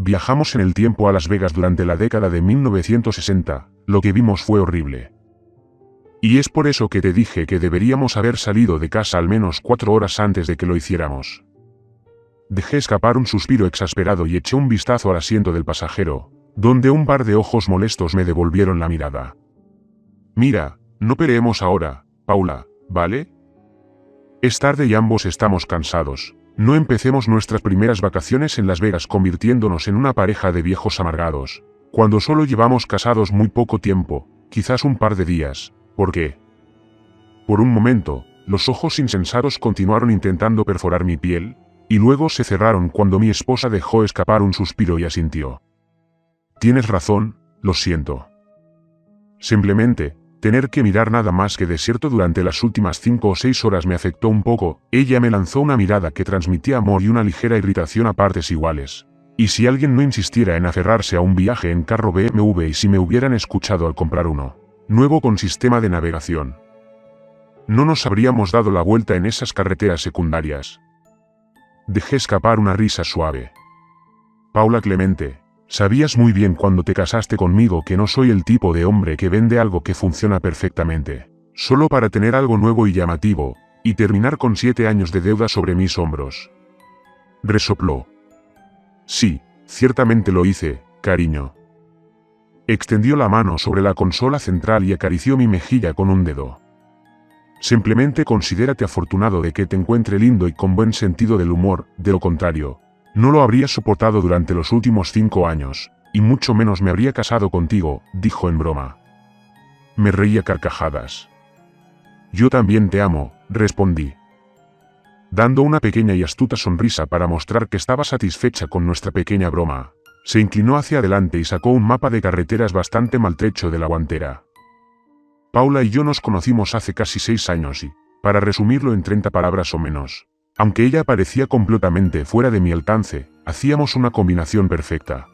Viajamos en el tiempo a Las Vegas durante la década de 1960, lo que vimos fue horrible. Y es por eso que te dije que deberíamos haber salido de casa al menos 4 horas antes de que lo hiciéramos. Dejé escapar un suspiro exasperado y eché un vistazo al asiento del pasajero, donde un par de ojos molestos me devolvieron la mirada. Mira, no peleemos ahora, Paula, ¿vale? Es tarde y ambos estamos cansados. No empecemos nuestras primeras vacaciones en Las Vegas convirtiéndonos en una pareja de viejos amargados, cuando solo llevamos casados muy poco tiempo, quizás un par de días. ¿Por qué? Por un momento, los ojos insensatos continuaron intentando perforar mi piel, y luego se cerraron cuando mi esposa dejó escapar un suspiro y asintió. Tienes razón, lo siento. Simplemente, tener que mirar nada más que desierto durante las últimas 5 o 6 horas me afectó un poco. Ella me lanzó una mirada que transmitía amor y una ligera irritación a partes iguales. Y si alguien no insistiera en aferrarse a un viaje en carro BMW y si me hubieran escuchado al comprar uno nuevo con sistema de navegación, no nos habríamos dado la vuelta en esas carreteras secundarias. Dejé escapar una risa suave. Paula Clemente, sabías muy bien cuando te casaste conmigo que no soy el tipo de hombre que vende algo que funciona perfectamente, solo para tener algo nuevo y llamativo, y terminar con 7 años de deuda sobre mis hombros. Resopló. Sí, ciertamente lo hice, cariño. Extendió la mano sobre la consola central y acarició mi mejilla con un dedo. Simplemente considérate afortunado de que te encuentre lindo y con buen sentido del humor, de lo contrario, no lo habría soportado durante los últimos 5 años, y mucho menos me habría casado contigo, dijo en broma. Me reí a carcajadas. Yo también te amo, respondí, dando una pequeña y astuta sonrisa para mostrar que estaba satisfecha con nuestra pequeña broma. Se inclinó hacia adelante y sacó un mapa de carreteras bastante maltrecho de la guantera. Paula y yo nos conocimos hace casi 6 años y, para resumirlo en 30 palabras o menos, aunque ella parecía completamente fuera de mi alcance, hacíamos una combinación perfecta.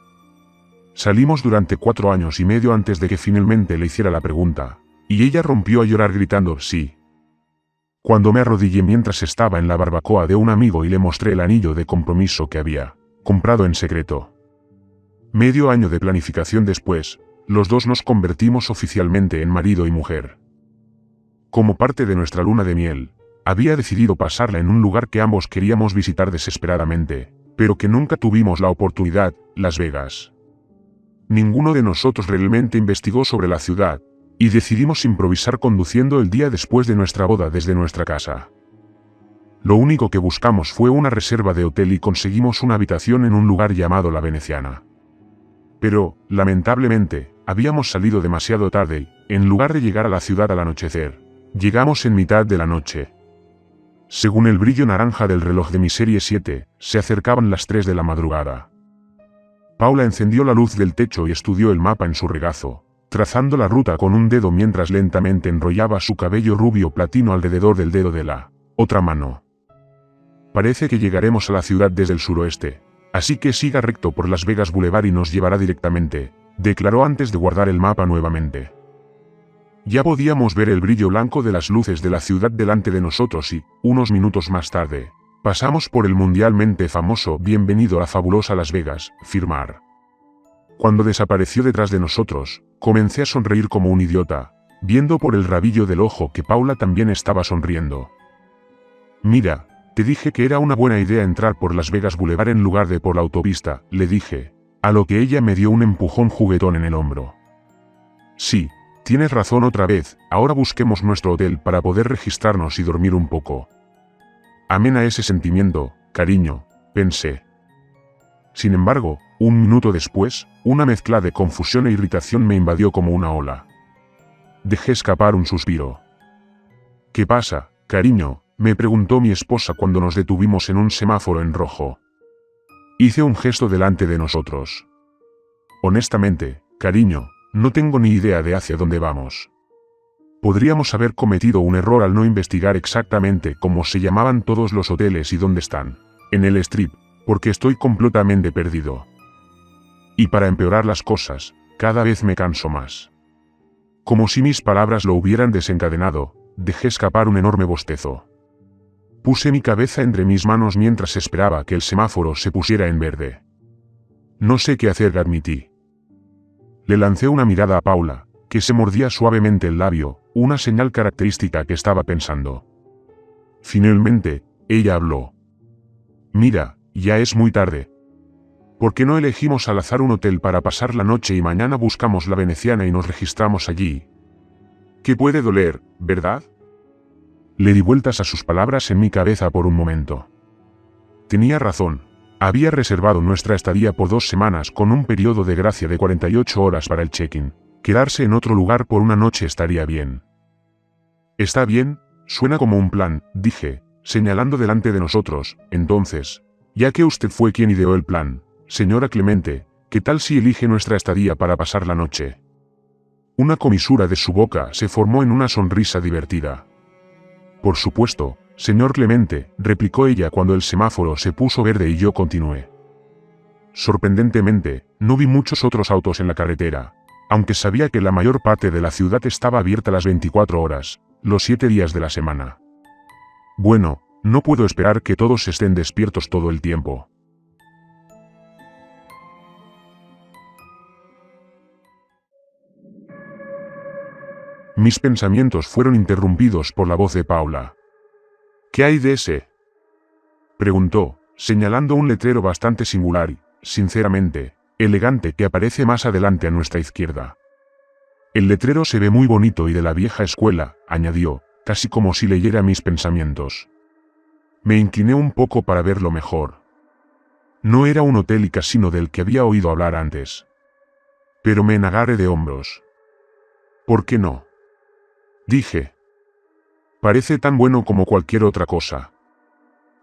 Salimos durante 4 años y medio antes de que finalmente le hiciera la pregunta, y ella rompió a llorar gritando sí. Cuando me arrodillé mientras estaba en la barbacoa de un amigo y le mostré el anillo de compromiso que había comprado en secreto. Medio año de planificación después, los dos nos convertimos oficialmente en marido y mujer. Como parte de nuestra luna de miel, había decidido pasarla en un lugar que ambos queríamos visitar desesperadamente, pero que nunca tuvimos la oportunidad, Las Vegas. Ninguno de nosotros realmente investigó sobre la ciudad, y decidimos improvisar conduciendo el día después de nuestra boda desde nuestra casa. Lo único que buscamos fue una reserva de hotel y conseguimos una habitación en un lugar llamado La Veneciana. Pero, lamentablemente, habíamos salido demasiado tarde y, en lugar de llegar a la ciudad al anochecer, llegamos en mitad de la noche. Según el brillo naranja del reloj de mi serie 7, se acercaban las 3 de la madrugada. Paula encendió la luz del techo y estudió el mapa en su regazo, trazando la ruta con un dedo mientras lentamente enrollaba su cabello rubio platino alrededor del dedo de la otra mano. Parece que llegaremos a la ciudad desde el suroeste, así que siga recto por Las Vegas Boulevard y nos llevará directamente, declaró antes de guardar el mapa nuevamente. Ya podíamos ver el brillo blanco de las luces de la ciudad delante de nosotros y, unos minutos más tarde, pasamos por el mundialmente famoso Bienvenido a la fabulosa Las Vegas, Firmar. Cuando desapareció detrás de nosotros, comencé a sonreír como un idiota, viendo por el rabillo del ojo que Paula también estaba sonriendo. Mira, te dije que era una buena idea entrar por Las Vegas Boulevard en lugar de por la autopista, le dije, a lo que ella me dio un empujón juguetón en el hombro. Sí, tienes razón otra vez, ahora busquemos nuestro hotel para poder registrarnos y dormir un poco. Amén a ese sentimiento, cariño, pensé. Sin embargo, un minuto después, una mezcla de confusión e irritación me invadió como una ola. Dejé escapar un suspiro. ¿Qué pasa, cariño?, me preguntó mi esposa cuando nos detuvimos en un semáforo en rojo. Hice un gesto delante de nosotros. Honestamente, cariño, no tengo ni idea de hacia dónde vamos. Podríamos haber cometido un error al no investigar exactamente cómo se llamaban todos los hoteles y dónde están, en el Strip, porque estoy completamente perdido. Y para empeorar las cosas, cada vez me canso más. Como si mis palabras lo hubieran desencadenado, dejé escapar un enorme bostezo. Puse mi cabeza entre mis manos mientras esperaba que el semáforo se pusiera en verde. No sé qué hacer, admití. Le lancé una mirada a Paula, que se mordía suavemente el labio, una señal característica que estaba pensando. Finalmente, ella habló. Mira, ya es muy tarde. ¿Por qué no elegimos al azar un hotel para pasar la noche y mañana buscamos la Veneciana y nos registramos allí? ¿Qué puede doler, verdad? Le di vueltas a sus palabras en mi cabeza por un momento. Tenía razón. Había reservado nuestra estadía por 2 semanas con un periodo de gracia de 48 horas para el check-in. Quedarse en otro lugar por una noche estaría bien. Está bien, suena como un plan, dije, señalando delante de nosotros. Entonces, ya que usted fue quien ideó el plan, señora Clemente, ¿qué tal si elige nuestra estadía para pasar la noche? Una comisura de su boca se formó en una sonrisa divertida. Por supuesto, señor Clemente, replicó ella cuando el semáforo se puso verde y yo continué. Sorprendentemente, no vi muchos otros autos en la carretera, aunque sabía que la mayor parte de la ciudad estaba abierta las 24 horas, los 7 días de la semana. Bueno, no puedo esperar que todos estén despiertos todo el tiempo. Mis pensamientos fueron interrumpidos por la voz de Paula. ¿Qué hay de ese?, preguntó, señalando un letrero bastante singular y, sinceramente, elegante que aparece más adelante a nuestra izquierda. El letrero se ve muy bonito y de la vieja escuela, añadió, casi como si leyera mis pensamientos. Me incliné un poco para verlo mejor. No era un hotel y casino del que había oído hablar antes. Pero me enargué de hombros. ¿Por qué no?, dije. Parece tan bueno como cualquier otra cosa.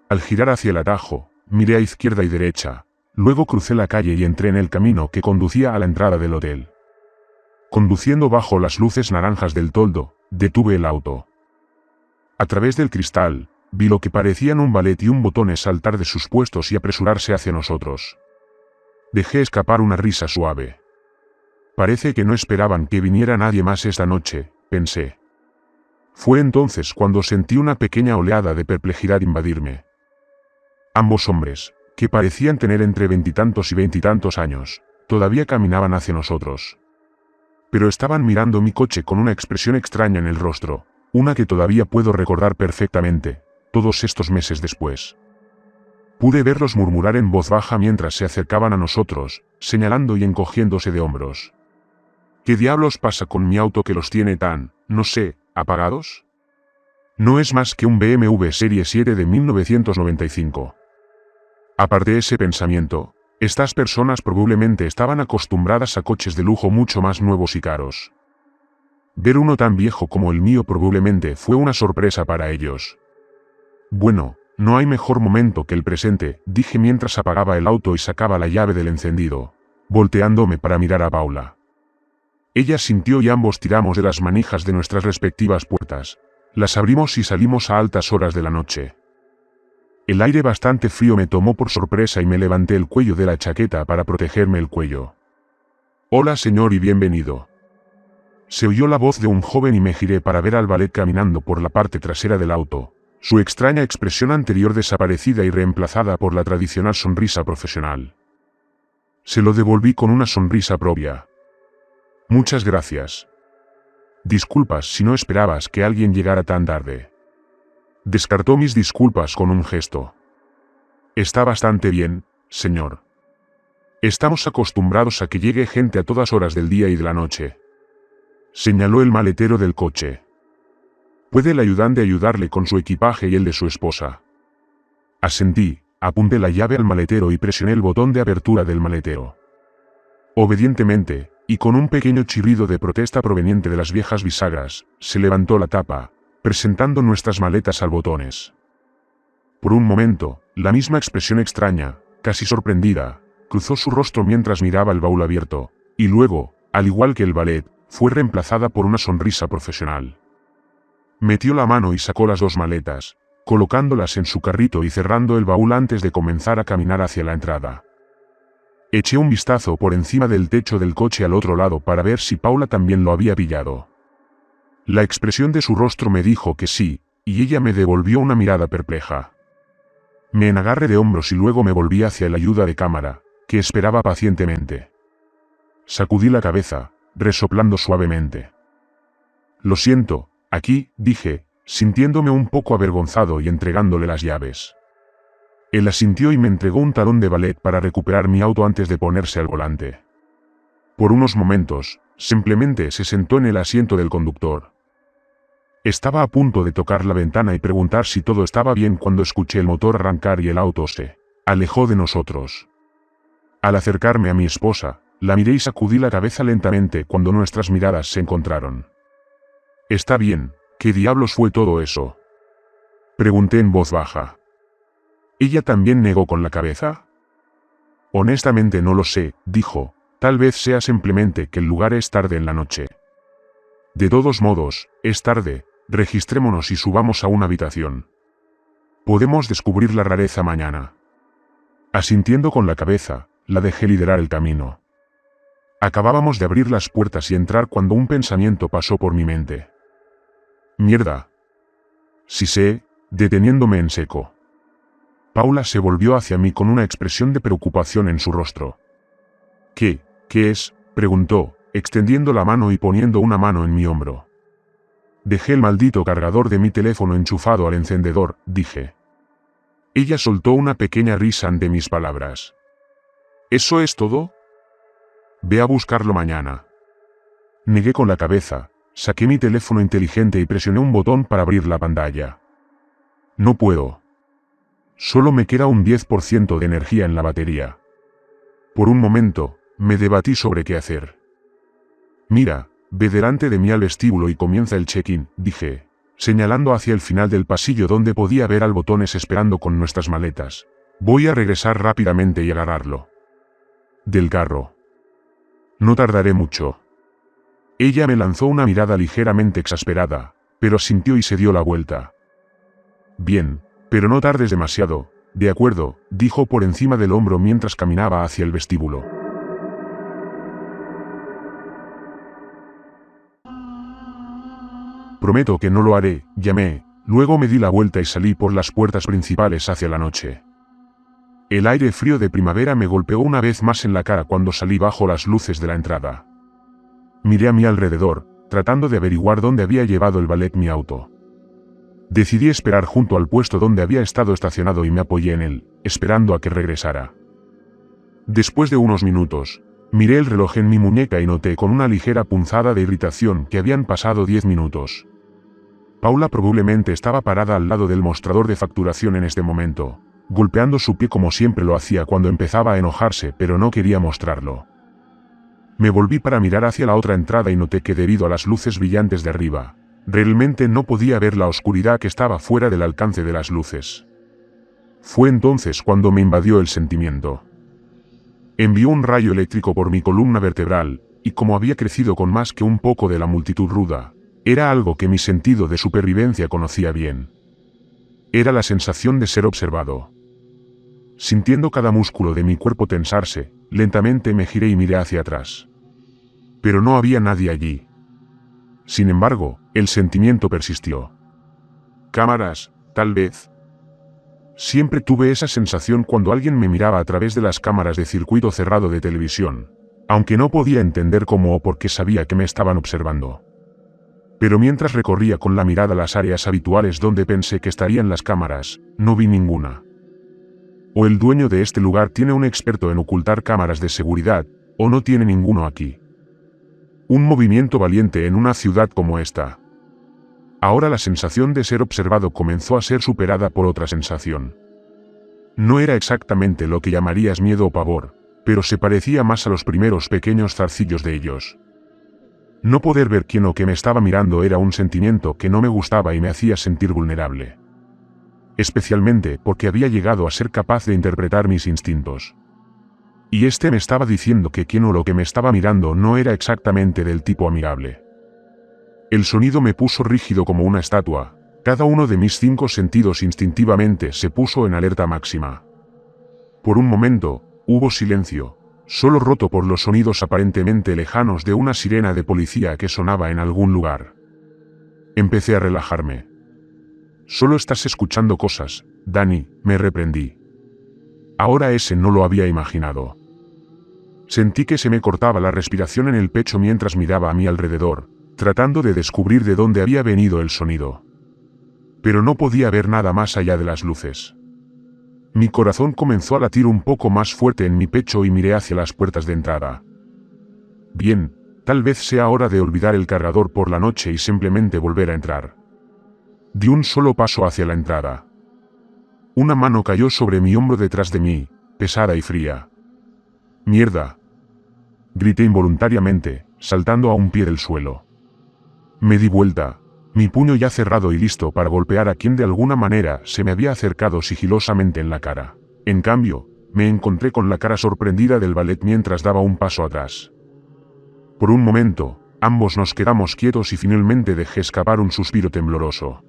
Al girar hacia el atajo, miré a izquierda y derecha, luego crucé la calle y entré en el camino que conducía a la entrada del hotel. Conduciendo bajo las luces naranjas del toldo, detuve el auto. A través del cristal, vi lo que parecían un ballet y un botones saltar de sus puestos y apresurarse hacia nosotros. Dejé escapar una risa suave. Parece que no esperaban que viniera nadie más esta noche, pensé. Fue entonces cuando sentí una pequeña oleada de perplejidad invadirme. Ambos hombres, que parecían tener entre 20 y tantos y 20 y tantos años, todavía caminaban hacia nosotros. Pero estaban mirando mi coche con una expresión extraña en el rostro, una que todavía puedo recordar perfectamente, todos estos meses después. Pude verlos murmurar en voz baja mientras se acercaban a nosotros, señalando y encogiéndose de hombros. ¿Qué diablos pasa con mi auto que los tiene tan, no sé, apagados? No es más que un BMW Serie 7 de 1995. Aparté ese pensamiento. Estas personas probablemente estaban acostumbradas a coches de lujo mucho más nuevos y caros. Ver uno tan viejo como el mío probablemente fue una sorpresa para ellos. Bueno, no hay mejor momento que el presente, dije mientras apagaba el auto y sacaba la llave del encendido, volteándome para mirar a Paula. Ella sintió y ambos tiramos de las manijas de nuestras respectivas puertas. Las abrimos y salimos a altas horas de la noche. El aire bastante frío me tomó por sorpresa y me levanté el cuello de la chaqueta para protegerme el cuello. Hola señor y bienvenido. Se oyó la voz de un joven y me giré para ver al valet caminando por la parte trasera del auto, su extraña expresión anterior desaparecida y reemplazada por la tradicional sonrisa profesional. Se lo devolví con una sonrisa propia. Muchas gracias. Disculpas si no esperabas que alguien llegara tan tarde. Descartó mis disculpas con un gesto. Está bastante bien, señor. Estamos acostumbrados a que llegue gente a todas horas del día y de la noche. Señaló el maletero del coche. ¿Puede el ayudante ayudarle con su equipaje y el de su esposa? Asentí, apunté la llave al maletero y presioné el botón de apertura del maletero. Obedientemente, y con un pequeño chirrido de protesta proveniente de las viejas bisagras, se levantó la tapa, presentando nuestras maletas al botones. Por un momento, la misma expresión extraña, casi sorprendida, cruzó su rostro mientras miraba el baúl abierto, y luego, al igual que el valet, fue reemplazada por una sonrisa profesional. Metió la mano y sacó las 2 maletas, colocándolas en su carrito y cerrando el baúl antes de comenzar a caminar hacia la entrada. Eché un vistazo por encima del techo del coche al otro lado para ver si Paula también lo había pillado. La expresión de su rostro me dijo que sí, y ella me devolvió una mirada perpleja. Me enagarré de hombros y luego me volví hacia el ayuda de cámara, que esperaba pacientemente. Sacudí la cabeza, resoplando suavemente. Lo siento, aquí, dije, sintiéndome un poco avergonzado y entregándole las llaves. Él asintió y me entregó un talón de ballet para recuperar mi auto antes de ponerse al volante. Por unos momentos, simplemente se sentó en el asiento del conductor. Estaba a punto de tocar la ventana y preguntar si todo estaba bien cuando escuché el motor arrancar y el auto se alejó de nosotros. Al acercarme a mi esposa, la miré y sacudí la cabeza lentamente cuando nuestras miradas se encontraron. «Está bien, ¿qué diablos fue todo eso?», pregunté en voz baja. ¿Ella también negó con la cabeza? «Honestamente no lo sé», dijo, «tal vez sea simplemente que el lugar es tarde en la noche». «De todos modos, es tarde, registrémonos y subamos a una habitación. Podemos descubrir la rareza mañana». Asintiendo con la cabeza, la dejé liderar el camino. Acabábamos de abrir las puertas y entrar cuando un pensamiento pasó por mi mente. «Mierda». Sí sé, deteniéndome en seco. Paula se volvió hacia mí con una expresión de preocupación en su rostro. ¿Qué es?», preguntó, extendiendo la mano y poniendo una mano en mi hombro. «Dejé el maldito cargador de mi teléfono enchufado al encendedor», dije. Ella soltó una pequeña risa ante mis palabras. «¿Eso es todo?». «Ve a buscarlo mañana». Negué con la cabeza, saqué mi teléfono inteligente y presioné un botón para abrir la pantalla. «No puedo. Solo me queda un 10% de energía en la batería». Por un momento, me debatí sobre qué hacer. «Mira, ve delante de mí al vestíbulo y comienza el check-in», dije, señalando hacia el final del pasillo donde podía ver al Botones esperando con nuestras maletas. «Voy a regresar rápidamente y agarrarlo del carro. No tardaré mucho». Ella me lanzó una mirada ligeramente exasperada, pero asintió y se dio la vuelta. «Bien, pero no tardes demasiado, de acuerdo», dijo por encima del hombro mientras caminaba hacia el vestíbulo. «Prometo que no lo haré», llamé, luego me di la vuelta y salí por las puertas principales hacia la noche. El aire frío de primavera me golpeó una vez más en la cara cuando salí bajo las luces de la entrada. Miré a mi alrededor, tratando de averiguar dónde había llevado el valet mi auto. Decidí esperar junto al puesto donde había estado estacionado y me apoyé en él, esperando a que regresara. Después de unos minutos, miré el reloj en mi muñeca y noté con una ligera punzada de irritación que habían pasado 10 minutos. Paula probablemente estaba parada al lado del mostrador de facturación en este momento, golpeando su pie como siempre lo hacía cuando empezaba a enojarse, pero no quería mostrarlo. Me volví para mirar hacia la otra entrada y noté que debido a las luces brillantes de arriba, realmente no podía ver la oscuridad que estaba fuera del alcance de las luces. Fue entonces cuando me invadió el sentimiento. Envió un rayo eléctrico por mi columna vertebral, y como había crecido con más que un poco de la multitud ruda, era algo que mi sentido de supervivencia conocía bien. Era la sensación de ser observado. Sintiendo cada músculo de mi cuerpo tensarse, lentamente me giré y miré hacia atrás. Pero no había nadie allí. Sin embargo, el sentimiento persistió. Cámaras, tal vez. Siempre tuve esa sensación cuando alguien me miraba a través de las cámaras de circuito cerrado de televisión, aunque no podía entender cómo o por qué sabía que me estaban observando. Pero mientras recorría con la mirada las áreas habituales donde pensé que estarían las cámaras, no vi ninguna. O el dueño de este lugar tiene un experto en ocultar cámaras de seguridad, o no tiene ninguno aquí. Un movimiento valiente en una ciudad como esta. Ahora la sensación de ser observado comenzó a ser superada por otra sensación. No era exactamente lo que llamarías miedo o pavor, pero se parecía más a los primeros pequeños zarcillos de ellos. No poder ver quién o qué me estaba mirando era un sentimiento que no me gustaba y me hacía sentir vulnerable. Especialmente porque había llegado a ser capaz de interpretar mis instintos. Y este me estaba diciendo que quién o lo que me estaba mirando no era exactamente del tipo amigable. El sonido me puso rígido como una estatua, cada uno de mis 5 sentidos instintivamente se puso en alerta máxima. Por un momento, hubo silencio, solo roto por los sonidos aparentemente lejanos de una sirena de policía que sonaba en algún lugar. Empecé a relajarme. Solo estás escuchando cosas, Dani, me reprendí. Ahora ese no lo había imaginado. Sentí que se me cortaba la respiración en el pecho mientras miraba a mi alrededor, tratando de descubrir de dónde había venido el sonido. Pero no podía ver nada más allá de las luces. Mi corazón comenzó a latir un poco más fuerte en mi pecho y miré hacia las puertas de entrada. Bien, tal vez sea hora de olvidar el cargador por la noche y simplemente volver a entrar. Di un solo paso hacia la entrada. Una mano cayó sobre mi hombro detrás de mí, pesada y fría. ¡Mierda!, grité involuntariamente, saltando a un pie del suelo. Me di vuelta, mi puño ya cerrado y listo para golpear a quien de alguna manera se me había acercado sigilosamente en la cara. En cambio, me encontré con la cara sorprendida del valet mientras daba un paso atrás. Por un momento, ambos nos quedamos quietos y finalmente dejé escapar un suspiro tembloroso.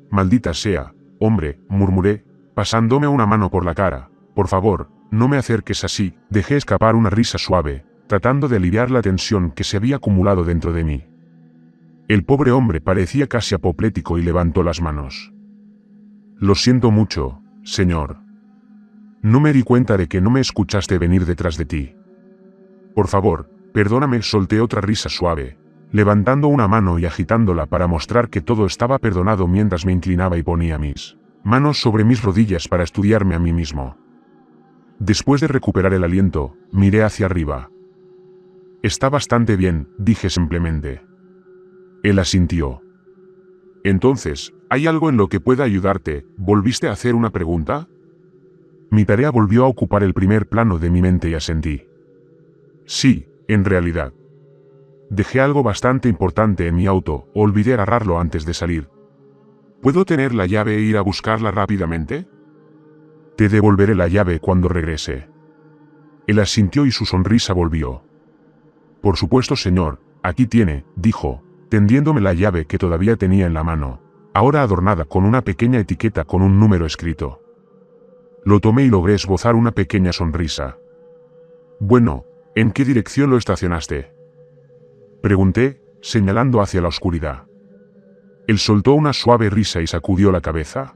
«Maldita sea, hombre», murmuré, pasándome una mano por la cara. «Por favor, no me acerques así». Dejé escapar una risa suave, tratando de aliviar la tensión que se había acumulado dentro de mí. El pobre hombre parecía casi apoplético y levantó las manos. «Lo siento mucho, señor. No me di cuenta de que no me escuchaste venir detrás de ti. Por favor, perdóname». Solté otra risa suave, levantando una mano y agitándola para mostrar que todo estaba perdonado mientras me inclinaba y ponía mis manos sobre mis rodillas para estudiarme a mí mismo. Después de recuperar el aliento, miré hacia arriba. «Está bastante bien», dije simplemente. Él asintió. «Entonces, ¿hay algo en lo que pueda ayudarte? ¿Volviste a hacer una pregunta?» Mi tarea volvió a ocupar el primer plano de mi mente y asentí. «Sí, en realidad. Dejé algo bastante importante en mi auto, olvidé agarrarlo antes de salir. ¿Puedo tener la llave e ir a buscarla rápidamente?» «Te devolveré la llave cuando regrese». Él asintió y su sonrisa volvió. «Por supuesto, señor, aquí tiene», dijo, tendiéndome la llave que todavía tenía en la mano, ahora adornada con una pequeña etiqueta con un número escrito. Lo tomé y logré esbozar una pequeña sonrisa. «Bueno, ¿en qué dirección lo estacionaste?», pregunté, señalando hacia la oscuridad. Él soltó una suave risa y sacudió la cabeza.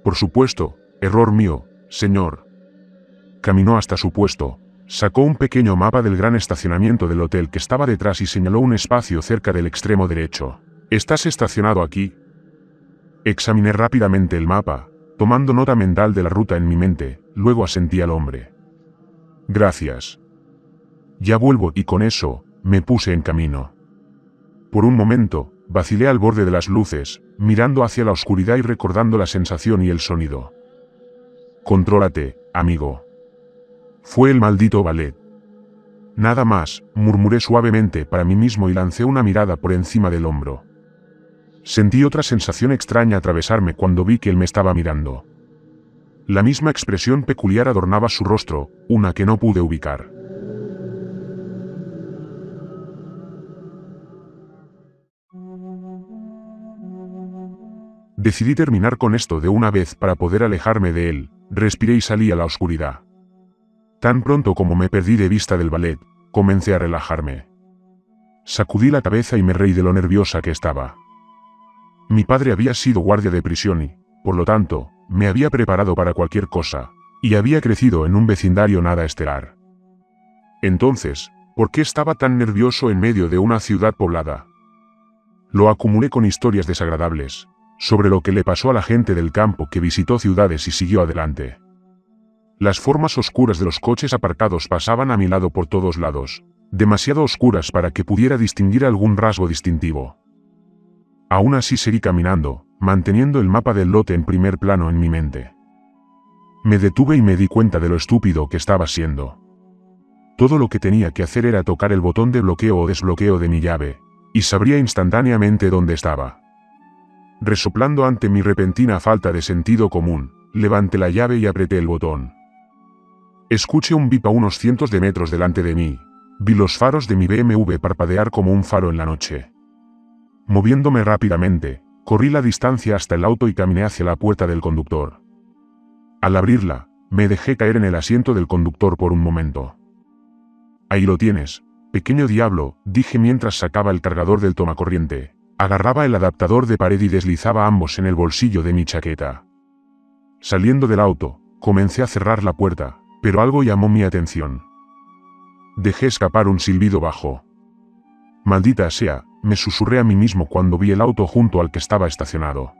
«Por supuesto, error mío, señor». Caminó hasta su puesto, sacó un pequeño mapa del gran estacionamiento del hotel que estaba detrás y señaló un espacio cerca del extremo derecho. «¿Estás estacionado aquí?». Examiné rápidamente el mapa, tomando nota mental de la ruta en mi mente, luego asentí al hombre. «Gracias. Ya vuelvo», y con eso, me puse en camino. Por un momento, vacilé al borde de las luces, mirando hacia la oscuridad y recordando la sensación y el sonido. «Contrólate, amigo». Fue el maldito valet. «Nada más», murmuré suavemente para mí mismo y lancé una mirada por encima del hombro. Sentí otra sensación extraña atravesarme cuando vi que él me estaba mirando. La misma expresión peculiar adornaba su rostro, una que no pude ubicar. Decidí terminar con esto de una vez para poder alejarme de él. Respiré y salí a la oscuridad. Tan pronto como me perdí de vista del ballet, comencé a relajarme. Sacudí la cabeza y me reí de lo nerviosa que estaba. Mi padre había sido guardia de prisión y, por lo tanto, me había preparado para cualquier cosa, y había crecido en un vecindario nada estelar. Entonces, ¿por qué estaba tan nervioso en medio de una ciudad poblada? Lo acumulé con historias desagradables, sobre lo que le pasó a la gente del campo que visitó ciudades y siguió adelante. Las formas oscuras de los coches aparcados pasaban a mi lado por todos lados, demasiado oscuras para que pudiera distinguir algún rasgo distintivo. Aún así seguí caminando, manteniendo el mapa del lote en primer plano en mi mente. Me detuve y me di cuenta de lo estúpido que estaba siendo. Todo lo que tenía que hacer era tocar el botón de bloqueo o desbloqueo de mi llave, y sabría instantáneamente dónde estaba. Resoplando ante mi repentina falta de sentido común, levanté la llave y apreté el botón. Escuché un bip a unos cientos de metros delante de mí. Vi los faros de mi BMW parpadear como un faro en la noche. Moviéndome rápidamente, corrí la distancia hasta el auto y caminé hacia la puerta del conductor. Al abrirla, me dejé caer en el asiento del conductor por un momento. «Ahí lo tienes, pequeño diablo», dije mientras sacaba el cargador del tomacorriente, agarraba el adaptador de pared y deslizaba ambos en el bolsillo de mi chaqueta. Saliendo del auto, comencé a cerrar la puerta, pero algo llamó mi atención. Dejé escapar un silbido bajo. Maldita sea, me susurré a mí mismo cuando vi el auto junto al que estaba estacionado.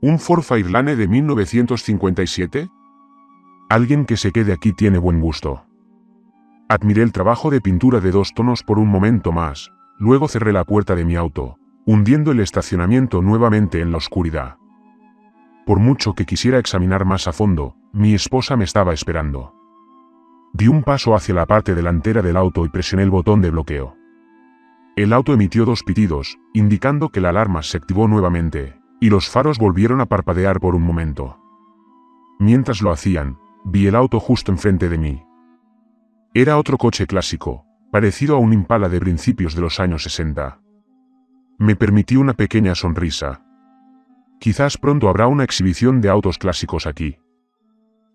¿Un Ford Fairlane de 1957? Alguien que se quede aquí tiene buen gusto. Admiré el trabajo de pintura de 2 tonos por un momento más, luego cerré la puerta de mi auto, hundiendo el estacionamiento nuevamente en la oscuridad. Por mucho que quisiera examinar más a fondo, mi esposa me estaba esperando. Di un paso hacia la parte delantera del auto y presioné el botón de bloqueo. El auto emitió 2 pitidos, indicando que la alarma se activó nuevamente, y los faros volvieron a parpadear por un momento. Mientras lo hacían, vi el auto justo enfrente de mí. Era otro coche clásico, parecido a un Impala de principios de los años 60. Me permití una pequeña sonrisa. Quizás pronto habrá una exhibición de autos clásicos aquí.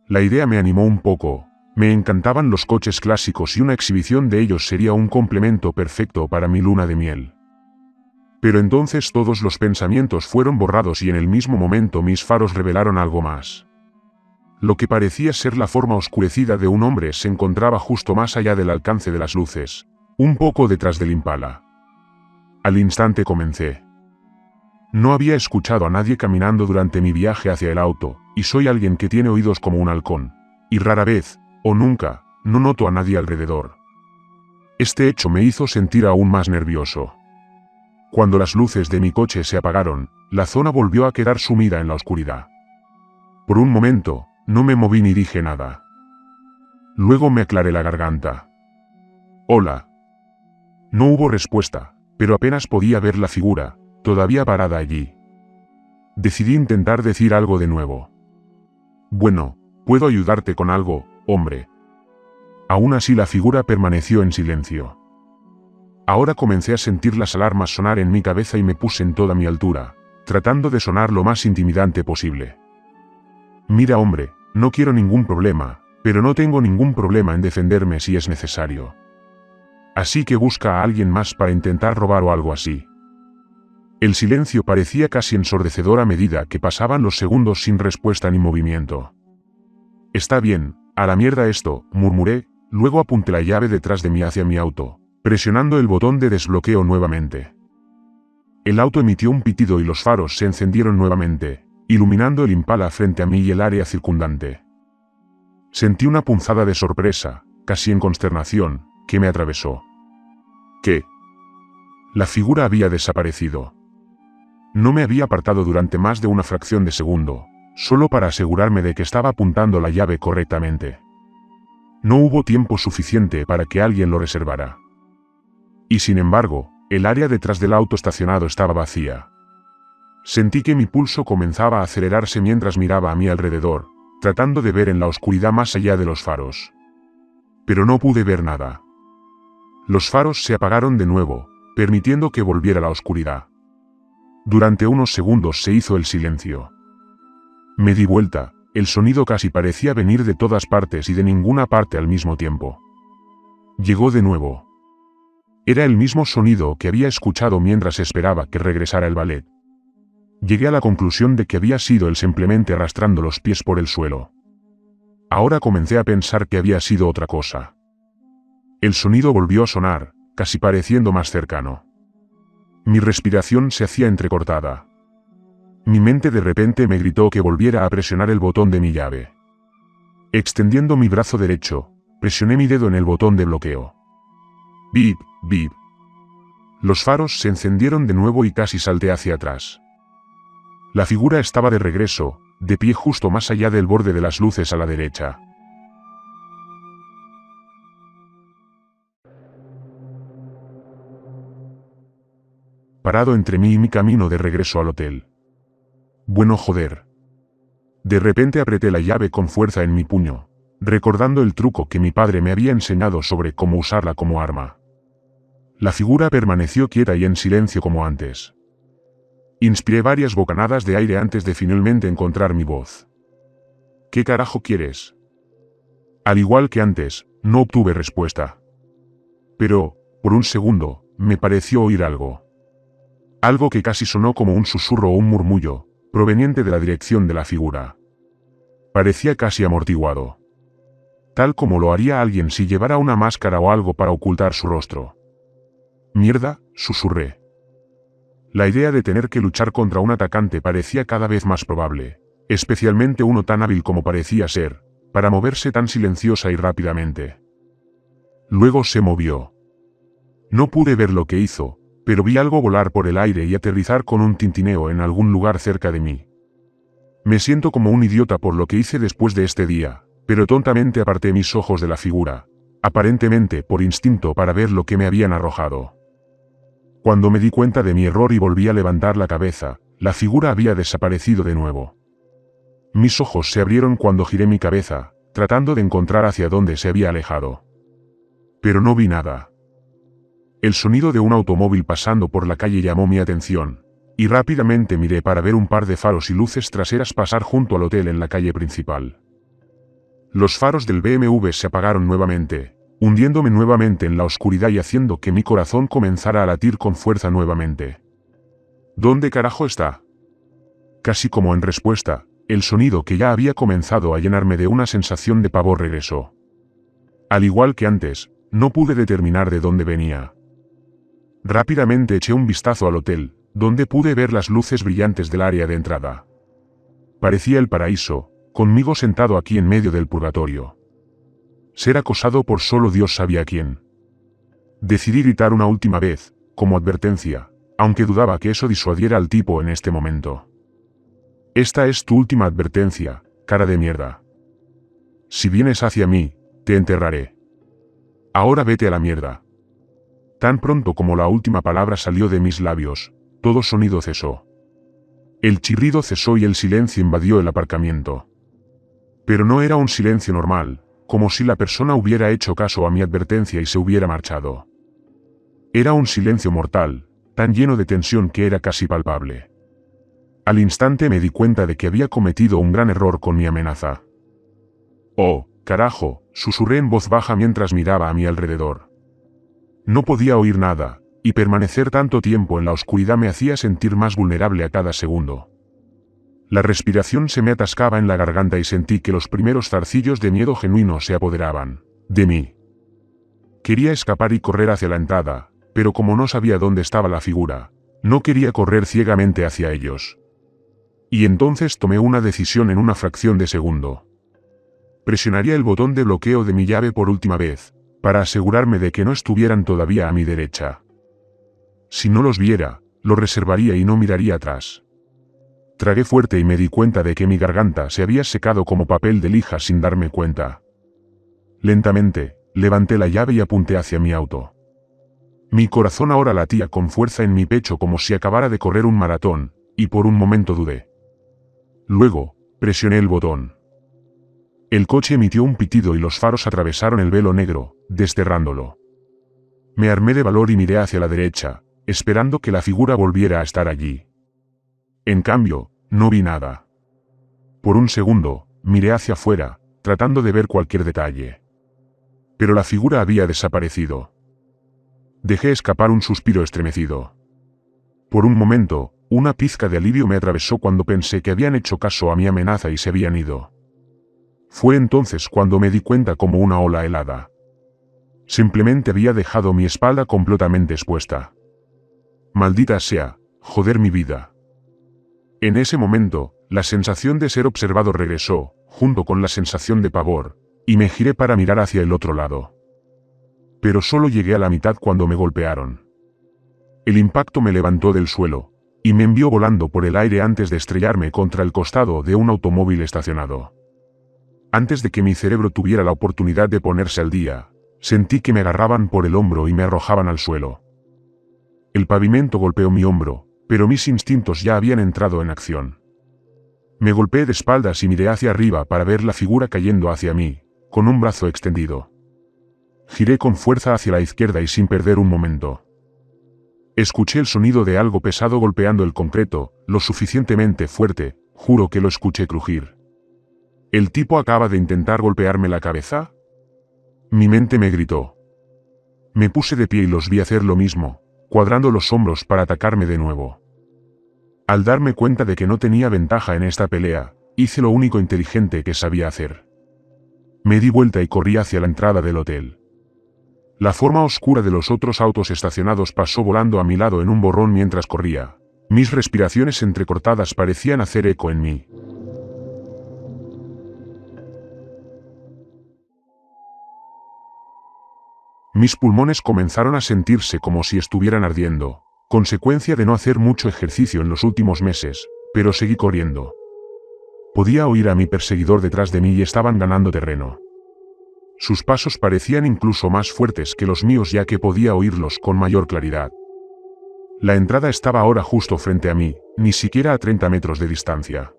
La idea me animó un poco. Me encantaban los coches clásicos y una exhibición de ellos sería un complemento perfecto para mi luna de miel. Pero entonces todos los pensamientos fueron borrados y en el mismo momento mis faros revelaron algo más. Lo que parecía ser la forma oscurecida de un hombre se encontraba justo más allá del alcance de las luces, un poco detrás del Impala. Al instante comencé. No había escuchado a nadie caminando durante mi viaje hacia el auto, y soy alguien que tiene oídos como un halcón, y rara vez, o nunca, no noto a nadie alrededor. Este hecho me hizo sentir aún más nervioso. Cuando las luces de mi coche se apagaron, la zona volvió a quedar sumida en la oscuridad. Por un momento, no me moví ni dije nada. Luego me aclaré la garganta. «Hola». No hubo respuesta, pero apenas podía ver la figura, todavía parada allí. Decidí intentar decir algo de nuevo. «Bueno, ¿puedo ayudarte con algo, hombre?» Aún así la figura permaneció en silencio. Ahora comencé a sentir las alarmas sonar en mi cabeza y me puse en toda mi altura, tratando de sonar lo más intimidante posible. «Mira, hombre, no quiero ningún problema, pero no tengo ningún problema en defenderme si es necesario. Así que busca a alguien más para intentar robar o algo así». El silencio parecía casi ensordecedor a medida que pasaban los segundos sin respuesta ni movimiento. «Está bien, a la mierda esto», murmuré, luego apunté la llave detrás de mí hacia mi auto, presionando el botón de desbloqueo nuevamente. El auto emitió un pitido y los faros se encendieron nuevamente, iluminando el Impala frente a mí y el área circundante. Sentí una punzada de sorpresa, casi en consternación, que me atravesó. ¿Qué? La figura había desaparecido. No me había apartado durante más de una fracción de segundo, solo para asegurarme de que estaba apuntando la llave correctamente. No hubo tiempo suficiente para que alguien lo reservara. Y sin embargo, el área detrás del auto estacionado estaba vacía. Sentí que mi pulso comenzaba a acelerarse mientras miraba a mi alrededor, tratando de ver en la oscuridad más allá de los faros. Pero no pude ver nada. Los faros se apagaron de nuevo, permitiendo que volviera la oscuridad. Durante unos segundos se hizo el silencio. Me di vuelta, el sonido casi parecía venir de todas partes y de ninguna parte al mismo tiempo. Llegó de nuevo. Era el mismo sonido que había escuchado mientras esperaba que regresara el ballet. Llegué a la conclusión de que había sido él simplemente arrastrando los pies por el suelo. Ahora comencé a pensar que había sido otra cosa. El sonido volvió a sonar, casi pareciendo más cercano. Mi respiración se hacía entrecortada. Mi mente de repente me gritó que volviera a presionar el botón de mi llave. Extendiendo mi brazo derecho, presioné mi dedo en el botón de bloqueo. Bip, bip. Los faros se encendieron de nuevo y casi salté hacia atrás. La figura estaba de regreso, de pie justo más allá del borde de las luces a la derecha. Parado entre mí y mi camino de regreso al hotel. Bueno, joder. De repente apreté la llave con fuerza en mi puño, recordando el truco que mi padre me había enseñado sobre cómo usarla como arma. La figura permaneció quieta y en silencio como antes. Inspiré varias bocanadas de aire antes de finalmente encontrar mi voz. ¿Qué carajo quieres? Al igual que antes, no obtuve respuesta. Pero, por un segundo, me pareció oír algo. Algo que casi sonó como un susurro o un murmullo, proveniente de la dirección de la figura. Parecía casi amortiguado. tal como lo haría alguien si llevara una máscara o algo para ocultar su rostro. «Mierda», susurré. La idea de tener que luchar contra un atacante parecía cada vez más probable, especialmente uno tan hábil como parecía ser, para moverse tan silenciosa y rápidamente. Luego se movió. No pude ver lo que hizo, pero vi algo volar por el aire y aterrizar con un tintineo en algún lugar cerca de mí. Me siento como un idiota por lo que hice después de este día, pero tontamente aparté mis ojos de la figura, aparentemente por instinto para ver lo que me habían arrojado. Cuando me di cuenta de mi error y volví a levantar la cabeza, la figura había desaparecido de nuevo. Mis ojos se abrieron cuando giré mi cabeza, tratando de encontrar hacia dónde se había alejado. Pero no vi nada. El sonido de un automóvil pasando por la calle llamó mi atención, y rápidamente miré para ver un par de faros y luces traseras pasar junto al hotel en la calle principal. Los faros del BMW se apagaron nuevamente, hundiéndome nuevamente en la oscuridad y haciendo que mi corazón comenzara a latir con fuerza nuevamente. ¿Dónde carajo está? Casi como en respuesta, el sonido que ya había comenzado a llenarme de una sensación de pavor regresó. Al igual que antes, no pude determinar de dónde venía. Rápidamente eché un vistazo al hotel, donde pude ver las luces brillantes del área de entrada. Parecía el paraíso, conmigo sentado aquí en medio del purgatorio. Ser acosado por solo Dios sabía quién. Decidí gritar una última vez, como advertencia, aunque dudaba que eso disuadiera al tipo en este momento. Esta es tu última advertencia, cara de mierda. Si vienes hacia mí, te enterraré. Ahora vete a la mierda. Tan pronto como la última palabra salió de mis labios, todo sonido cesó. El chirrido cesó y el silencio invadió el aparcamiento. Pero no era un silencio normal, como si la persona hubiera hecho caso a mi advertencia y se hubiera marchado. Era un silencio mortal, tan lleno de tensión que era casi palpable. Al instante me di cuenta de que había cometido un gran error con mi amenaza. «Oh, carajo», susurré en voz baja mientras miraba a mi alrededor. No podía oír nada, y permanecer tanto tiempo en la oscuridad me hacía sentir más vulnerable a cada segundo. La respiración se me atascaba en la garganta y sentí que los primeros zarcillos de miedo genuino se apoderaban de mí. Quería escapar y correr hacia la entrada, pero como no sabía dónde estaba la figura, no quería correr ciegamente hacia ellos. Y entonces tomé una decisión en una fracción de segundo. Presionaría el botón de bloqueo de mi llave por última vez, para asegurarme de que no estuvieran todavía a mi derecha. Si no los viera, lo reservaría y no miraría atrás. Tragué fuerte y me di cuenta de que mi garganta se había secado como papel de lija sin darme cuenta. Lentamente, levanté la llave y apunté hacia mi auto. Mi corazón ahora latía con fuerza en mi pecho como si acabara de correr un maratón, y por un momento dudé. Luego, presioné el botón. El coche emitió un pitido y los faros atravesaron el velo negro, desterrándolo. Me armé de valor y miré hacia la derecha, esperando que la figura volviera a estar allí. En cambio, no vi nada. Por un segundo, miré hacia afuera, tratando de ver cualquier detalle. Pero la figura había desaparecido. Dejé escapar un suspiro estremecido. Por un momento, una pizca de alivio me atravesó cuando pensé que habían hecho caso a mi amenaza y se habían ido. Fue entonces cuando me di cuenta como una ola helada. Simplemente había dejado mi espalda completamente expuesta. Maldita sea, joder mi vida. En ese momento, la sensación de ser observado regresó, junto con la sensación de pavor, y me giré para mirar hacia el otro lado. Pero solo llegué a la mitad cuando me golpearon. El impacto me levantó del suelo, y me envió volando por el aire antes de estrellarme contra el costado de un automóvil estacionado. Antes de que mi cerebro tuviera la oportunidad de ponerse al día, sentí que me agarraban por el hombro y me arrojaban al suelo. El pavimento golpeó mi hombro, pero mis instintos ya habían entrado en acción. Me golpeé de espaldas y miré hacia arriba para ver la figura cayendo hacia mí, con un brazo extendido. Giré con fuerza hacia la izquierda y sin perder un momento. Escuché el sonido de algo pesado golpeando el concreto, lo suficientemente fuerte, juro que lo escuché crujir. ¿El tipo acaba de intentar golpearme la cabeza? Mi mente me gritó. Me puse de pie y los vi hacer lo mismo, cuadrando los hombros para atacarme de nuevo. Al darme cuenta de que no tenía ventaja en esta pelea, hice lo único inteligente que sabía hacer. Me di vuelta y corrí hacia la entrada del hotel. La forma oscura de los otros autos estacionados pasó volando a mi lado en un borrón mientras corría. Mis respiraciones entrecortadas parecían hacer eco en mí. Mis pulmones comenzaron a sentirse como si estuvieran ardiendo, consecuencia de no hacer mucho ejercicio en los últimos meses, pero seguí corriendo. Podía oír a mi perseguidor detrás de mí y estaban ganando terreno. Sus pasos parecían incluso más fuertes que los míos ya que podía oírlos con mayor claridad. La entrada estaba ahora justo frente a mí, ni siquiera a 30 metros de distancia.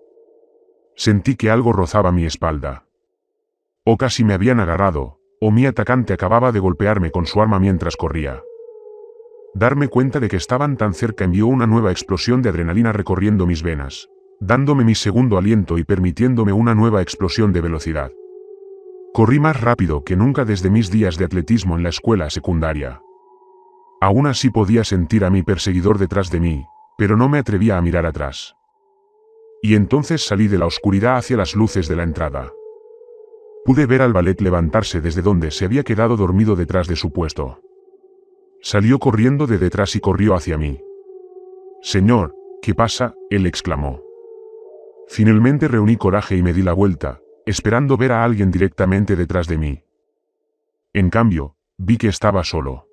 Sentí que algo rozaba mi espalda. O casi me habían agarrado, o mi atacante acababa de golpearme con su arma mientras corría. Darme cuenta de que estaban tan cerca envió una nueva explosión de adrenalina recorriendo mis venas, dándome mi segundo aliento y permitiéndome una nueva explosión de velocidad. Corrí más rápido que nunca desde mis días de atletismo en la escuela secundaria. Aún así podía sentir a mi perseguidor detrás de mí, pero no me atrevía a mirar atrás. Y entonces salí de la oscuridad hacia las luces de la entrada. Pude ver al valet levantarse desde donde se había quedado dormido detrás de su puesto. Salió corriendo de detrás y corrió hacia mí. «Señor, ¿qué pasa?», él exclamó. Finalmente reuní coraje y me di la vuelta, esperando ver a alguien directamente detrás de mí. En cambio, vi que estaba solo.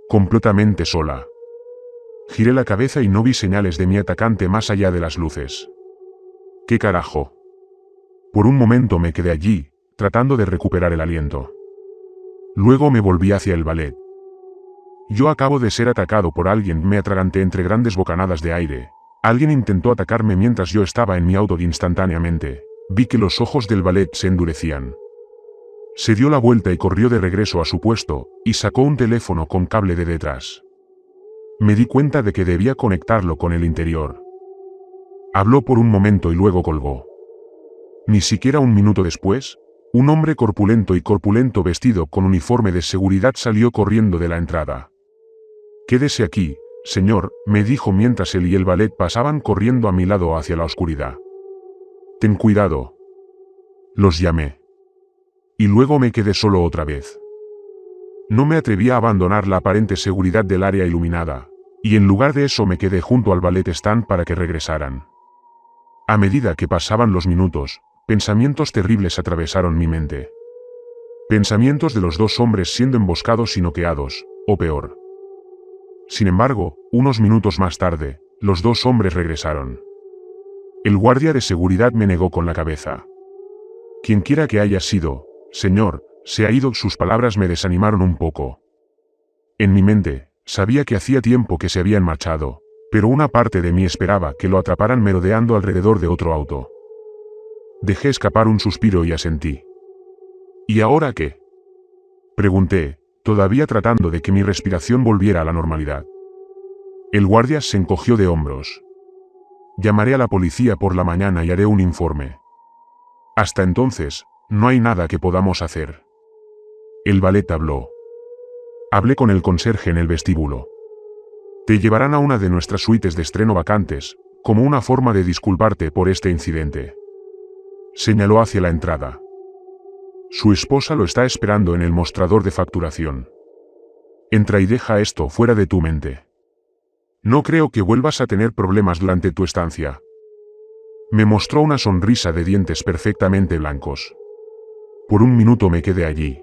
Completamente sola. Giré la cabeza y no vi señales de mi atacante más allá de las luces. ¿Qué carajo? Por un momento me quedé allí, tratando de recuperar el aliento. Luego me volví hacia el valet. Yo acabo de ser atacado por alguien, me atraganté entre grandes bocanadas de aire. Alguien intentó atacarme mientras yo estaba en mi auto instantáneamente. Vi que los ojos del valet se endurecían. Se dio la vuelta y corrió de regreso a su puesto, y sacó un teléfono con cable de detrás. Me di cuenta de que debía conectarlo con el interior. Habló por un momento y luego colgó. Ni siquiera un minuto después, un hombre corpulento vestido con uniforme de seguridad salió corriendo de la entrada. «Quédese aquí, señor», me dijo mientras él y el valet pasaban corriendo a mi lado hacia la oscuridad. «Ten cuidado». Los llamé. Y luego me quedé solo otra vez. No me atreví a abandonar la aparente seguridad del área iluminada, y en lugar de eso me quedé junto al valet stand para que regresaran. A medida que pasaban los minutos, pensamientos terribles atravesaron mi mente. Pensamientos de los dos hombres siendo emboscados y noqueados, o peor. Sin embargo, unos minutos más tarde, los dos hombres regresaron. El guardia de seguridad me negó con la cabeza. «Quienquiera que haya sido, señor, se ha ido». Sus palabras me desanimaron un poco. En mi mente, sabía que hacía tiempo que se habían marchado, pero una parte de mí esperaba que lo atraparan merodeando alrededor de otro auto. Dejé escapar un suspiro y asentí. «¿Y ahora qué?», pregunté, todavía tratando de que mi respiración volviera a la normalidad. El guardia se encogió de hombros. «Llamaré a la policía por la mañana y haré un informe. Hasta entonces, no hay nada que podamos hacer». El valet habló. Hablé con el conserje en el vestíbulo. «Te llevarán a una de nuestras suites de estreno vacantes, como una forma de disculparte por este incidente». Señaló hacia la entrada. «Su esposa lo está esperando en el mostrador de facturación. Entra y deja esto fuera de tu mente. No creo que vuelvas a tener problemas durante tu estancia». Me mostró una sonrisa de dientes perfectamente blancos. Por un minuto me quedé allí.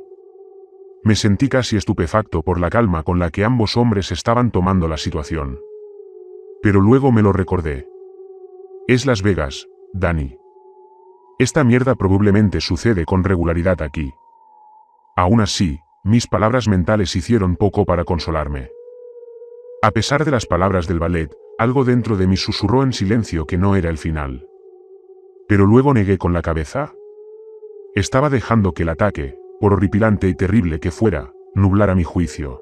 Me sentí casi estupefacto por la calma con la que ambos hombres estaban tomando la situación. Pero luego me lo recordé. «Es Las Vegas, Danny. Esta mierda probablemente sucede con regularidad aquí». Aún así, mis palabras mentales hicieron poco para consolarme. A pesar de las palabras del valet, algo dentro de mí susurró en silencio que no era el final. Pero luego negué con la cabeza. Estaba dejando que el ataque, por horripilante y terrible que fuera, nublara mi juicio.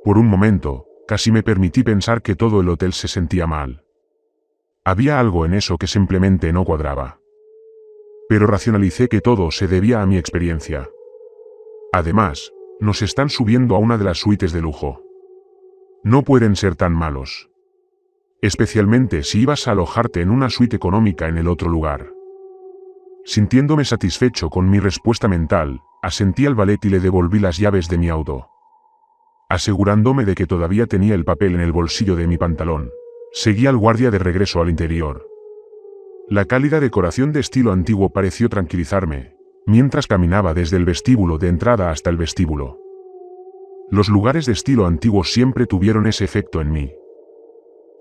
Por un momento, casi me permití pensar que todo el hotel se sentía mal. Había algo en eso que simplemente no cuadraba. Pero racionalicé que todo se debía a mi experiencia. Además, nos están subiendo a una de las suites de lujo. No pueden ser tan malos. Especialmente si ibas a alojarte en una suite económica en el otro lugar. Sintiéndome satisfecho con mi respuesta mental, asentí al valet y le devolví las llaves de mi auto. Asegurándome de que todavía tenía el papel en el bolsillo de mi pantalón, seguí al guardia de regreso al interior. La cálida decoración de estilo antiguo pareció tranquilizarme, mientras caminaba desde el vestíbulo de entrada hasta el vestíbulo. Los lugares de estilo antiguo siempre tuvieron ese efecto en mí.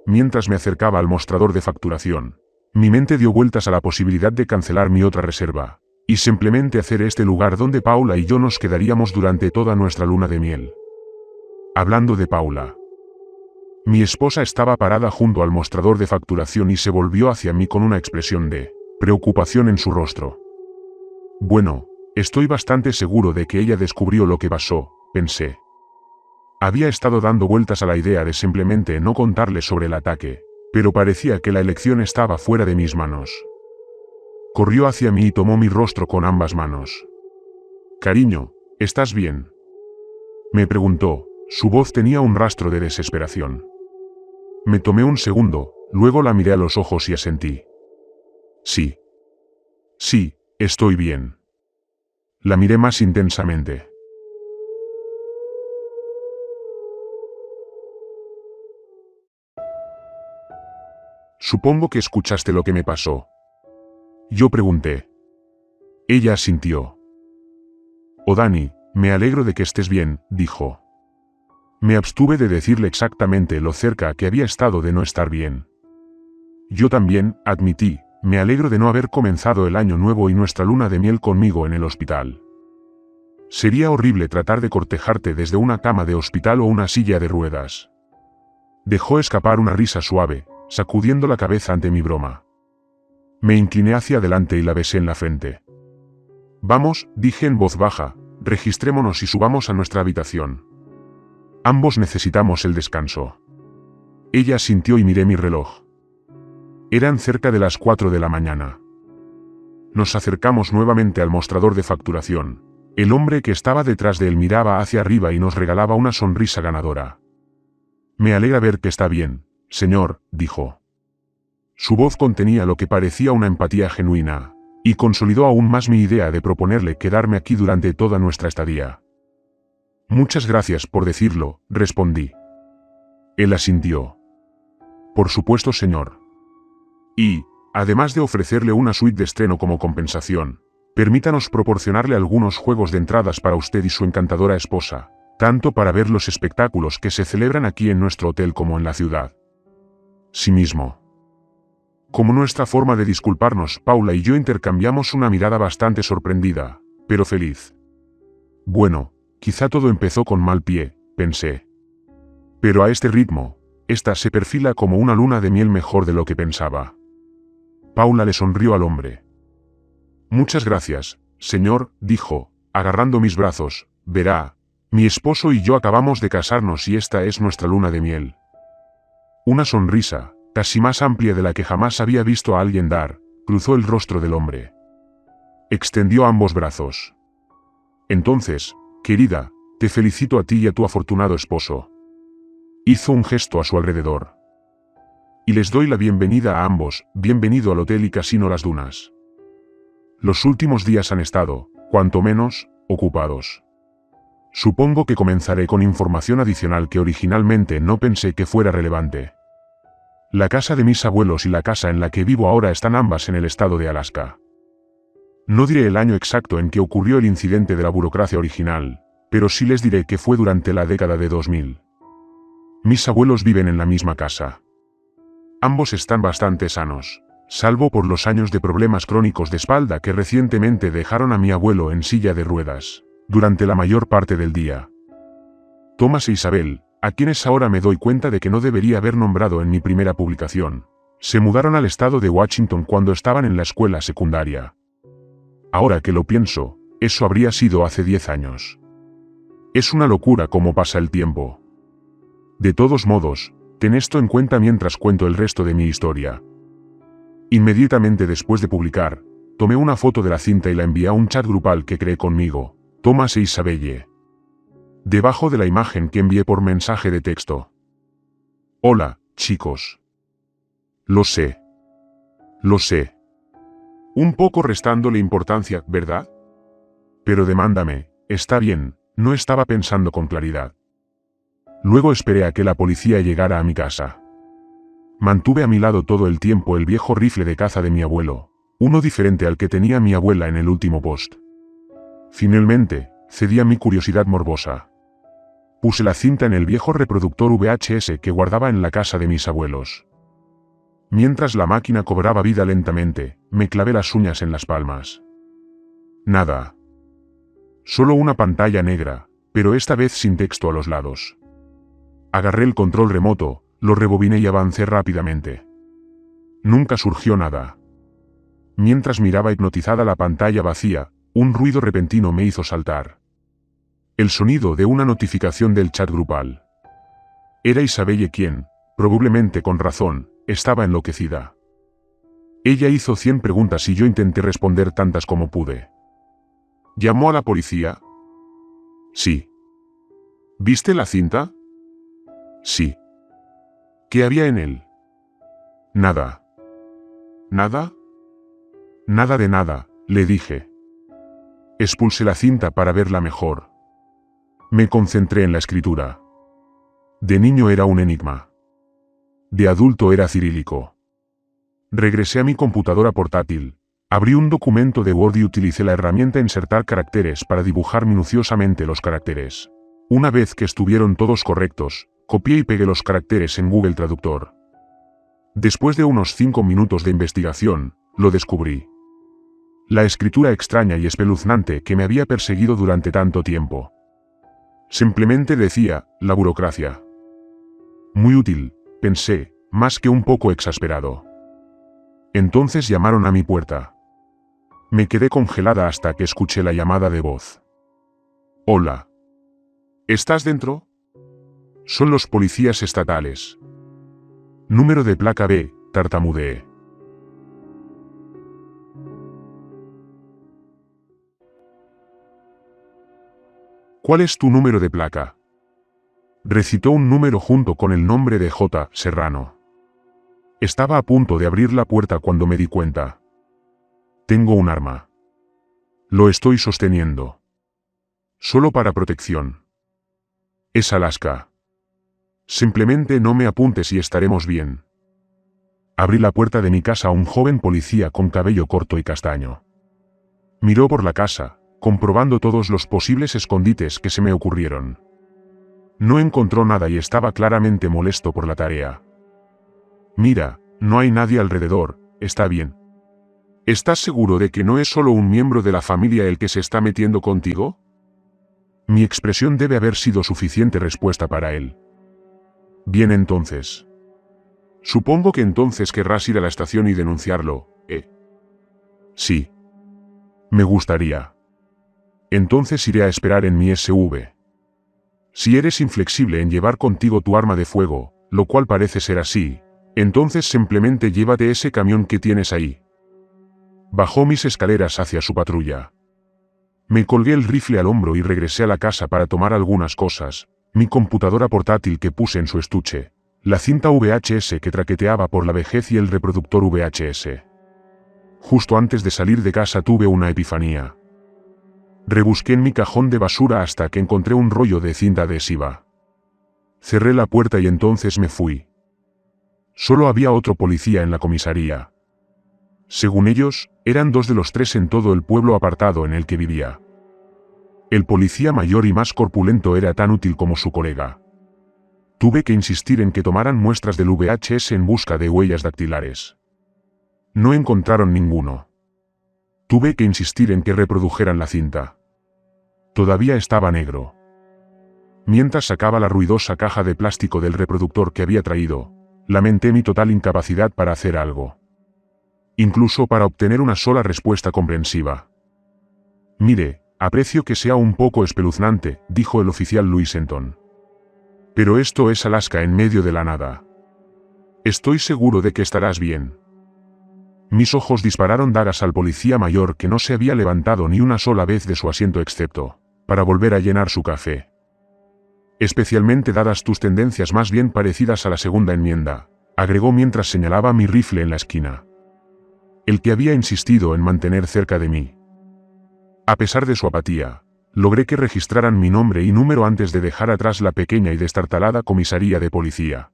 Mientras me acercaba al mostrador de facturación, mi mente dio vueltas a la posibilidad de cancelar mi otra reserva, y simplemente hacer este lugar donde Paula y yo nos quedaríamos durante toda nuestra luna de miel. Hablando de Paula. Mi esposa estaba parada junto al mostrador de facturación y se volvió hacia mí con una expresión de preocupación en su rostro. Bueno, estoy bastante seguro de que ella descubrió lo que pasó, pensé. Había estado dando vueltas a la idea de simplemente no contarle sobre el ataque, pero parecía que la elección estaba fuera de mis manos. Corrió hacia mí y tomó mi rostro con ambas manos. «Cariño, ¿estás bien?», me preguntó. Su voz tenía un rastro de desesperación. Me tomé un segundo, luego la miré a los ojos y asentí. Sí. Sí, estoy bien. La miré más intensamente. Supongo que escuchaste lo que me pasó. Yo pregunté. Ella asintió. Oh Dani, me alegro de que estés bien, dijo. Me abstuve de decirle exactamente lo cerca que había estado de no estar bien. Yo también, admití, me alegro de no haber comenzado el año nuevo y nuestra luna de miel conmigo en el hospital. Sería horrible tratar de cortejarte desde una cama de hospital o una silla de ruedas. Dejó escapar una risa suave, sacudiendo la cabeza ante mi broma. Me incliné hacia adelante y la besé en la frente. Vamos, dije en voz baja, registrémonos y subamos a nuestra habitación. Ambos necesitamos el descanso. Ella asintió y miré mi reloj. Eran cerca de las 4 de la mañana. Nos acercamos nuevamente al mostrador de facturación. El hombre que estaba detrás de él miraba hacia arriba y nos regalaba una sonrisa ganadora. Me alegra ver que está bien, señor, dijo. Su voz contenía lo que parecía una empatía genuina, y consolidó aún más mi idea de proponerle quedarme aquí durante toda nuestra estadía. Muchas gracias por decirlo, respondí. Él asintió. Por supuesto, señor. Y, además de ofrecerle una suite de estreno como compensación, permítanos proporcionarle algunos juegos de entradas para usted y su encantadora esposa, tanto para ver los espectáculos que se celebran aquí en nuestro hotel como en la ciudad. Sí mismo. Como nuestra forma de disculparnos, Paula y yo intercambiamos una mirada bastante sorprendida, pero feliz. Bueno, quizá todo empezó con mal pie, pensé. Pero a este ritmo, esta se perfila como una luna de miel mejor de lo que pensaba. Paula le sonrió al hombre. Muchas gracias, señor, dijo, agarrando mis brazos. Verá, mi esposo y yo acabamos de casarnos y esta es nuestra luna de miel. Una sonrisa, casi más amplia de la que jamás había visto a alguien dar, cruzó el rostro del hombre. Extendió ambos brazos. Entonces, querida, te felicito a ti y a tu afortunado esposo. Hizo un gesto a su alrededor. Y les doy la bienvenida a ambos, bienvenido al Hotel y Casino Las Dunas. Los últimos días han estado, cuanto menos, ocupados. Supongo que comenzaré con información adicional que originalmente no pensé que fuera relevante. La casa de mis abuelos y la casa en la que vivo ahora están ambas en el estado de Alaska. No diré el año exacto en que ocurrió el incidente de la burocracia original, pero sí les diré que fue durante la década de 2000. Mis abuelos viven en la misma casa. Ambos están bastante sanos, salvo por los años de problemas crónicos de espalda que recientemente dejaron a mi abuelo en silla de ruedas, durante la mayor parte del día. Thomas e Isabel, a quienes ahora me doy cuenta de que no debería haber nombrado en mi primera publicación, se mudaron al estado de Washington cuando estaban en la escuela secundaria. Ahora que lo pienso, eso habría sido hace 10 años. Es una locura cómo pasa el tiempo. De todos modos, ten esto en cuenta mientras cuento el resto de mi historia. Inmediatamente después de publicar, tomé una foto de la cinta y la envié a un chat grupal que creé conmigo, Thomas e Isabelle. Debajo de la imagen que envié por mensaje de texto. Hola, chicos. Lo sé. Lo sé. Un poco restándole importancia, ¿verdad? Pero demándame, está bien, no estaba pensando con claridad. Luego esperé a que la policía llegara a mi casa. Mantuve a mi lado todo el tiempo el viejo rifle de caza de mi abuelo, uno diferente al que tenía mi abuela en el último post. Finalmente, cedí a mi curiosidad morbosa. Puse la cinta en el viejo reproductor VHS que guardaba en la casa de mis abuelos. Mientras la máquina cobraba vida lentamente, me clavé las uñas en las palmas. Nada. Solo una pantalla negra, pero esta vez sin texto a los lados. Agarré el control remoto, lo rebobiné y avancé rápidamente. Nunca surgió nada. Mientras miraba hipnotizada la pantalla vacía, un ruido repentino me hizo saltar. El sonido de una notificación del chat grupal. Era Isabelle quien, probablemente con razón, estaba enloquecida. Ella hizo 100 preguntas y yo intenté responder tantas como pude. ¿Llamó a la policía? Sí. ¿Viste la cinta? Sí. ¿Qué había en él? Nada. ¿Nada? Nada de nada, le dije. Expulsé la cinta para verla mejor. Me concentré en la escritura. De niño era un enigma. De adulto era cirílico. Regresé a mi computadora portátil, abrí un documento de Word y utilicé la herramienta insertar caracteres para dibujar minuciosamente los caracteres. Una vez que estuvieron todos correctos, copié y pegué los caracteres en Google Traductor. Después de unos 5 minutos de investigación, lo descubrí. La escritura extraña y espeluznante que me había perseguido durante tanto tiempo. Simplemente decía, la burocracia. Muy útil, pensé, más que un poco exasperado. Entonces llamaron a mi puerta. Me quedé congelada hasta que escuché la llamada de voz. Hola. ¿Estás dentro? Son los policías estatales. Número de placa B, tartamudeé. ¿Cuál es tu número de placa? Recitó un número junto con el nombre de J. Serrano. Estaba a punto de abrir la puerta cuando me di cuenta. Tengo un arma. Lo estoy sosteniendo. Solo para protección. Es Alaska. Simplemente no me apuntes y estaremos bien. Abrí la puerta de mi casa a un joven policía con cabello corto y castaño. Miró por la casa, comprobando todos los posibles escondites que se me ocurrieron. No encontró nada y estaba claramente molesto por la tarea. Mira, no hay nadie alrededor, está bien. ¿Estás seguro de que no es solo un miembro de la familia el que se está metiendo contigo? Mi expresión debe haber sido suficiente respuesta para él. Bien entonces. Supongo que entonces querrás ir a la estación y denunciarlo, ¿eh? Sí. Me gustaría. Entonces iré a esperar en mi SUV. Si eres inflexible en llevar contigo tu arma de fuego, lo cual parece ser así, entonces simplemente llévate ese camión que tienes ahí. Bajó mis escaleras hacia su patrulla. Me colgué el rifle al hombro y regresé a la casa para tomar algunas cosas, mi computadora portátil que puse en su estuche, la cinta VHS que traqueteaba por la vejez y el reproductor VHS. Justo antes de salir de casa tuve una epifanía. Rebusqué en mi cajón de basura hasta que encontré un rollo de cinta adhesiva. Cerré la puerta y entonces me fui. Solo había otro policía en la comisaría. Según ellos, eran 2 de los 3 en todo el pueblo apartado en el que vivía. El policía mayor y más corpulento era tan útil como su colega. Tuve que insistir en que tomaran muestras del VHS en busca de huellas dactilares. No encontraron ninguno. Tuve que insistir en que reprodujeran la cinta. Todavía estaba negro. Mientras sacaba la ruidosa caja de plástico del reproductor que había traído, lamenté mi total incapacidad para hacer algo. Incluso para obtener una sola respuesta comprensiva. Mire, aprecio que sea un poco espeluznante, dijo el oficial Louisenton. Pero esto es Alaska en medio de la nada. Estoy seguro de que estarás bien. Mis ojos dispararon dagas al policía mayor que no se había levantado ni una sola vez de su asiento excepto para volver a llenar su café. Especialmente dadas tus tendencias más bien parecidas a la segunda enmienda, agregó mientras señalaba mi rifle en la esquina. el que había insistido en mantener cerca de mí. A pesar de su apatía, logré que registraran mi nombre y número antes de dejar atrás la pequeña y destartalada comisaría de policía.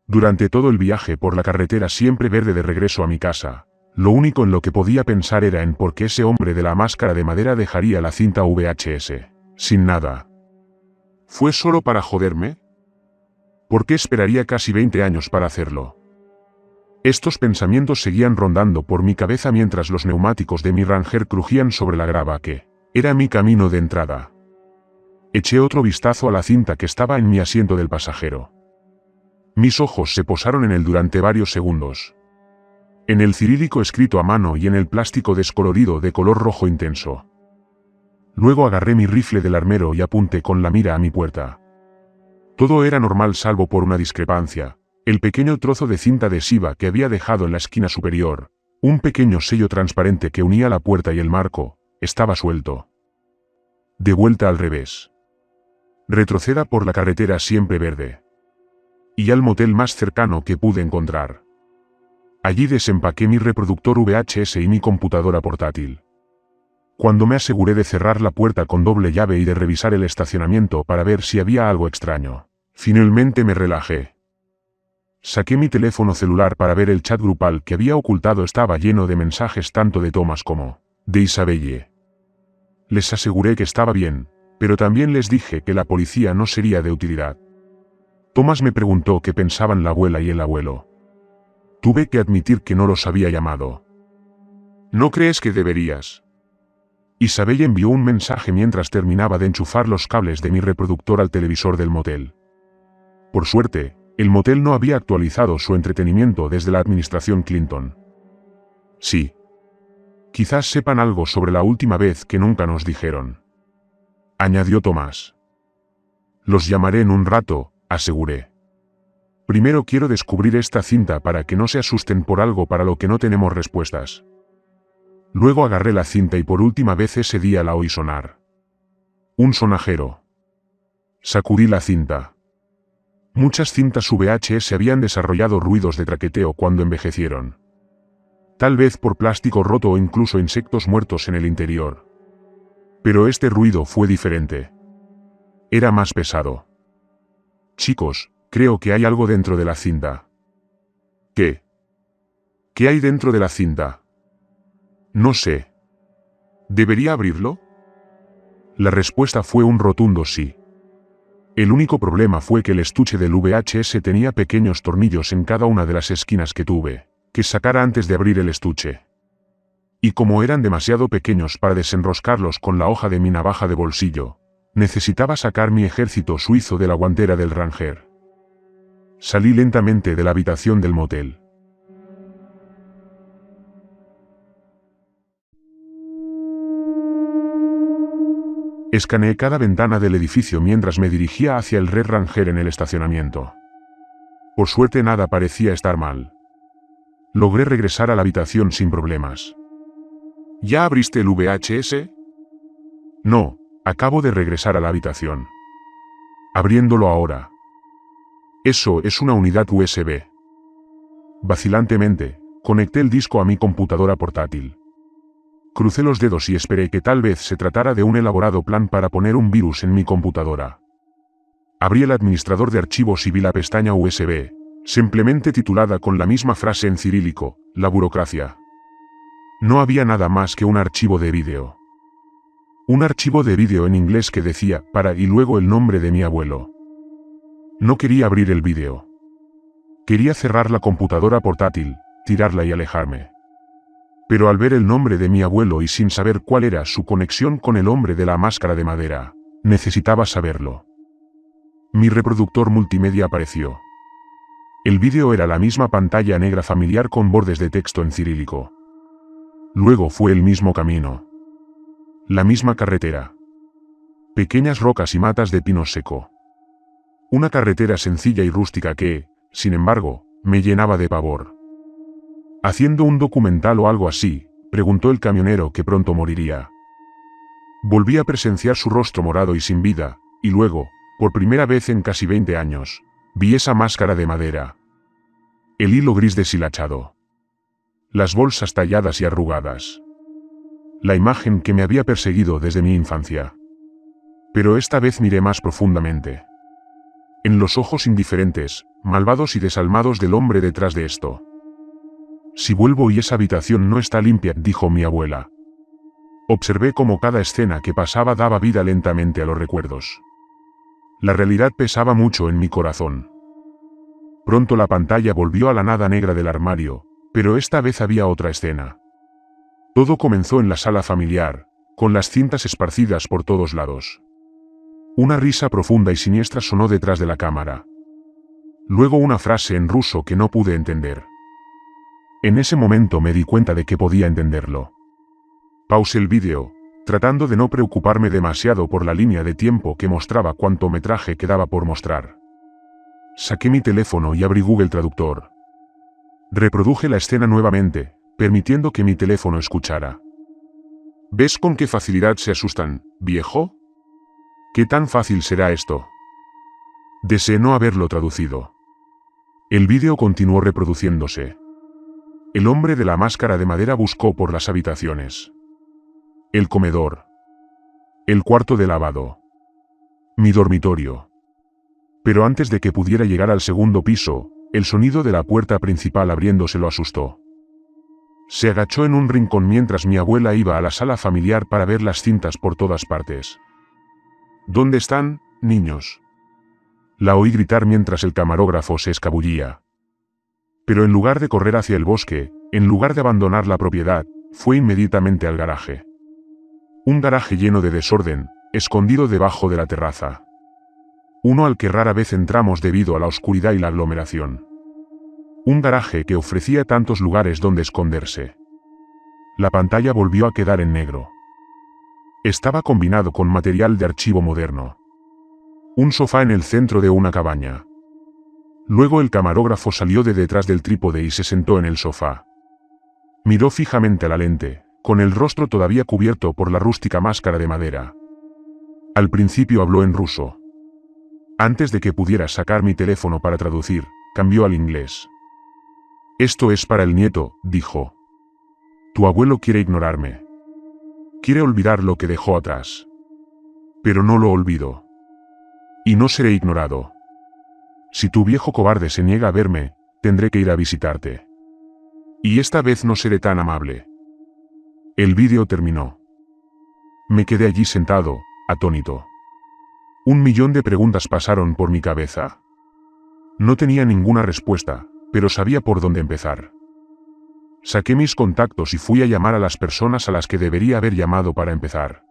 Durante todo el viaje por la carretera siempre verde de regreso a mi casa, lo único en lo que podía pensar era en por qué ese hombre de la máscara de madera dejaría la cinta VHS, sin nada. ¿Fue solo para joderme? ¿Por qué esperaría casi 20 años para hacerlo? Estos pensamientos seguían rondando por mi cabeza mientras los neumáticos de mi Ranger crujían sobre la grava que era mi camino de entrada. Eché otro vistazo a la cinta que estaba en mi asiento del pasajero. Mis ojos se posaron en él durante varios segundos. En el cirílico escrito a mano y en el plástico descolorido de color rojo intenso. Luego agarré mi rifle del armero y apunté con la mira a mi puerta. Todo era normal salvo por una discrepancia. El pequeño trozo de cinta adhesiva que había dejado en la esquina superior, un pequeño sello transparente que unía la puerta y el marco, estaba suelto. De vuelta al revés. Retroceda por la carretera siempre verde. Y al motel más cercano que pude encontrar. Allí desempaqué mi reproductor VHS y mi computadora portátil. Cuando me aseguré de cerrar la puerta con doble llave y de revisar el estacionamiento para ver si había algo extraño, finalmente me relajé. Saqué mi teléfono celular para ver el chat grupal que había ocultado. Estaba lleno de mensajes tanto de Thomas como de Isabelle. Les aseguré que estaba bien, pero también les dije que la policía no sería de utilidad. Thomas me preguntó qué pensaban la abuela y el abuelo. Tuve que admitir que no los había llamado. ¿No crees que deberías? Isabelle envió un mensaje mientras terminaba de enchufar los cables de mi reproductor al televisor del motel. Por suerte, el motel no había actualizado su entretenimiento desde la administración Clinton. Sí. Quizás sepan algo sobre la última vez que nunca nos dijeron. Añadió Tomás. Los llamaré en un rato, aseguré. Primero quiero descubrir esta cinta para que no se asusten por algo para lo que no tenemos respuestas. Luego agarré la cinta y por última vez ese día la oí sonar. Un sonajero. Sacudí la cinta. Muchas cintas VHS habían desarrollado ruidos de traqueteo cuando envejecieron. Tal vez por plástico roto o incluso insectos muertos en el interior. Pero este ruido fue diferente. Era más pesado. Chicos, creo que hay algo dentro de la cinta. ¿Qué? ¿Qué hay dentro de la cinta? No sé. ¿Debería abrirlo? La respuesta fue un rotundo sí. El único problema fue que el estuche del VHS tenía pequeños tornillos en cada una de las esquinas que tuve que sacar antes de abrir el estuche. Y como eran demasiado pequeños para desenroscarlos con la hoja de mi navaja de bolsillo, necesitaba sacar mi ejército suizo de la guantera del Ranger. Salí lentamente de la habitación del motel. Escaneé cada ventana del edificio mientras me dirigía hacia el Red Ranger en el estacionamiento. Por suerte nada parecía estar mal. Logré regresar a la habitación sin problemas. ¿Ya abriste el VHS? No, acabo de regresar a la habitación. Abriéndolo ahora. Eso es una unidad USB. Vacilantemente, conecté el disco a mi computadora portátil. Crucé los dedos y esperé que tal vez se tratara de un elaborado plan para poner un virus en mi computadora. Abrí el administrador de archivos y vi la pestaña USB, simplemente titulada con la misma frase en cirílico, la burocracia. No había nada más que un archivo de vídeo. Un archivo de vídeo en inglés que decía, para y luego el nombre de mi abuelo. No quería abrir el vídeo. Quería cerrar la computadora portátil, tirarla y alejarme. Pero al ver el nombre de mi abuelo y sin saber cuál era su conexión con el hombre de la máscara de madera, necesitaba saberlo. Mi reproductor multimedia apareció. El vídeo era la misma pantalla negra familiar con bordes de texto en cirílico. Luego fue el mismo camino. La misma carretera. Pequeñas rocas y matas de pino seco. Una carretera sencilla y rústica que, sin embargo, me llenaba de pavor. ¿Haciendo un documental o algo así?, preguntó el camionero que pronto moriría. Volví a presenciar su rostro morado y sin vida, y luego, por primera vez en casi 20 años, vi esa máscara de madera. El hilo gris deshilachado. las bolsas talladas y arrugadas. La imagen que me había perseguido desde mi infancia. Pero esta vez miré más profundamente. En los ojos indiferentes, malvados y desalmados del hombre detrás de esto. Si vuelvo y esa habitación no está limpia, dijo mi abuela. Observé cómo cada escena que pasaba daba vida lentamente a los recuerdos. La realidad pesaba mucho en mi corazón. Pronto la pantalla volvió a la nada negra del armario, pero esta vez había otra escena. Todo comenzó en la sala familiar, con las cintas esparcidas por todos lados. Una risa profunda y siniestra sonó detrás de la cámara. Luego una frase en ruso que no pude entender. En ese momento me di cuenta de que podía entenderlo. Pausé el vídeo, tratando de no preocuparme demasiado por la línea de tiempo que mostraba cuánto metraje quedaba por mostrar. Saqué mi teléfono y abrí Google Traductor. Reproduje la escena nuevamente, permitiendo que mi teléfono escuchara. ¿Ves con qué facilidad se asustan, viejo? ¿Qué tan fácil será esto? Deseé no haberlo traducido. El vídeo continuó reproduciéndose. El hombre de la máscara de madera buscó por las habitaciones. El comedor. El cuarto de lavado. Mi dormitorio. Pero antes de que pudiera llegar al segundo piso, el sonido de la puerta principal abriéndose lo asustó. Se agachó en un rincón mientras mi abuela iba a la sala familiar para ver las cintas por todas partes. ¿Dónde están, niños? La oí gritar mientras el camarógrafo se escabullía. Pero en lugar de correr hacia el bosque, en lugar de abandonar la propiedad, fue inmediatamente al garaje. Un garaje lleno de desorden, escondido debajo de la terraza. Uno al que rara vez entramos debido a la oscuridad y la aglomeración. Un garaje que ofrecía tantos lugares donde esconderse. La pantalla volvió a quedar en negro. Estaba combinado con material de archivo moderno. Un sofá en el centro de una cabaña. Luego el camarógrafo salió de detrás del trípode y se sentó en el sofá. Miró fijamente a la lente, con el rostro todavía cubierto por la rústica máscara de madera. Al principio habló en ruso. Antes de que pudiera sacar mi teléfono para traducir, cambió al inglés. Esto es para el nieto, dijo. Tu abuelo quiere ignorarme. Quiere olvidar lo que dejó atrás. Pero no lo olvido. Y no seré ignorado. Si tu viejo cobarde se niega a verme, tendré que ir a visitarte. Y esta vez no seré tan amable. El vídeo terminó. Me quedé allí sentado, atónito. 1.000.000 de preguntas pasaron por mi cabeza. No tenía ninguna respuesta, pero sabía por dónde empezar. Saqué mis contactos y fui a llamar a las personas a las que debería haber llamado para empezar.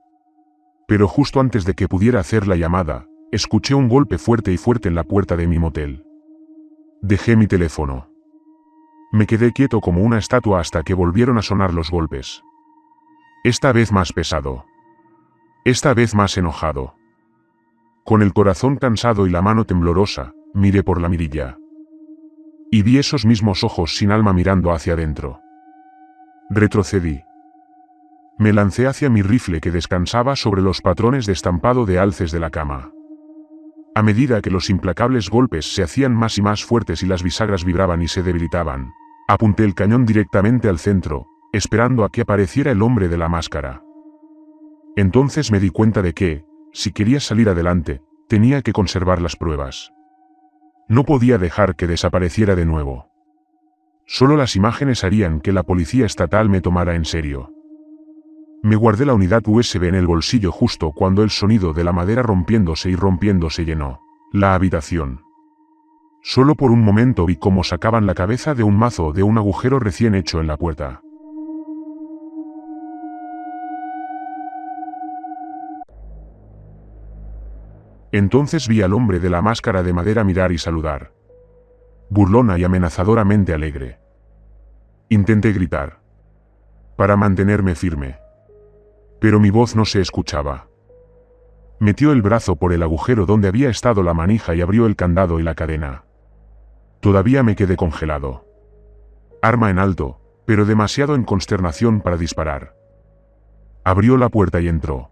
Pero justo antes de que pudiera hacer la llamada, escuché un golpe fuerte en la puerta de mi motel. Dejé mi teléfono. Me quedé quieto como una estatua hasta que volvieron a sonar los golpes. Esta vez más pesado. Esta vez más enojado. Con el corazón cansado y la mano temblorosa, miré por la mirilla. Y vi esos mismos ojos sin alma mirando hacia adentro. Retrocedí. Me lancé hacia mi rifle que descansaba sobre los patrones de estampado de alces de la cama. A medida que los implacables golpes se hacían más y más fuertes y las bisagras vibraban y se debilitaban, apunté el cañón directamente al centro, esperando a que apareciera el hombre de la máscara. Entonces me di cuenta de que, si quería salir adelante, tenía que conservar las pruebas. No podía dejar que desapareciera de nuevo. Solo las imágenes harían que la policía estatal me tomara en serio. Me guardé la unidad USB en el bolsillo justo cuando el sonido de la madera rompiéndose llenó la habitación. Solo por un momento vi cómo sacaban la cabeza de un mazo de un agujero recién hecho en la puerta. Entonces vi al hombre de la máscara de madera mirar y saludar. Burlona y amenazadoramente alegre. Intenté gritar. Para mantenerme firme. Pero mi voz no se escuchaba. Metió el brazo por el agujero donde había estado la manija y abrió el candado y la cadena. Todavía me quedé congelado. Arma en alto, pero demasiado en consternación para disparar. Abrió la puerta y entró.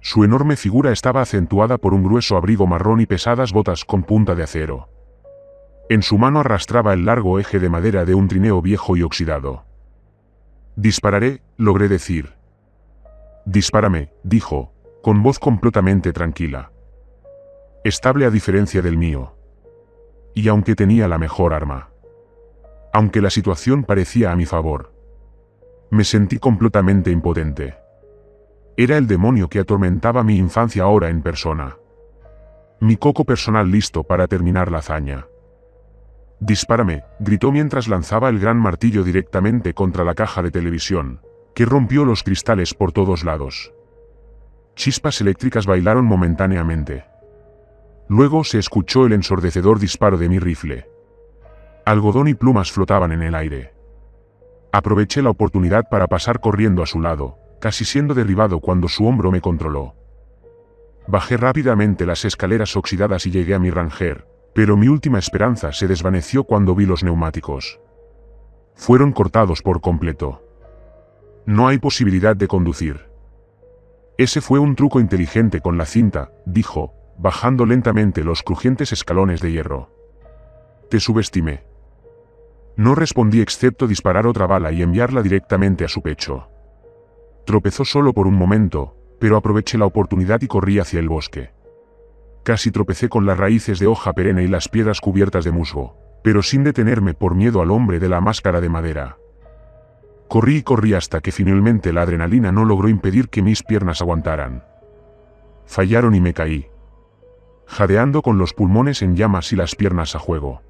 Su enorme figura estaba acentuada por un grueso abrigo marrón y pesadas botas con punta de acero. En su mano arrastraba el largo eje de madera de un trineo viejo y oxidado. «Dispararé», logré decir. «Dispárame», dijo, con voz completamente tranquila. Estable a diferencia del mío. Y aunque tenía la mejor arma. Aunque la situación parecía a mi favor. Me sentí completamente impotente. Era el demonio que atormentaba mi infancia ahora en persona. Mi coco personal listo para terminar la hazaña. «Dispárame», gritó mientras lanzaba el gran martillo directamente contra la caja de televisión, que rompió los cristales por todos lados. Chispas eléctricas bailaron momentáneamente. Luego se escuchó el ensordecedor disparo de mi rifle. Algodón y plumas flotaban en el aire. Aproveché la oportunidad para pasar corriendo a su lado, casi siendo derribado cuando su hombro me controló. Bajé rápidamente las escaleras oxidadas y llegué a mi Ranger, pero mi última esperanza se desvaneció cuando vi los neumáticos. Fueron cortados por completo. No hay posibilidad de conducir. Ese fue un truco inteligente con la cinta, dijo, bajando lentamente los crujientes escalones de hierro. Te subestimé. No respondí excepto disparar otra bala y enviarla directamente a su pecho. Tropezó solo por un momento, pero aproveché la oportunidad y corrí hacia el bosque. Casi tropecé con las raíces de hoja perenne y las piedras cubiertas de musgo, pero sin detenerme por miedo al hombre de la máscara de madera. Corrí y corrí hasta que finalmente la adrenalina no logró impedir que mis piernas aguantaran. Fallaron y me caí. Jadeando con los pulmones en llamas y las piernas a juego.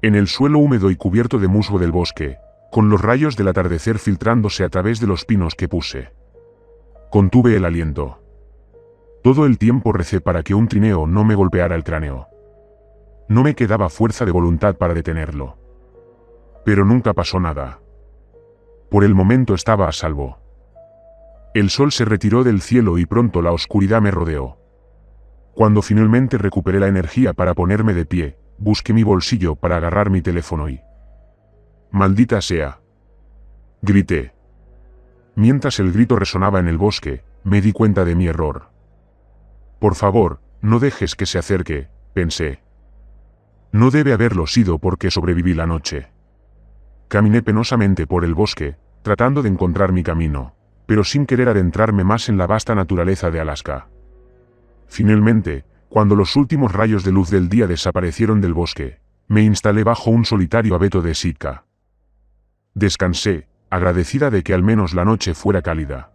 En el suelo húmedo y cubierto de musgo del bosque, con los rayos del atardecer filtrándose a través de los pinos que puse. Contuve el aliento. Todo el tiempo recé para que un trineo no me golpeara el cráneo. No me quedaba fuerza de voluntad para detenerlo. Pero nunca pasó nada. Por el momento estaba a salvo. El sol se retiró del cielo y pronto la oscuridad me rodeó. Cuando finalmente recuperé la energía para ponerme de pie, busqué mi bolsillo para agarrar mi teléfono y... «Maldita sea», grité. Mientras el grito resonaba en el bosque, me di cuenta de mi error. «Por favor, no dejes que se acerque», pensé. No debe haberlo sido porque sobreviví la noche. Caminé penosamente por el bosque, tratando de encontrar mi camino, pero sin querer adentrarme más en la vasta naturaleza de Alaska. Finalmente, cuando los últimos rayos de luz del día desaparecieron del bosque, me instalé bajo un solitario abeto de Sitka. Descansé, agradecida de que al menos la noche fuera cálida.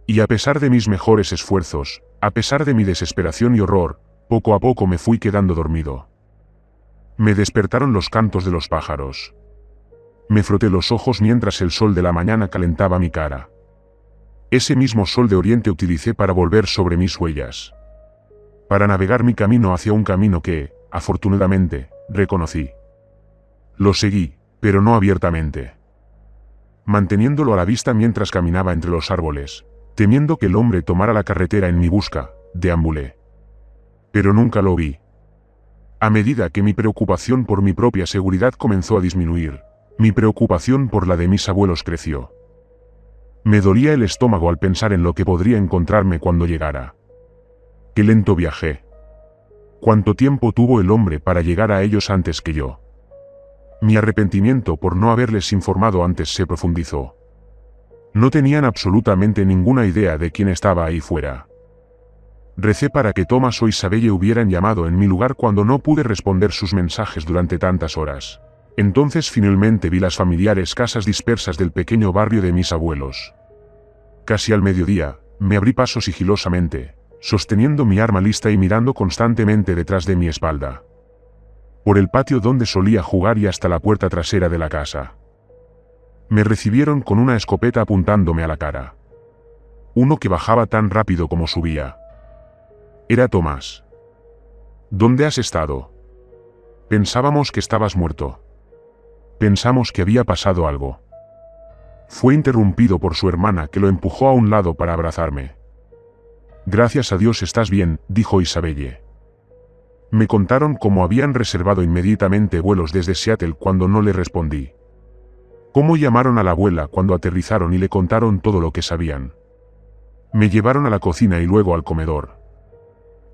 Y a pesar de mis mejores esfuerzos, a pesar de mi desesperación y horror, poco a poco me fui quedando dormido. Me despertaron los cantos de los pájaros. Me froté los ojos mientras el sol de la mañana calentaba mi cara. Ese mismo sol de oriente utilicé para volver sobre mis huellas. Para navegar mi camino hacia un camino que, afortunadamente, reconocí. Lo seguí, pero no abiertamente. Manteniéndolo a la vista mientras caminaba entre los árboles, temiendo que el hombre tomara la carretera en mi busca, deambulé. Pero nunca lo vi. A medida que mi preocupación por mi propia seguridad comenzó a disminuir, mi preocupación por la de mis abuelos creció. Me dolía el estómago al pensar en lo que podría encontrarme cuando llegara. Qué lento viajé. ¿Cuánto tiempo tuvo el hombre para llegar a ellos antes que yo? Mi arrepentimiento por no haberles informado antes se profundizó. No tenían absolutamente ninguna idea de quién estaba ahí fuera. Recé para que Thomas o Isabelle hubieran llamado en mi lugar cuando no pude responder sus mensajes durante tantas horas. Entonces finalmente vi las familiares casas dispersas del pequeño barrio de mis abuelos. Casi al mediodía, me abrí paso sigilosamente, sosteniendo mi arma lista y mirando constantemente detrás de mi espalda. Por el patio donde solía jugar y hasta la puerta trasera de la casa. Me recibieron con una escopeta apuntándome a la cara. Uno que bajaba tan rápido como subía. Era Tomás. ¿Dónde has estado? Pensábamos que estabas muerto. Pensamos que había pasado algo. Fue interrumpido por su hermana que lo empujó a un lado para abrazarme. Gracias a Dios estás bien, dijo Isabelle. Me contaron cómo habían reservado inmediatamente vuelos desde Seattle cuando no le respondí. Cómo llamaron a la abuela cuando aterrizaron y le contaron todo lo que sabían. Me llevaron a la cocina y luego al comedor.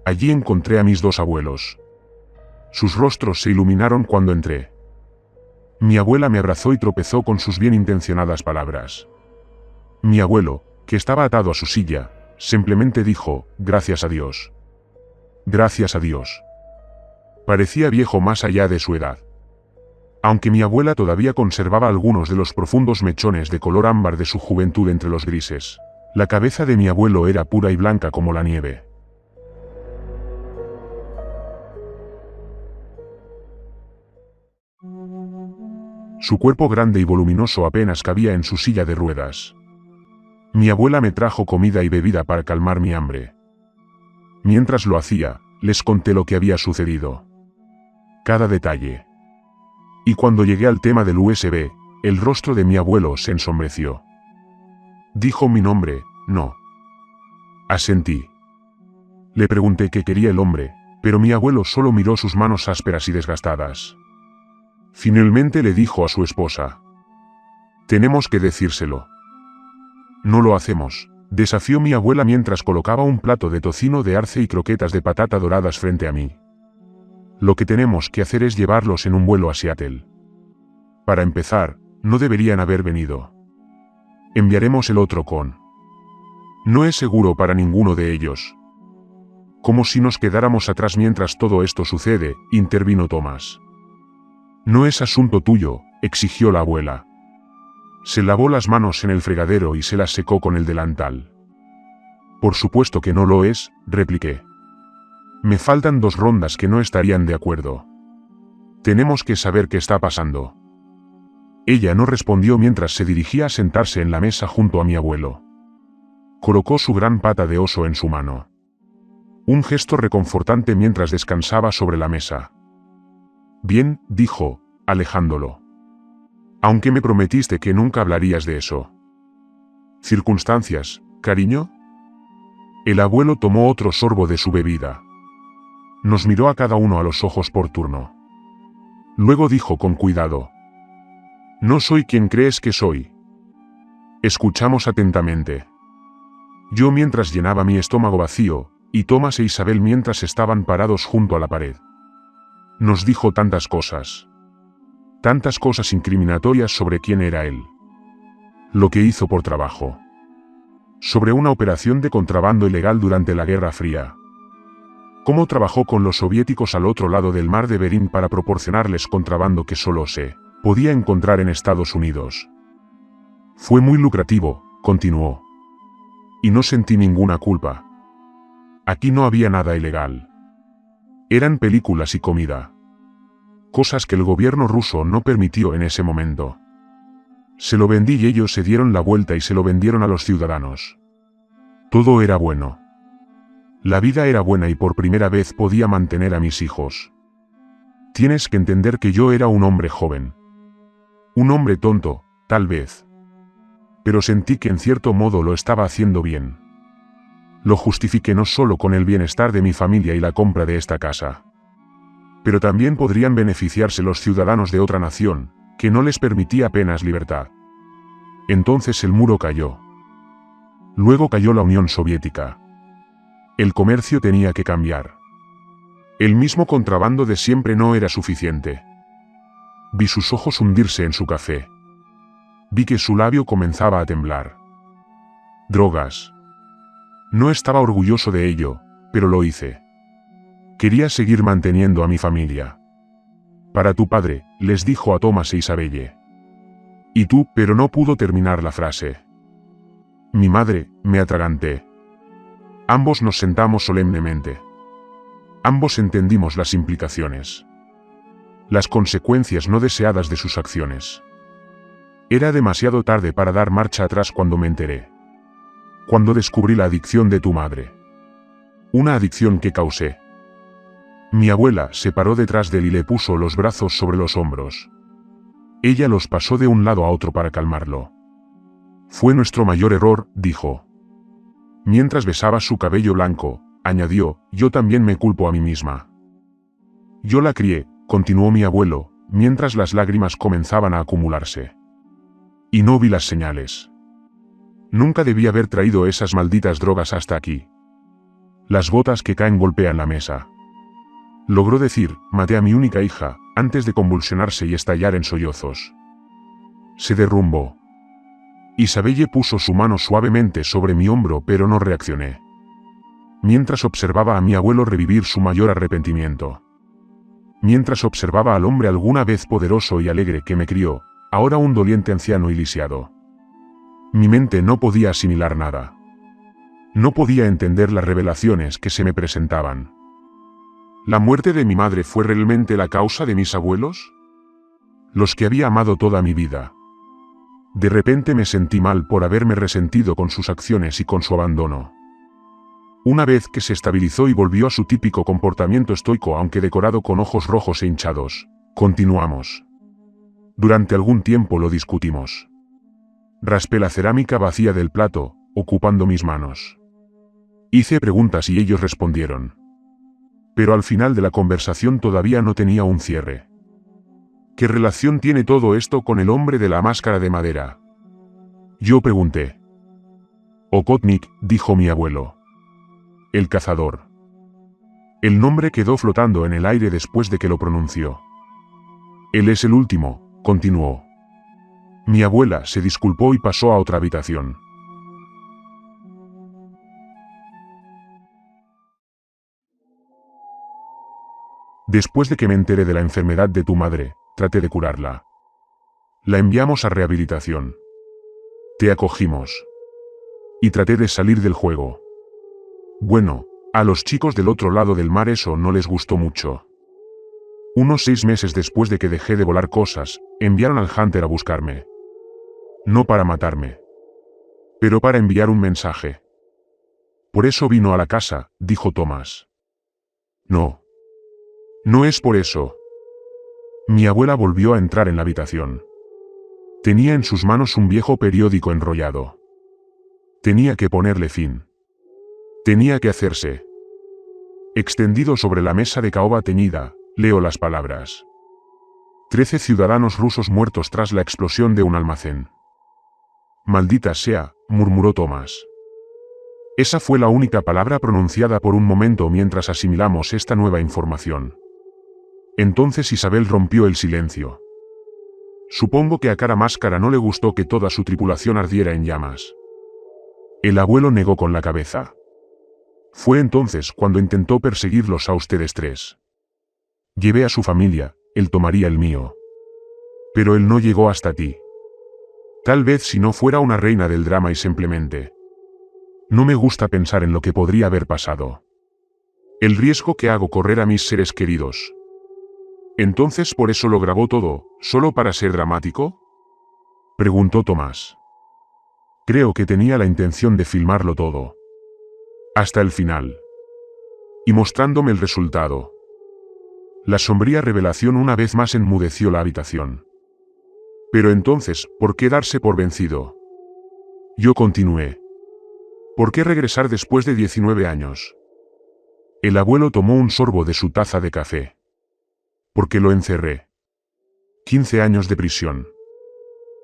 Allí encontré a mis dos abuelos. Sus rostros se iluminaron cuando entré. Mi abuela me abrazó y tropezó con sus bien intencionadas palabras. Mi abuelo, que estaba atado a su silla, simplemente dijo, «Gracias a Dios». Gracias a Dios. Parecía viejo más allá de su edad. Aunque mi abuela todavía conservaba algunos de los profundos mechones de color ámbar de su juventud entre los grises, la cabeza de mi abuelo era pura y blanca como la nieve. Su cuerpo grande y voluminoso apenas cabía en su silla de ruedas. Mi abuela me trajo comida y bebida para calmar mi hambre. Mientras lo hacía, les conté lo que había sucedido. Cada detalle. Y cuando llegué al tema del USB, el rostro de mi abuelo se ensombreció. Dijo mi nombre, no. Asentí. Le pregunté qué quería el hombre, pero mi abuelo solo miró sus manos ásperas y desgastadas. Finalmente le dijo a su esposa. Tenemos que decírselo. No lo hacemos, desafió mi abuela mientras colocaba un plato de tocino de arce y croquetas de patata doradas frente a mí. Lo que tenemos que hacer es llevarlos en un vuelo a Seattle. Para empezar, no deberían haber venido. Enviaremos el otro con. No es seguro para ninguno de ellos. Como si nos quedáramos atrás mientras todo esto sucede, intervino Thomas. No es asunto tuyo, exigió la abuela. Se lavó las manos en el fregadero y se las secó con el delantal. Por supuesto que no lo es, repliqué. Me faltan 2 rondas que no estarían de acuerdo. Tenemos que saber qué está pasando. Ella no respondió mientras se dirigía a sentarse en la mesa junto a mi abuelo. Colocó su gran pata de oso en su mano. Un gesto reconfortante mientras descansaba sobre la mesa. Bien, dijo, alejándolo. Aunque me prometiste que nunca hablarías de eso. ¿Circunstancias, cariño? El abuelo tomó otro sorbo de su bebida. Nos miró a cada uno a los ojos por turno. Luego dijo con cuidado. No soy quien crees que soy. Escuchamos atentamente. Yo mientras llenaba mi estómago vacío, y Thomas e Isabel mientras estaban parados junto a la pared. Nos dijo tantas cosas incriminatorias sobre quién era él. Lo que hizo por trabajo. Sobre una operación de contrabando ilegal durante la Guerra Fría. Cómo trabajó con los soviéticos al otro lado del mar de Bering para proporcionarles contrabando que solo se podía encontrar en Estados Unidos. Fue muy lucrativo, continuó. Y no sentí ninguna culpa. Aquí no había nada ilegal. Eran películas y comida. Cosas que el gobierno ruso no permitió en ese momento. Se lo vendí y ellos se dieron la vuelta y se lo vendieron a los ciudadanos. Todo era bueno. La vida era buena y por primera vez podía mantener a mis hijos. Tienes que entender que yo era un hombre joven. Un hombre tonto, tal vez. Pero sentí que en cierto modo lo estaba haciendo bien. Lo justifiqué no solo con el bienestar de mi familia y la compra de esta casa. Pero también podrían beneficiarse los ciudadanos de otra nación, que no les permitía apenas libertad. Entonces el muro cayó. Luego cayó la Unión Soviética. El comercio tenía que cambiar. El mismo contrabando de siempre no era suficiente. Vi sus ojos hundirse en su café. Vi que su labio comenzaba a temblar. Drogas. No estaba orgulloso de ello, pero lo hice. Quería seguir manteniendo a mi familia. Para tu padre, les dijo a Thomas e Isabelle. Y tú, pero no pudo terminar la frase. Mi madre, me atraganté. Ambos nos sentamos solemnemente. Ambos entendimos las implicaciones. Las consecuencias no deseadas de sus acciones. Era demasiado tarde para dar marcha atrás cuando me enteré. Cuando descubrí la adicción de tu madre. Una adicción que causé. Mi abuela se paró detrás de él y le puso los brazos sobre los hombros. Ella los pasó de un lado a otro para calmarlo. Fue nuestro mayor error, dijo. Mientras besaba su cabello blanco, añadió, yo también me culpo a mí misma. Yo la crié, continuó mi abuelo, mientras las lágrimas comenzaban a acumularse. Y no vi las señales. Nunca debí haber traído esas malditas drogas hasta aquí. Las gotas que caen golpean la mesa. Logró decir, maté a mi única hija, antes de convulsionarse y estallar en sollozos. Se derrumbó. Isabelle puso su mano suavemente sobre mi hombro, pero no reaccioné. Mientras observaba a mi abuelo revivir su mayor arrepentimiento. Mientras observaba al hombre alguna vez poderoso y alegre que me crió, ahora un doliente anciano y lisiado. Mi mente no podía asimilar nada. No podía entender las revelaciones que se me presentaban. ¿La muerte de mi madre fue realmente la causa de mis abuelos? Los que había amado toda mi vida. De repente me sentí mal por haberme resentido con sus acciones y con su abandono. Una vez que se estabilizó y volvió a su típico comportamiento estoico aunque decorado con ojos rojos e hinchados, continuamos. Durante algún tiempo lo discutimos. Raspé la cerámica vacía del plato, ocupando mis manos. Hice preguntas y ellos respondieron. Pero al final de la conversación todavía no tenía un cierre. ¿Qué relación tiene todo esto con el hombre de la máscara de madera? Yo pregunté. Okotnik, dijo mi abuelo. El cazador. El nombre quedó flotando en el aire después de que lo pronunció. Él es el último, continuó. Mi abuela se disculpó y pasó a otra habitación. Después de que me enteré de la enfermedad de tu madre, traté de curarla. La enviamos a rehabilitación. Te acogimos. Y traté de salir del juego. Bueno, a los chicos del otro lado del mar eso no les gustó mucho. Unos 6 meses después de que dejé de volar cosas, enviaron al Hunter a buscarme. No para matarme. Pero para enviar un mensaje. Por eso vino a la casa, dijo Thomas. No. No es por eso. Mi abuela volvió a entrar en la habitación. Tenía en sus manos un viejo periódico enrollado. Tenía que ponerle fin. Tenía que hacerse. Extendido sobre la mesa de caoba teñida, leo las palabras. 13 ciudadanos rusos muertos tras la explosión de un almacén. Maldita sea, murmuró Thomas. Esa fue la única palabra pronunciada por un momento mientras asimilamos esta nueva información. Entonces Isabel rompió el silencio. Supongo que a Cara Máscara no le gustó que toda su tripulación ardiera en llamas. El abuelo negó con la cabeza. Fue entonces cuando intentó perseguirlos a ustedes 3. Llevé a su familia, él tomaría el mío. Pero él no llegó hasta ti. Tal vez si no fuera una reina del drama y simplemente. No me gusta pensar en lo que podría haber pasado. El riesgo que hago correr a mis seres queridos. Entonces por eso lo grabó todo, ¿solo para ser dramático? Preguntó Tomás. Creo que tenía la intención de filmarlo todo. Hasta el final. Y mostrándome el resultado. La sombría revelación una vez más enmudeció la habitación. Pero entonces, ¿por qué darse por vencido? Yo continué. ¿Por qué regresar después de 19 años? El abuelo tomó un sorbo de su taza de café. Porque lo encerré. 15 años de prisión.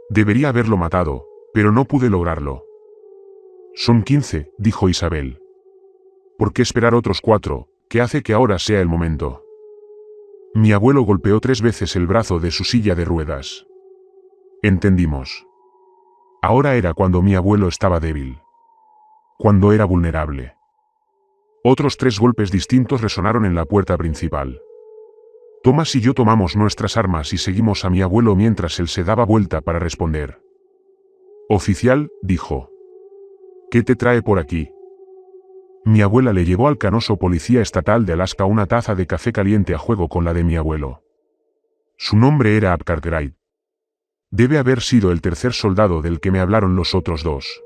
Debería haberlo matado, pero no pude lograrlo. Son 15, dijo Isabel. ¿Por qué esperar otros 4, que hace que ahora sea el momento? Mi abuelo golpeó 3 veces el brazo de su silla de ruedas. Entendimos. Ahora era cuando mi abuelo estaba débil. Cuando era vulnerable. Otros 3 golpes distintos resonaron en la puerta principal. Thomas y yo tomamos nuestras armas y seguimos a mi abuelo mientras él se daba vuelta para responder. Oficial, dijo. ¿Qué te trae por aquí? Mi abuela le llevó al canoso policía estatal de Alaska una taza de café caliente a juego con la de mi abuelo. Su nombre era Apgar Wright. Debe haber sido el tercer soldado del que me hablaron los otros 2.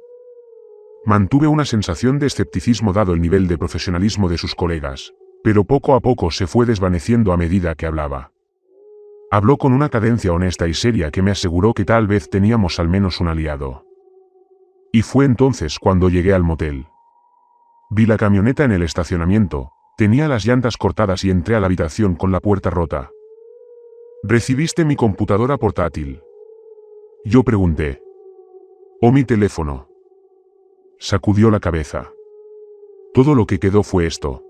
Mantuve una sensación de escepticismo dado el nivel de profesionalismo de sus colegas. Pero poco a poco se fue desvaneciendo a medida que hablaba. Habló con una cadencia honesta y seria que me aseguró que tal vez teníamos al menos un aliado. Y fue entonces cuando llegué al motel. Vi la camioneta en el estacionamiento, tenía las llantas cortadas y entré a la habitación con la puerta rota. ¿Recibiste mi computadora portátil? Yo pregunté. ¿O mi teléfono? Sacudió la cabeza. Todo lo que quedó fue esto.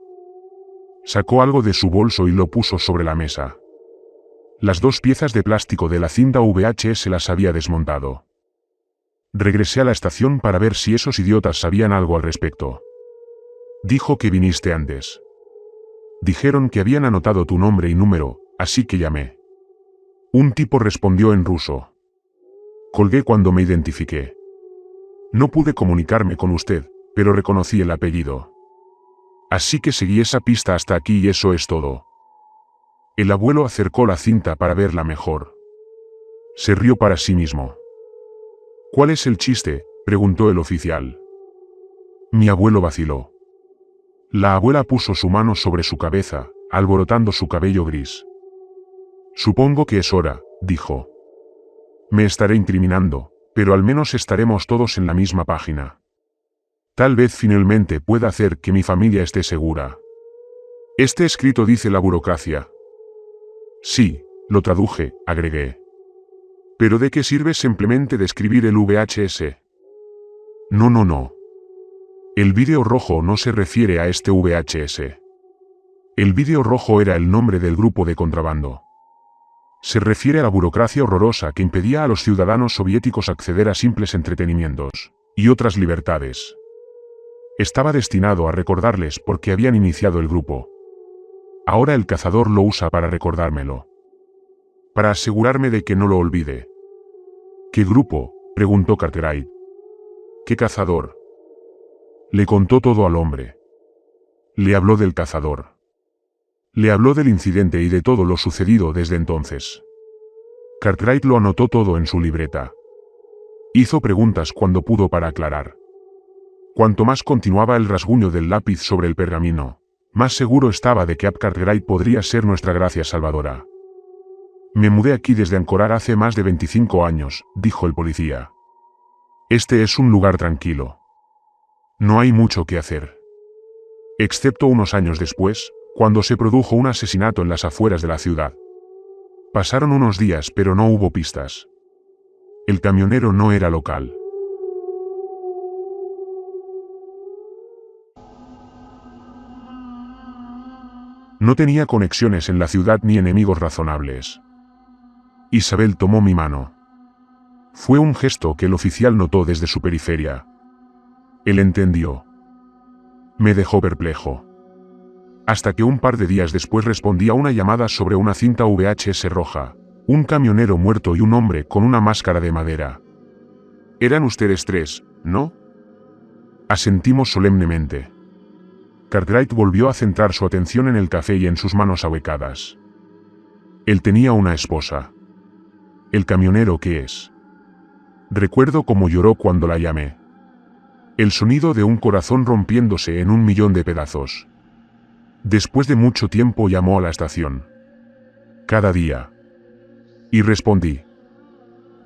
Sacó algo de su bolso y lo puso sobre la mesa. Las 2 piezas de plástico de la cinta VHS las había desmontado. Regresé a la estación para ver si esos idiotas sabían algo al respecto. Dijo que viniste antes. Dijeron que habían anotado tu nombre y número, así que llamé. Un tipo respondió en ruso. Colgué cuando me identifiqué. No pude comunicarme con usted, pero reconocí el apellido. Así que seguí esa pista hasta aquí y eso es todo. El abuelo acercó la cinta para verla mejor. Se rió para sí mismo. ¿Cuál es el chiste?, preguntó el oficial. Mi abuelo vaciló. La abuela puso su mano sobre su cabeza, alborotando su cabello gris. Supongo que es hora, dijo. Me estaré incriminando, pero al menos estaremos todos en la misma página. Tal vez finalmente pueda hacer que mi familia esté segura. Este escrito dice la burocracia. Sí, lo traduje, agregué. ¿Pero de qué sirve simplemente describir el VHS? No. El vídeo rojo no se refiere a este VHS. El vídeo rojo era el nombre del grupo de contrabando. Se refiere a la burocracia horrorosa que impedía a los ciudadanos soviéticos acceder a simples entretenimientos y otras libertades. Estaba destinado a recordarles por qué habían iniciado el grupo. Ahora el cazador lo usa para recordármelo. Para asegurarme de que no lo olvide. ¿Qué grupo?, preguntó Cartwright. ¿Qué cazador? Le contó todo al hombre. Le habló del cazador. Le habló del incidente y de todo lo sucedido desde entonces. Cartwright lo anotó todo en su libreta. Hizo preguntas cuando pudo para aclarar. Cuanto más continuaba el rasguño del lápiz sobre el pergamino, más seguro estaba de que Ab Cartwright podría ser nuestra gracia salvadora. Me mudé aquí desde Ancorar hace más de 25 años, dijo el policía. Este es un lugar tranquilo. No hay mucho que hacer. Excepto unos años después, cuando se produjo un asesinato en las afueras de la ciudad. Pasaron unos días pero no hubo pistas. El camionero no era local. No tenía conexiones en la ciudad ni enemigos razonables. Isabel tomó mi mano. Fue un gesto que el oficial notó desde su periferia. Él entendió. Me dejó perplejo. Hasta que un par de días después respondí a una llamada sobre una cinta VHS roja, un camionero muerto y un hombre con una máscara de madera. Eran ustedes 3, ¿no? Asentimos solemnemente. Cartwright volvió a centrar su atención en el café y en sus manos ahuecadas. Él tenía una esposa. ¿El camionero qué es? Recuerdo cómo lloró cuando la llamé. El sonido de un corazón rompiéndose en 1.000.000 de pedazos. Después de mucho tiempo llamó a la estación. Cada día. Y respondí.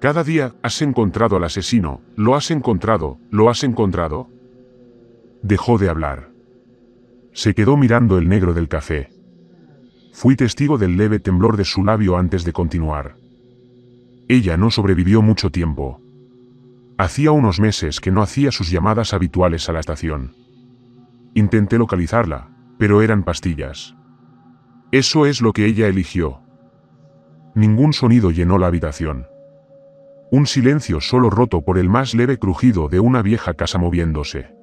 Cada día, ¿has encontrado al asesino? ¿Lo has encontrado? ¿Lo has encontrado? Dejó de hablar. Se quedó mirando el negro del café. Fui testigo del leve temblor de su labio antes de continuar. Ella no sobrevivió mucho tiempo. Hacía unos meses que no hacía sus llamadas habituales a la estación. Intenté localizarla, pero eran pastillas. Eso es lo que ella eligió. Ningún sonido llenó la habitación. Un silencio solo roto por el más leve crujido de una vieja casa moviéndose.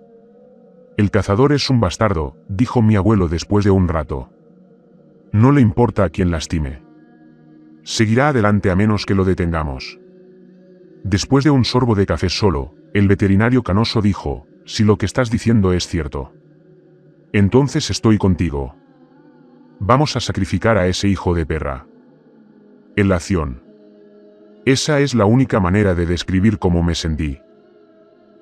El cazador es un bastardo, dijo mi abuelo después de un rato. No le importa a quien lastime. Seguirá adelante a menos que lo detengamos. Después de un sorbo de café solo, el veterinario canoso dijo, si lo que estás diciendo es cierto. Entonces estoy contigo. Vamos a sacrificar a ese hijo de perra. En la acción. Esa es la única manera de describir cómo me sentí.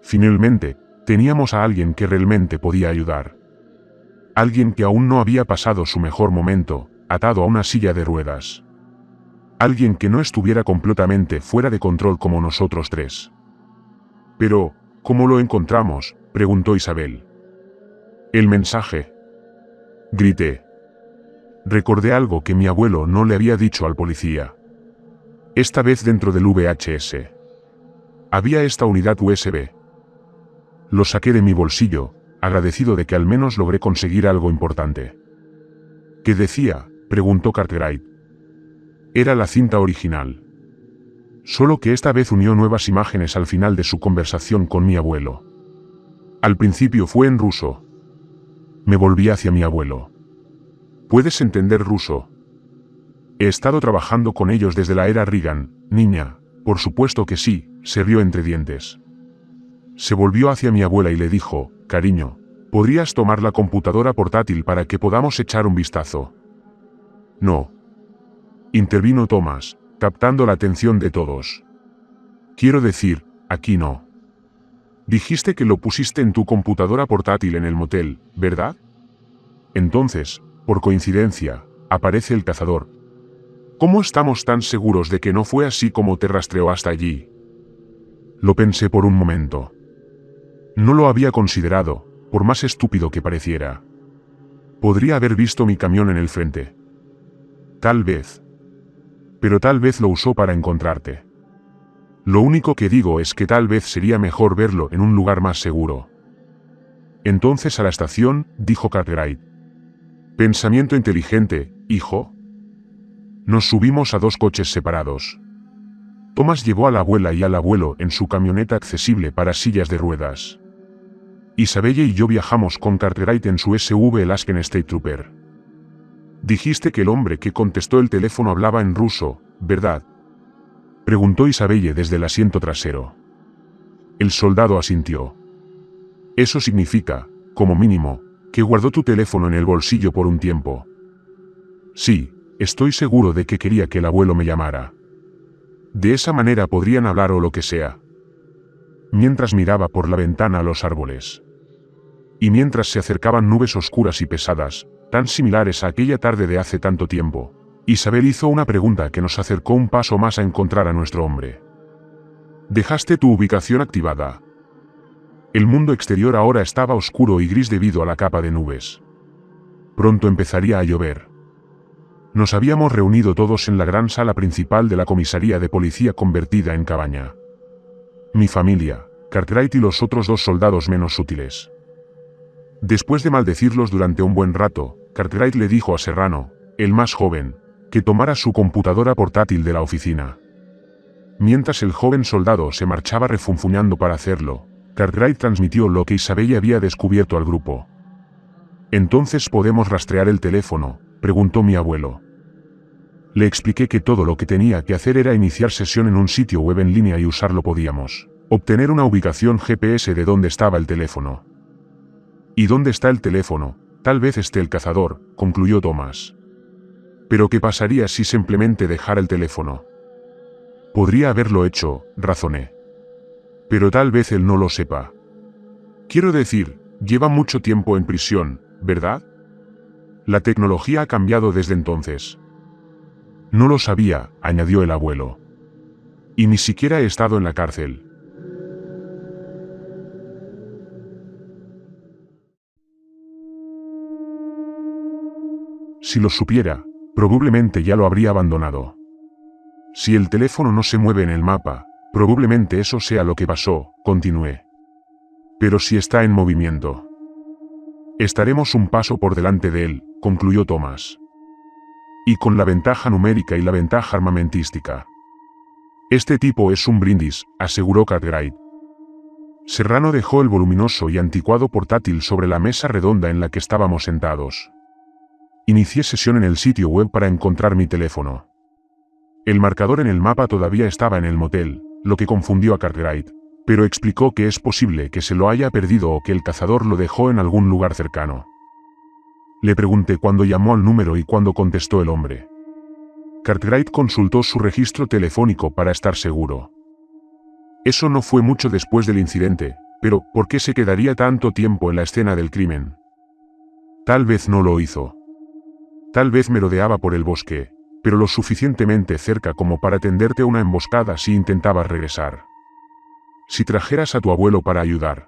Finalmente, teníamos a alguien que realmente podía ayudar. Alguien que aún no había pasado su mejor momento, atado a una silla de ruedas. Alguien que no estuviera completamente fuera de control como nosotros 3. Pero, ¿cómo lo encontramos?, preguntó Isabel. El mensaje. Grité. Recordé algo que mi abuelo no le había dicho al policía. Esta vez dentro del VHS. Había esta unidad USB. Lo saqué de mi bolsillo, agradecido de que al menos logré conseguir algo importante. ¿Qué decía?, preguntó Cartwright. Era la cinta original. Solo que esta vez unió nuevas imágenes al final de su conversación con mi abuelo. Al principio fue en ruso. Me volví hacia mi abuelo. ¿Puedes entender ruso? He estado trabajando con ellos desde la era Reagan, niña. Por supuesto que sí, se rió entre dientes. Se volvió hacia mi abuela y le dijo, cariño, ¿podrías tomar la computadora portátil para que podamos echar un vistazo? No. Intervino Thomas, captando la atención de todos. Quiero decir, aquí no. Dijiste que lo pusiste en tu computadora portátil en el motel, ¿verdad? Entonces, por coincidencia, aparece el cazador. ¿Cómo estamos tan seguros de que no fue así como te rastreó hasta allí? Lo pensé por un momento. No lo había considerado, por más estúpido que pareciera. Podría haber visto mi camión en el frente. Tal vez. Pero tal vez lo usó para encontrarte. Lo único que digo es que tal vez sería mejor verlo en un lugar más seguro. Entonces a la estación, dijo Cartwright. Pensamiento inteligente, hijo. Nos subimos a 2 coches separados. Thomas llevó a la abuela y al abuelo en su camioneta accesible para sillas de ruedas. Isabelle y yo viajamos con Cartwright en su SUV el Asken State Trooper. Dijiste que el hombre que contestó el teléfono hablaba en ruso, ¿verdad? Preguntó Isabelle desde el asiento trasero. El soldado asintió. Eso significa, como mínimo, que guardó tu teléfono en el bolsillo por un tiempo. Sí, estoy seguro de que quería que el abuelo me llamara. De esa manera podrían hablar o lo que sea. Mientras miraba por la ventana a los árboles. Y mientras se acercaban nubes oscuras y pesadas, tan similares a aquella tarde de hace tanto tiempo, Isabel hizo una pregunta que nos acercó un paso más a encontrar a nuestro hombre. ¿Dejaste tu ubicación activada? El mundo exterior ahora estaba oscuro y gris debido a la capa de nubes. Pronto empezaría a llover. Nos habíamos reunido todos en la gran sala principal de la comisaría de policía convertida en cabaña. Mi familia, Cartwright y los otros 2 soldados menos útiles. Después de maldecirlos durante un buen rato, Cartwright le dijo a Serrano, el más joven, que tomara su computadora portátil de la oficina. Mientras el joven soldado se marchaba refunfuñando para hacerlo, Cartwright transmitió lo que Isabelle había descubierto al grupo. ¿Entonces podemos rastrear el teléfono?, preguntó mi abuelo. Le expliqué que todo lo que tenía que hacer era iniciar sesión en un sitio web en línea y usarlo podíamos. Obtener una ubicación GPS de dónde estaba el teléfono. ¿Y dónde está el teléfono? Tal vez esté el cazador, concluyó Thomas. ¿Pero qué pasaría si simplemente dejara el teléfono? Podría haberlo hecho, razoné. Pero tal vez él no lo sepa. Quiero decir, lleva mucho tiempo en prisión, ¿verdad? La tecnología ha cambiado desde entonces. No lo sabía, añadió el abuelo. Y ni siquiera he estado en la cárcel. Si lo supiera, probablemente ya lo habría abandonado. Si el teléfono no se mueve en el mapa, probablemente eso sea lo que pasó, continué. Pero si está en movimiento. Estaremos un paso por delante de él, concluyó Thomas. Y con la ventaja numérica y la ventaja armamentística. Este tipo es un brindis, aseguró Cartwright. Serrano dejó el voluminoso y anticuado portátil sobre la mesa redonda en la que estábamos sentados. Inicié sesión en el sitio web para encontrar mi teléfono. El marcador en el mapa todavía estaba en el motel, lo que confundió a Cartwright, pero explicó que es posible que se lo haya perdido o que el cazador lo dejó en algún lugar cercano. Le pregunté cuándo llamó al número y cuándo contestó el hombre. Cartwright consultó su registro telefónico para estar seguro. Eso no fue mucho después del incidente, pero ¿por qué se quedaría tanto tiempo en la escena del crimen? Tal vez no lo hizo. Tal vez merodeaba por el bosque, pero lo suficientemente cerca como para tenderte una emboscada si intentabas regresar. Si trajeras a tu abuelo para ayudar.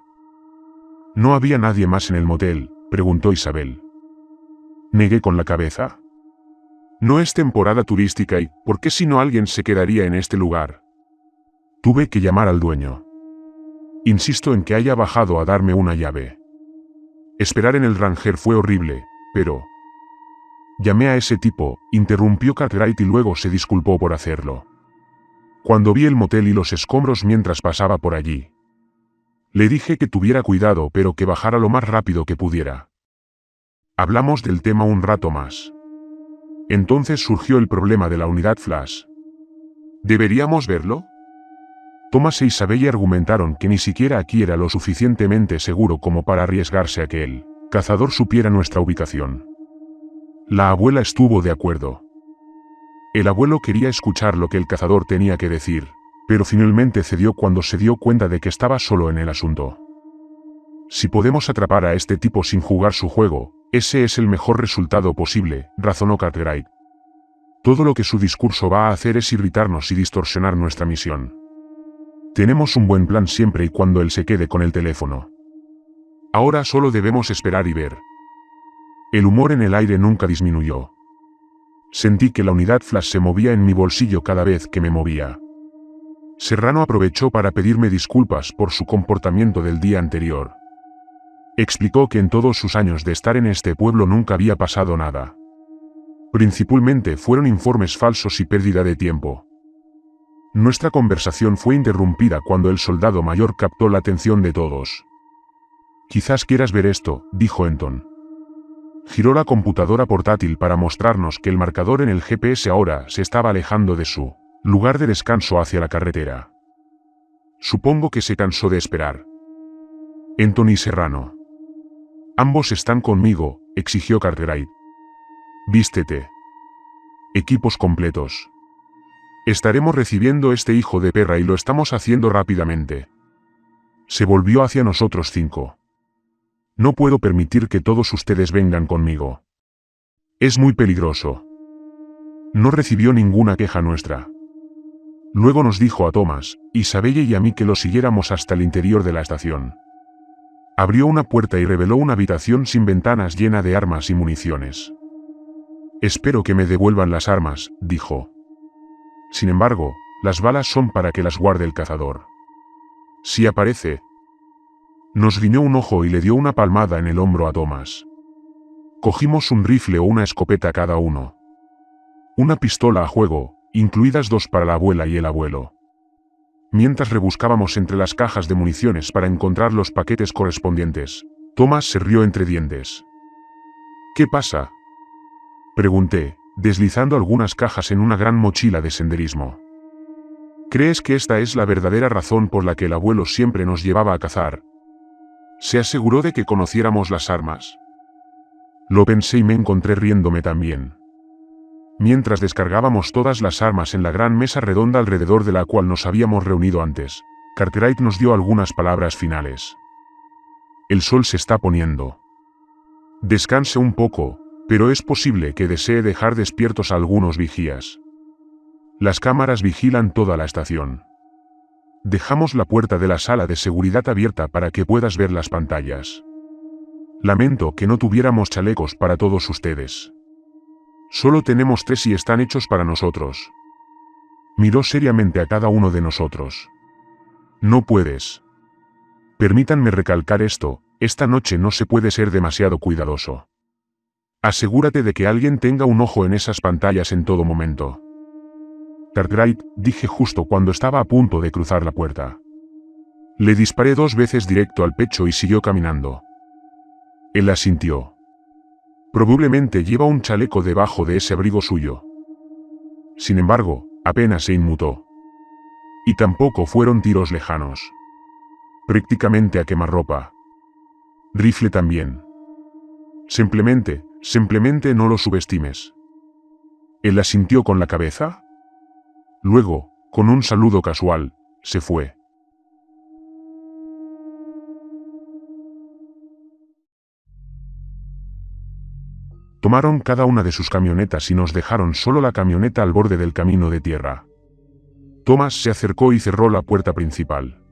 ¿No había nadie más en el motel?, preguntó Isabel. Negué con la cabeza. No es temporada turística y, ¿por qué si no alguien se quedaría en este lugar? Tuve que llamar al dueño. Insisto en que haya bajado a darme una llave. Esperar en el Ranger fue horrible, pero... Llamé a ese tipo, interrumpió Cartwright y luego se disculpó por hacerlo. Cuando vi el motel y los escombros mientras pasaba por allí. Le dije que tuviera cuidado pero que bajara lo más rápido que pudiera. Hablamos del tema un rato más. Entonces surgió el problema de la unidad Flash. ¿Deberíamos verlo? Thomas e Isabella argumentaron que ni siquiera aquí era lo suficientemente seguro como para arriesgarse a que el cazador supiera nuestra ubicación. La abuela estuvo de acuerdo. El abuelo quería escuchar lo que el cazador tenía que decir, pero finalmente cedió cuando se dio cuenta de que estaba solo en el asunto. Si podemos atrapar a este tipo sin jugar su juego, ese es el mejor resultado posible, razonó Cartwright. Todo lo que su discurso va a hacer es irritarnos y distorsionar nuestra misión. Tenemos un buen plan siempre y cuando él se quede con el teléfono. Ahora solo debemos esperar y ver. El humor en el aire nunca disminuyó. Sentí que la unidad Flash se movía en mi bolsillo cada vez que me movía. Serrano aprovechó para pedirme disculpas por su comportamiento del día anterior. Explicó que en todos sus años de estar en este pueblo nunca había pasado nada. Principalmente fueron informes falsos y pérdida de tiempo. Nuestra conversación fue interrumpida cuando el soldado mayor captó la atención de todos. Quizás quieras ver esto, dijo Enton. Giró la computadora portátil para mostrarnos que el marcador en el GPS ahora se estaba alejando de su lugar de descanso hacia la carretera. Supongo que se cansó de esperar. Enton y Serrano. Ambos están conmigo, exigió Cartwright. Vístete. Equipos completos. Estaremos recibiendo este hijo de perra y lo estamos haciendo rápidamente. Se volvió hacia nosotros 5. No puedo permitir que todos ustedes vengan conmigo. Es muy peligroso. No recibió ninguna queja nuestra. Luego nos dijo a Thomas, Isabella y a mí que lo siguiéramos hasta el interior de la estación. Abrió una puerta y reveló una habitación sin ventanas llena de armas y municiones. Espero que me devuelvan las armas, dijo. Sin embargo, las balas son para que las guarde el cazador. Si aparece. Nos guiñó un ojo y le dio una palmada en el hombro a Thomas. Cogimos un rifle o una escopeta cada uno. Una pistola a juego, incluidas 2 para la abuela y el abuelo. Mientras rebuscábamos entre las cajas de municiones para encontrar los paquetes correspondientes, Thomas se rió entre dientes. ¿Qué pasa?, pregunté, deslizando algunas cajas en una gran mochila de senderismo. ¿Crees que esta es la verdadera razón por la que el abuelo siempre nos llevaba a cazar? ¿Se aseguró de que conociéramos las armas? Lo pensé y me encontré riéndome también. Mientras descargábamos todas las armas en la gran mesa redonda alrededor de la cual nos habíamos reunido antes, Cartwright nos dio algunas palabras finales. El sol se está poniendo. Descanse un poco, pero es posible que desee dejar despiertos a algunos vigías. Las cámaras vigilan toda la estación. Dejamos la puerta de la sala de seguridad abierta para que puedas ver las pantallas. Lamento que no tuviéramos chalecos para todos ustedes. Solo tenemos 3 y están hechos para nosotros. Miró seriamente a cada uno de nosotros. No puedes. Permítanme recalcar esto, esta noche no se puede ser demasiado cuidadoso. Asegúrate de que alguien tenga un ojo en esas pantallas en todo momento. Cartwright, dije justo cuando estaba a punto de cruzar la puerta. Le disparé 2 veces directo al pecho y siguió caminando. Él asintió. Probablemente lleva un chaleco debajo de ese abrigo suyo. Sin embargo, apenas se inmutó. Y tampoco fueron tiros lejanos. Prácticamente a quemarropa. Rifle también. Simplemente no lo subestimes. Él asintió con la cabeza. Luego, con un saludo casual, se fue. Tomaron cada una de sus camionetas y nos dejaron solo la camioneta al borde del camino de tierra. Thomas se acercó y cerró la puerta principal.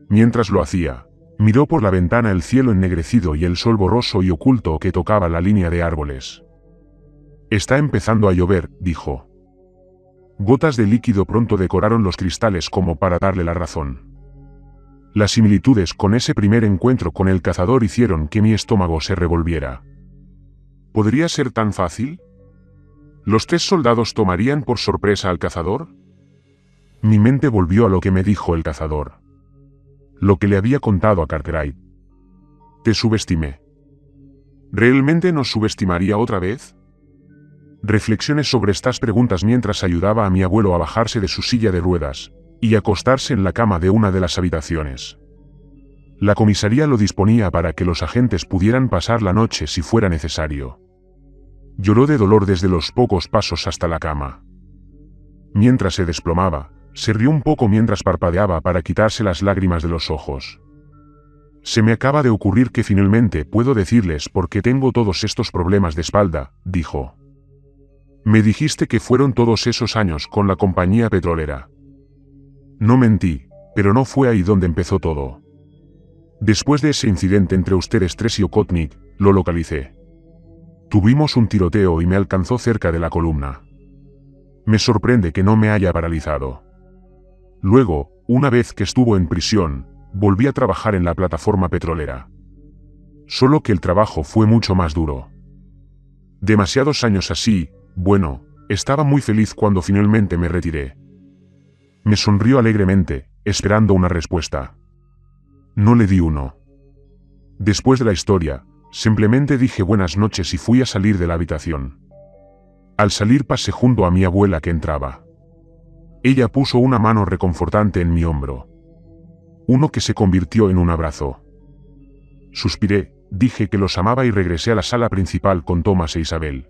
Mientras lo hacía, miró por la ventana el cielo ennegrecido y el sol borroso y oculto que tocaba la línea de árboles. Está empezando a llover, dijo. Gotas de líquido pronto decoraron los cristales como para darle la razón. Las similitudes con ese primer encuentro con el cazador hicieron que mi estómago se revolviera. ¿Podría ser tan fácil? ¿Los 3 soldados tomarían por sorpresa al cazador? Mi mente volvió a lo que me dijo el cazador. Lo que le había contado a Cartwright. Te subestimé. ¿Realmente nos subestimaría otra vez? Reflexioné sobre estas preguntas mientras ayudaba a mi abuelo a bajarse de su silla de ruedas y acostarse en la cama de una de las habitaciones. La comisaría lo disponía para que los agentes pudieran pasar la noche si fuera necesario. Lloró de dolor desde los pocos pasos hasta la cama. Mientras se desplomaba, se rió un poco mientras parpadeaba para quitarse las lágrimas de los ojos. Se me acaba de ocurrir que finalmente puedo decirles por qué tengo todos estos problemas de espalda, dijo. Me dijiste que fueron todos esos años con la compañía petrolera. No mentí, pero no fue ahí donde empezó todo. Después de ese incidente entre ustedes 3 y Okhotnik, lo localicé. Tuvimos un tiroteo y me alcanzó cerca de la columna. Me sorprende que no me haya paralizado. Luego, una vez que estuvo en prisión, volví a trabajar en la plataforma petrolera. Solo que el trabajo fue mucho más duro. Demasiados años así, bueno, estaba muy feliz cuando finalmente me retiré. Me sonrió alegremente, esperando una respuesta. No le di uno. Después de la historia, simplemente dije buenas noches y fui a salir de la habitación. Al salir pasé junto a mi abuela que entraba. Ella puso una mano reconfortante en mi hombro. Uno que se convirtió en un abrazo. Suspiré, dije que los amaba y regresé a la sala principal con Thomas e Isabel.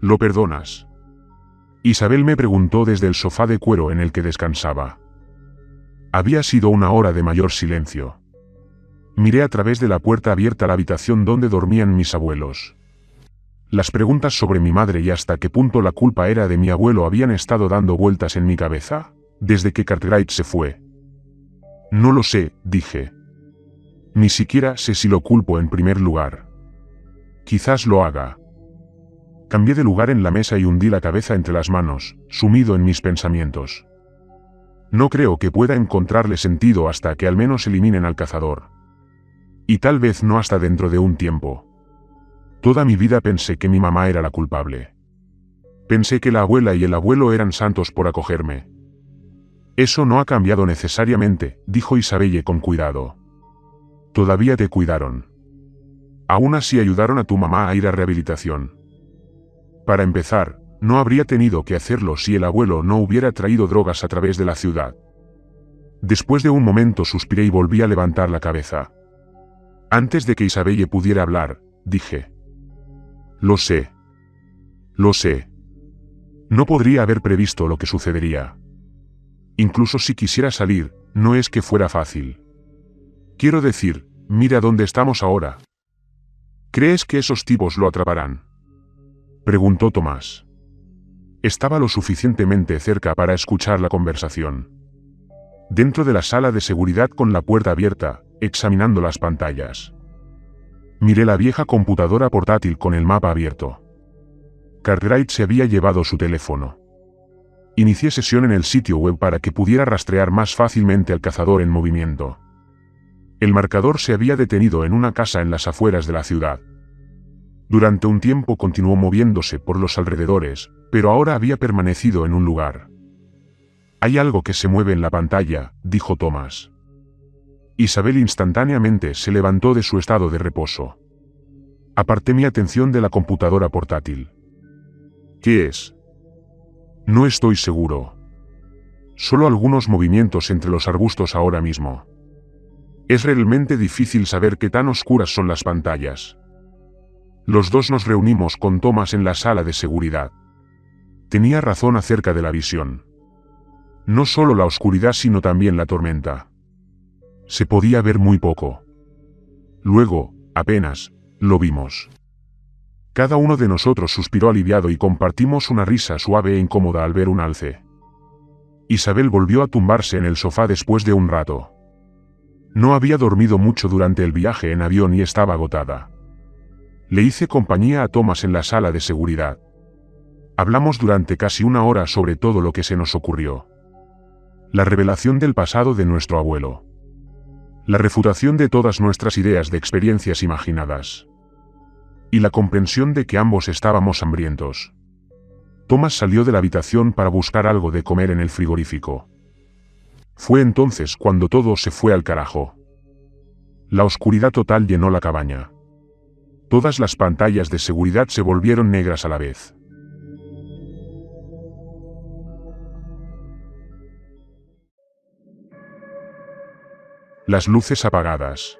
¿Lo perdonas? Isabel me preguntó desde el sofá de cuero en el que descansaba. Había sido una hora de mayor silencio. Miré a través de la puerta abierta a la habitación donde dormían mis abuelos. Las preguntas sobre mi madre y hasta qué punto la culpa era de mi abuelo habían estado dando vueltas en mi cabeza, desde que Cartwright se fue. No lo sé, dije. Ni siquiera sé si lo culpo en primer lugar. Quizás lo haga. Cambié de lugar en la mesa y hundí la cabeza entre las manos, sumido en mis pensamientos. No creo que pueda encontrarle sentido hasta que al menos eliminen al cazador. Y tal vez no hasta dentro de un tiempo. Toda mi vida pensé que mi mamá era la culpable. Pensé que la abuela y el abuelo eran santos por acogerme. Eso no ha cambiado necesariamente, dijo Isabelle con cuidado. Todavía te cuidaron. Aún así ayudaron a tu mamá a ir a rehabilitación. Para empezar, no habría tenido que hacerlo si el abuelo no hubiera traído drogas a través de la ciudad. Después de un momento suspiré y volví a levantar la cabeza. Antes de que Isabelle pudiera hablar, dije. Lo sé. Lo sé. No podría haber previsto lo que sucedería. Incluso si quisiera salir, no es que fuera fácil. Quiero decir, mira dónde estamos ahora. ¿Crees que esos tipos lo atraparán? Preguntó Tomás. Estaba lo suficientemente cerca para escuchar la conversación. Dentro de la sala de seguridad con la puerta abierta, examinando las pantallas. Miré la vieja computadora portátil con el mapa abierto. Cartwright se había llevado su teléfono. Inicié sesión en el sitio web para que pudiera rastrear más fácilmente al cazador en movimiento. El marcador se había detenido en una casa en las afueras de la ciudad. Durante un tiempo continuó moviéndose por los alrededores, pero ahora había permanecido en un lugar. Hay algo que se mueve en la pantalla, dijo Thomas. Isabel instantáneamente se levantó de su estado de reposo. Aparté mi atención de la computadora portátil. ¿Qué es? No estoy seguro. Solo algunos movimientos entre los arbustos ahora mismo. Es realmente difícil saber qué tan oscuras son las pantallas. Los dos nos reunimos con Thomas en la sala de seguridad. Tenía razón acerca de la visión. No solo la oscuridad sino también la tormenta. Se podía ver muy poco. Luego, apenas, lo vimos. Cada uno de nosotros suspiró aliviado y compartimos una risa suave e incómoda al ver un alce. Isabel volvió a tumbarse en el sofá después de un rato. No había dormido mucho durante el viaje en avión y estaba agotada. Le hice compañía a Thomas en la sala de seguridad. Hablamos durante casi una hora sobre todo lo que se nos ocurrió. La revelación del pasado de nuestro abuelo. La refutación de todas nuestras ideas de experiencias imaginadas. y la comprensión de que ambos estábamos hambrientos. Thomas salió de la habitación para buscar algo de comer en el frigorífico. Fue entonces cuando todo se fue al carajo. La oscuridad total llenó la cabaña. Todas las pantallas de seguridad se volvieron negras a la vez. Las luces apagadas.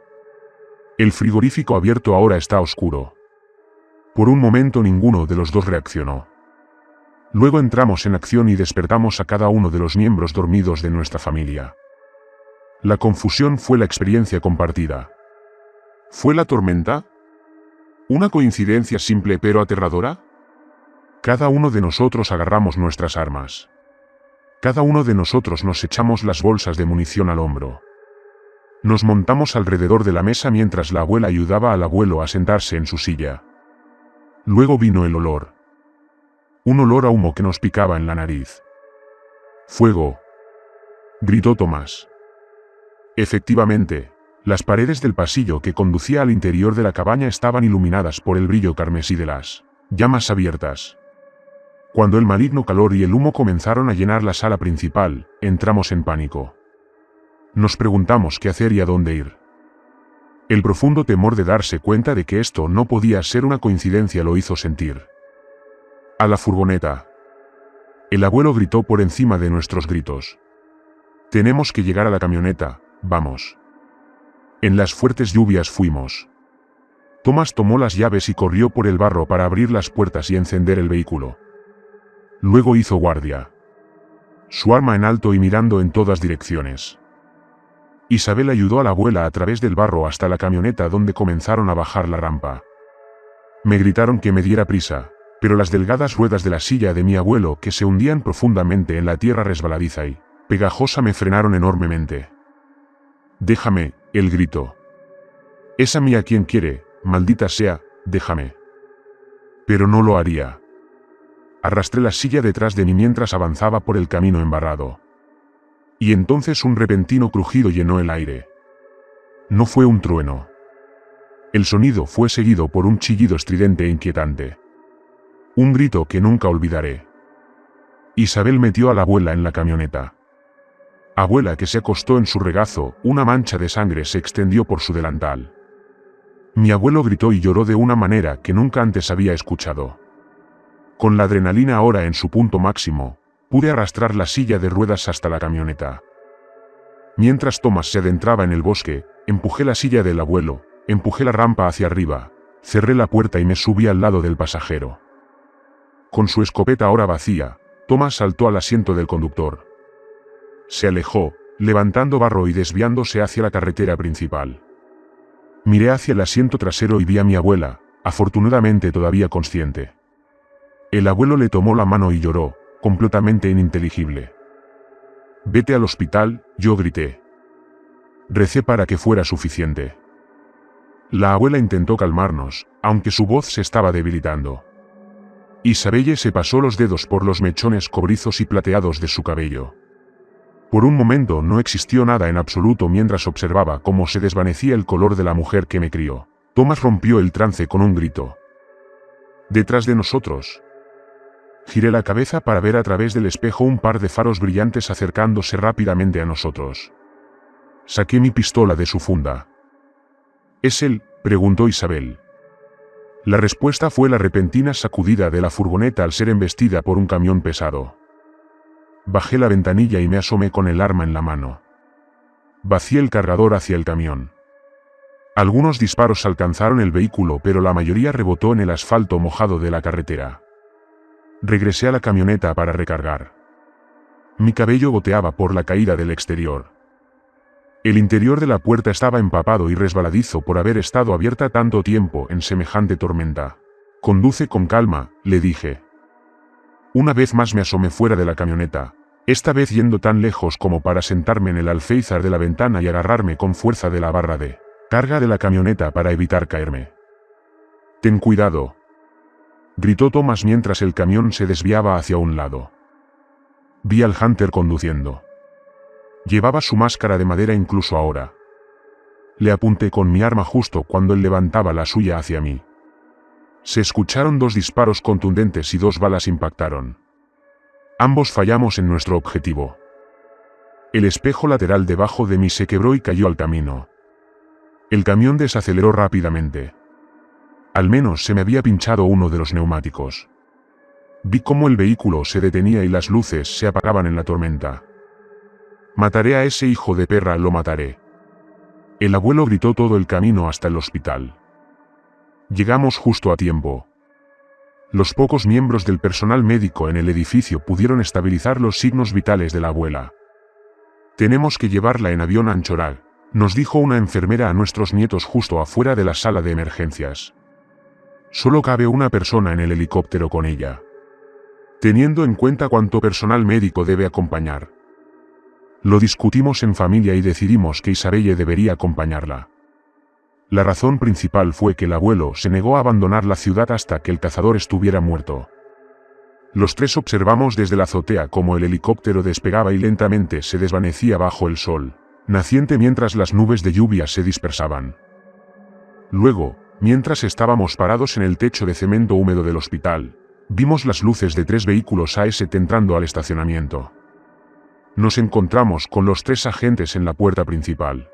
El frigorífico abierto ahora está oscuro. Por un momento ninguno de los dos reaccionó. Luego entramos en acción y despertamos a cada uno de los miembros dormidos de nuestra familia. La confusión fue la experiencia compartida. ¿Fue la tormenta? ¿Una coincidencia simple pero aterradora? Cada uno de nosotros agarramos nuestras armas. Cada uno de nosotros nos echamos las bolsas de munición al hombro. Nos montamos alrededor de la mesa mientras la abuela ayudaba al abuelo a sentarse en su silla. Luego vino el olor. Un olor a humo que nos picaba en la nariz. ¡Fuego!, gritó Tomás. Efectivamente, las paredes del pasillo que conducía al interior de la cabaña estaban iluminadas por el brillo carmesí de las llamas abiertas. Cuando el maligno calor y el humo comenzaron a llenar la sala principal, entramos en pánico. Nos preguntamos qué hacer y a dónde ir. El profundo temor de darse cuenta de que esto no podía ser una coincidencia lo hizo sentir. ¡A la furgoneta! El abuelo gritó por encima de nuestros gritos. Tenemos que llegar a la camioneta, vamos. En las fuertes lluvias fuimos. Tomás tomó las llaves y corrió por el barro para abrir las puertas y encender el vehículo. Luego hizo guardia. Su arma en alto y mirando en todas direcciones. Isabel ayudó a la abuela a través del barro hasta la camioneta donde comenzaron a bajar la rampa. Me gritaron que me diera prisa, pero las delgadas ruedas de la silla de mi abuelo que se hundían profundamente en la tierra resbaladiza y pegajosa me frenaron enormemente. «Déjame», él gritó. «Es a mí a quien quiere, maldita sea, déjame». Pero no lo haría. Arrastré la silla detrás de mí mientras avanzaba por el camino embarrado. Y entonces un repentino crujido llenó el aire. No fue un trueno. El sonido fue seguido por un chillido estridente e inquietante. Un grito que nunca olvidaré. Isabel metió a la abuela en la camioneta. Abuela que se acostó en su regazo, una mancha de sangre se extendió por su delantal. Mi abuelo gritó y lloró de una manera que nunca antes había escuchado. Con la adrenalina ahora en su punto máximo, pude arrastrar la silla de ruedas hasta la camioneta. Mientras Tomás se adentraba en el bosque, empujé la silla del abuelo, empujé la rampa hacia arriba, cerré la puerta y me subí al lado del pasajero. Con su escopeta ahora vacía, Tomás saltó al asiento del conductor. Se alejó, levantando barro y desviándose hacia la carretera principal. Miré hacia el asiento trasero y vi a mi abuela, afortunadamente todavía consciente. El abuelo le tomó la mano y lloró, completamente ininteligible. «Vete al hospital», yo grité. Recé para que fuera suficiente. La abuela intentó calmarnos, aunque su voz se estaba debilitando. Isabelle se pasó los dedos por los mechones cobrizos y plateados de su cabello. Por un momento no existió nada en absoluto mientras observaba cómo se desvanecía el color de la mujer que me crió. Tomás rompió el trance con un grito. Detrás de nosotros. Giré la cabeza para ver a través del espejo un par de faros brillantes acercándose rápidamente a nosotros. Saqué mi pistola de su funda. «¿Es él?», preguntó Isabel. La respuesta fue la repentina sacudida de la furgoneta al ser embestida por un camión pesado. Bajé la ventanilla y me asomé con el arma en la mano. Vacié el cargador hacia el camión. Algunos disparos alcanzaron el vehículo, pero la mayoría rebotó en el asfalto mojado de la carretera. Regresé a la camioneta para recargar. Mi cabello goteaba por la caída del exterior. El interior de la puerta estaba empapado y resbaladizo por haber estado abierta tanto tiempo en semejante tormenta. «Conduce con calma», le dije. Una vez más me asomé fuera de la camioneta, esta vez yendo tan lejos como para sentarme en el alféizar de la ventana y agarrarme con fuerza de la barra de carga de la camioneta para evitar caerme. «Ten cuidado», gritó Tomás mientras el camión se desviaba hacia un lado. Vi al Hunter conduciendo. Llevaba su máscara de madera incluso ahora. Le apunté con mi arma justo cuando él levantaba la suya hacia mí. Se escucharon 2 disparos contundentes y 2 balas impactaron. Ambos fallamos en nuestro objetivo. El espejo lateral debajo de mí se quebró y cayó al camino. El camión desaceleró rápidamente. Al menos se me había pinchado uno de los neumáticos. Vi cómo el vehículo se detenía y las luces se apagaban en la tormenta. Mataré a ese hijo de perra, lo mataré. El abuelo gritó todo el camino hasta el hospital. Llegamos justo a tiempo. Los pocos miembros del personal médico en el edificio pudieron estabilizar los signos vitales de la abuela. Tenemos que llevarla en avión a Anchorage, nos dijo una enfermera a nuestros nietos justo afuera de la sala de emergencias. Solo cabe una persona en el helicóptero con ella. Teniendo en cuenta cuánto personal médico debe acompañar. Lo discutimos en familia y decidimos que Isabelle debería acompañarla. La razón principal fue que el abuelo se negó a abandonar la ciudad hasta que el cazador estuviera muerto. Los 3 observamos desde la azotea cómo el helicóptero despegaba y lentamente se desvanecía bajo el sol naciente mientras las nubes de lluvia se dispersaban. Luego, mientras estábamos parados en el techo de cemento húmedo del hospital, vimos las luces de 3 vehículos AST entrando al estacionamiento. Nos encontramos con los 3 agentes en la puerta principal.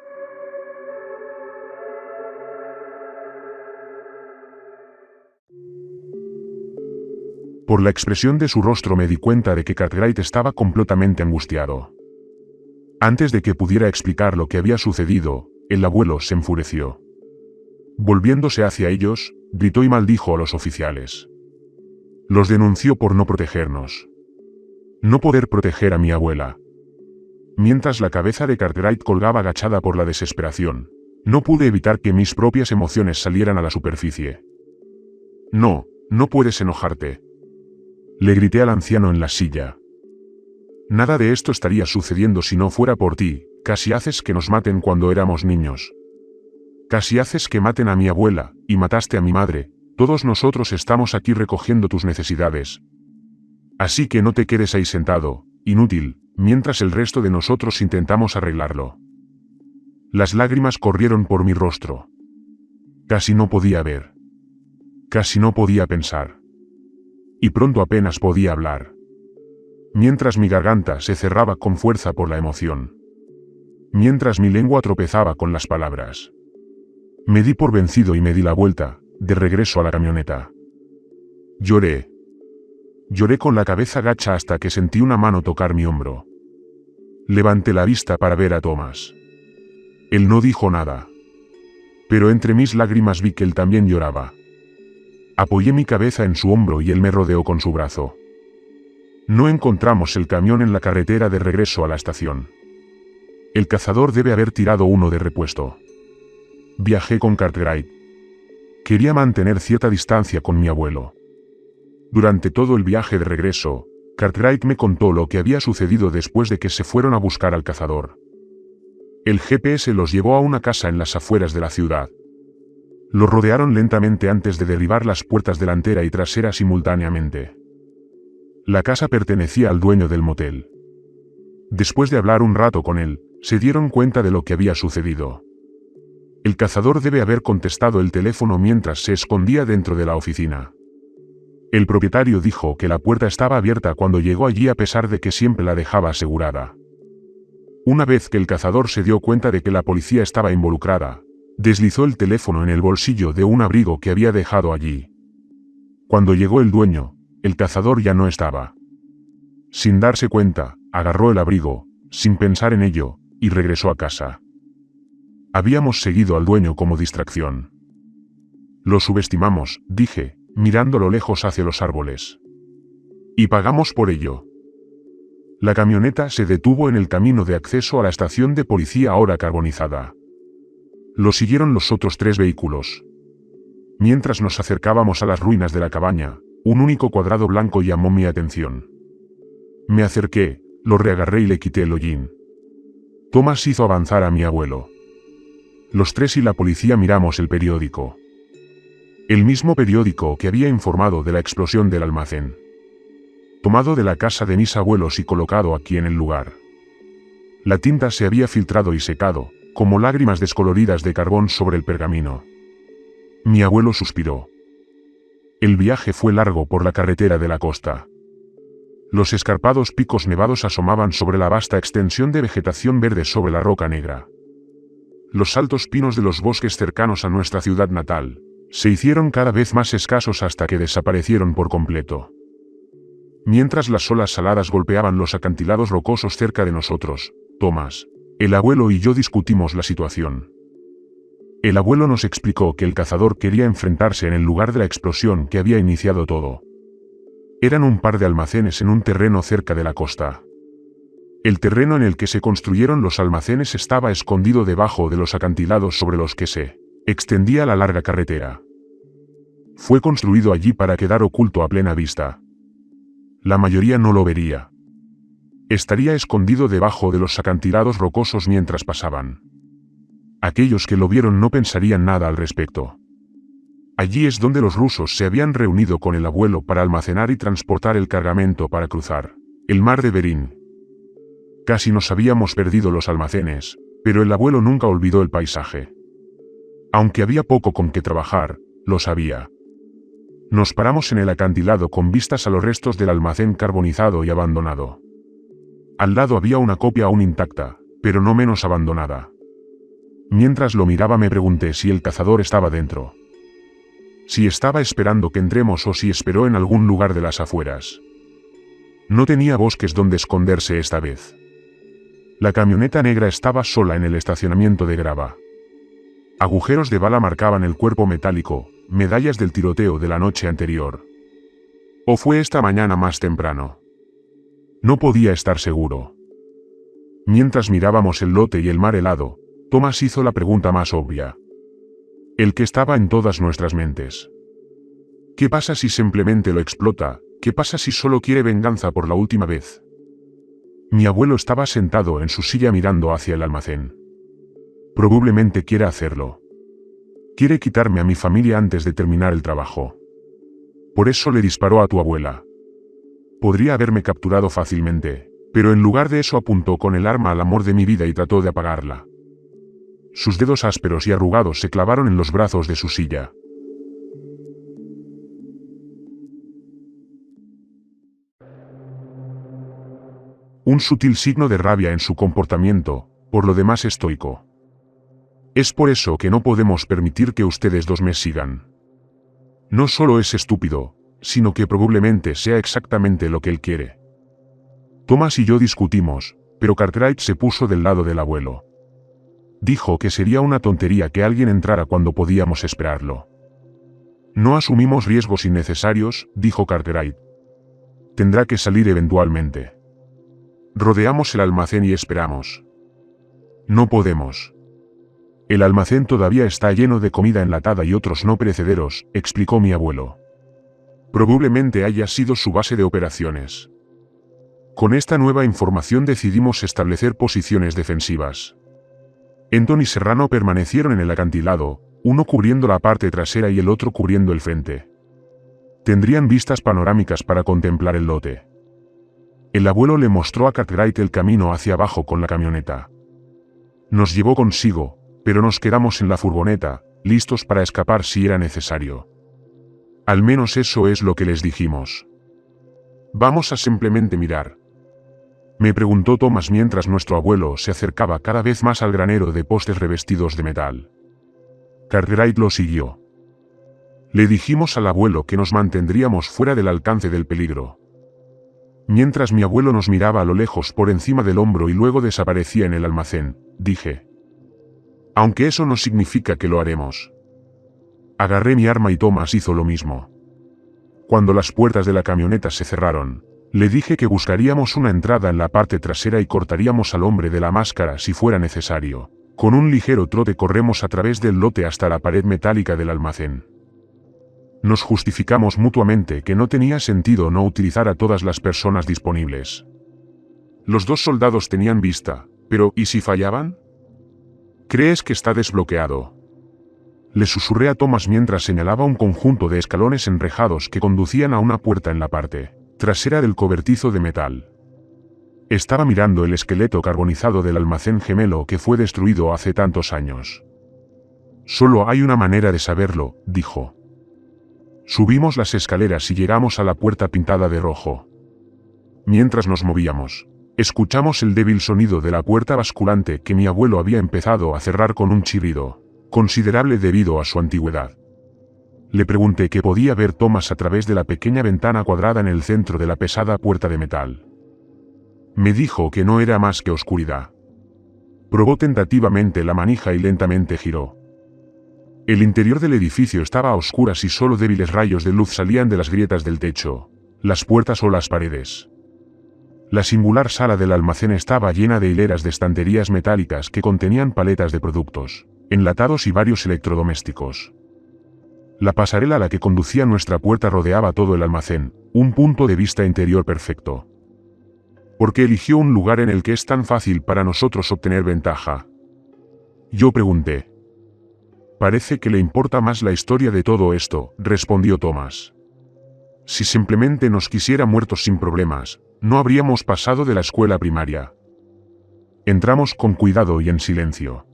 Por la expresión de su rostro me di cuenta de que Cartwright estaba completamente angustiado. Antes de que pudiera explicar lo que había sucedido, el abuelo se enfureció. Volviéndose hacia ellos, gritó y maldijo a los oficiales. Los denunció por no protegernos. No poder proteger a mi abuela. Mientras la cabeza de Cartwright colgaba agachada por la desesperación, no pude evitar que mis propias emociones salieran a la superficie. No, no puedes enojarte. Le grité al anciano en la silla. Nada de esto estaría sucediendo si no fuera por ti, casi haces que nos maten cuando éramos niños. Casi haces que maten a mi abuela, y mataste a mi madre, todos nosotros estamos aquí recogiendo tus necesidades. Así que no te quedes ahí sentado, inútil, mientras el resto de nosotros intentamos arreglarlo. Las lágrimas corrieron por mi rostro. Casi no podía ver. Casi no podía pensar. Y pronto apenas podía hablar. Mientras mi garganta se cerraba con fuerza por la emoción. Mientras mi lengua tropezaba con las palabras. Me di por vencido y me di la vuelta, de regreso a la camioneta. Lloré. Lloré con la cabeza gacha hasta que sentí una mano tocar mi hombro. Levanté la vista para ver a Thomas. Él no dijo nada. Pero entre mis lágrimas vi que él también lloraba. Apoyé mi cabeza en su hombro y él me rodeó con su brazo. No encontramos el camión en la carretera de regreso a la estación. El cazador debe haber tirado uno de repuesto. Viajé con Cartwright. Quería mantener cierta distancia con mi abuelo. Durante todo el viaje de regreso, Cartwright me contó lo que había sucedido después de que se fueron a buscar al cazador. El GPS los llevó a una casa en las afueras de la ciudad. Lo rodearon lentamente antes de derribar las puertas delantera y trasera simultáneamente. La casa pertenecía al dueño del motel. Después de hablar un rato con él, se dieron cuenta de lo que había sucedido. El cazador debe haber contestado el teléfono mientras se escondía dentro de la oficina. El propietario dijo que la puerta estaba abierta cuando llegó allí a pesar de que siempre la dejaba asegurada. Una vez que el cazador se dio cuenta de que la policía estaba involucrada, deslizó el teléfono en el bolsillo de un abrigo que había dejado allí. Cuando llegó el dueño, el cazador ya no estaba. Sin darse cuenta, agarró el abrigo, sin pensar en ello, y regresó a casa. Habíamos seguido al dueño como distracción. Lo subestimamos, dije, mirándolo lejos hacia los árboles. Y pagamos por ello. La camioneta se detuvo en el camino de acceso a la estación de policía ahora carbonizada. Lo siguieron los otros 3 vehículos. Mientras nos acercábamos a las ruinas de la cabaña, un único cuadrado blanco llamó mi atención. Me acerqué, lo reagarré y le quité el hollín. Thomas hizo avanzar a mi abuelo. Los 3 y la policía miramos el periódico. El mismo periódico que había informado de la explosión del almacén. Tomado de la casa de mis abuelos y colocado aquí en el lugar. La tinta se había filtrado y secado, como lágrimas descoloridas de carbón sobre el pergamino. Mi abuelo suspiró. El viaje fue largo por la carretera de la costa. Los escarpados picos nevados asomaban sobre la vasta extensión de vegetación verde sobre la roca negra. Los altos pinos de los bosques cercanos a nuestra ciudad natal se hicieron cada vez más escasos hasta que desaparecieron por completo. Mientras las olas saladas golpeaban los acantilados rocosos cerca de nosotros, Thomas, el abuelo y yo discutimos la situación. El abuelo nos explicó que el cazador quería enfrentarse en el lugar de la explosión que había iniciado todo. Eran un par de almacenes en un terreno cerca de la costa. El terreno en el que se construyeron los almacenes estaba escondido debajo de los acantilados sobre los que se extendía la larga carretera. Fue construido allí para quedar oculto a plena vista. La mayoría no lo vería. Estaría escondido debajo de los acantilados rocosos mientras pasaban. Aquellos que lo vieron no pensarían nada al respecto. Allí es donde los rusos se habían reunido con el abuelo para almacenar y transportar el cargamento para cruzar el mar de Berín. Casi nos habíamos perdido los almacenes, pero el abuelo nunca olvidó el paisaje. Aunque había poco con que trabajar, lo sabía. Nos paramos en el acantilado con vistas a los restos del almacén carbonizado y abandonado. Al lado había una copia aún intacta, pero no menos abandonada. Mientras lo miraba me pregunté si el cazador estaba dentro. Si estaba esperando que entremos o si esperó en algún lugar de las afueras. No tenía bosques donde esconderse esta vez. La camioneta negra estaba sola en el estacionamiento de grava. Agujeros de bala marcaban el cuerpo metálico, medallas del tiroteo de la noche anterior. ¿O fue esta mañana más temprano? No podía estar seguro. Mientras mirábamos el lote y el mar helado, Thomas hizo la pregunta más obvia. El que estaba en todas nuestras mentes. ¿Qué pasa si simplemente lo explota? ¿Qué pasa si solo quiere venganza por la última vez? Mi abuelo estaba sentado en su silla mirando hacia el almacén. Probablemente quiera hacerlo. Quiere quitarme a mi familia antes de terminar el trabajo. Por eso le disparó a tu abuela. Podría haberme capturado fácilmente, pero en lugar de eso apuntó con el arma al amor de mi vida y trató de apagarla. Sus dedos ásperos y arrugados se clavaron en los brazos de su silla. Un sutil signo de rabia en su comportamiento, por lo demás estoico. Es por eso que no podemos permitir que ustedes dos me sigan. No solo es estúpido, sino que probablemente sea exactamente lo que él quiere. Thomas y yo discutimos, pero Cartwright se puso del lado del abuelo. Dijo que sería una tontería que alguien entrara cuando podíamos esperarlo. No asumimos riesgos innecesarios, dijo Cartwright. Tendrá que salir eventualmente. Rodeamos el almacén y esperamos. No podemos. El almacén todavía está lleno de comida enlatada y otros no perecederos, explicó mi abuelo. Probablemente haya sido su base de operaciones. Con esta nueva información decidimos establecer posiciones defensivas. Enton y Serrano permanecieron en el acantilado, uno cubriendo la parte trasera y el otro cubriendo el frente. Tendrían vistas panorámicas para contemplar el lote. El abuelo le mostró a Cartwright el camino hacia abajo con la camioneta. Nos llevó consigo, pero nos quedamos en la furgoneta, listos para escapar si era necesario. Al menos eso es lo que les dijimos. Vamos a simplemente mirar. Me preguntó Thomas mientras nuestro abuelo se acercaba cada vez más al granero de postes revestidos de metal. Cartwright lo siguió. Le dijimos al abuelo que nos mantendríamos fuera del alcance del peligro. Mientras mi abuelo nos miraba a lo lejos por encima del hombro y luego desaparecía en el almacén, dije. Aunque eso no significa que lo haremos. Agarré mi arma y Thomas hizo lo mismo. Cuando las puertas de la camioneta se cerraron, le dije que buscaríamos una entrada en la parte trasera y cortaríamos al hombre de la máscara si fuera necesario. Con un ligero trote corremos a través del lote hasta la pared metálica del almacén. Nos justificamos mutuamente que no tenía sentido no utilizar a todas las personas disponibles. Los dos soldados tenían vista, pero ¿y si fallaban? ¿Crees que está desbloqueado? Le susurré a Thomas mientras señalaba un conjunto de escalones enrejados que conducían a una puerta en la parte trasera del cobertizo de metal. Estaba mirando el esqueleto carbonizado del almacén gemelo que fue destruido hace tantos años. Solo hay una manera de saberlo, dijo. Subimos las escaleras y llegamos a la puerta pintada de rojo. Mientras nos movíamos, escuchamos el débil sonido de la puerta basculante que mi abuelo había empezado a cerrar con un chirrido, considerable debido a su antigüedad. Le pregunté qué podía ver Thomas a través de la pequeña ventana cuadrada en el centro de la pesada puerta de metal. Me dijo que no era más que oscuridad. Probó tentativamente la manija y lentamente giró. El interior del edificio estaba a oscuras y solo débiles rayos de luz salían de las grietas del techo, las puertas o las paredes. La singular sala del almacén estaba llena de hileras de estanterías metálicas que contenían paletas de productos, enlatados y varios electrodomésticos. La pasarela a la que conducía nuestra puerta rodeaba todo el almacén, un punto de vista interior perfecto. ¿Por qué eligió un lugar en el que es tan fácil para nosotros obtener ventaja? Yo pregunté. Parece que le importa más la historia de todo esto, respondió Thomas. Si simplemente nos quisiera muertos sin problemas, no habríamos pasado de la escuela primaria. Entramos con cuidado y en silencio.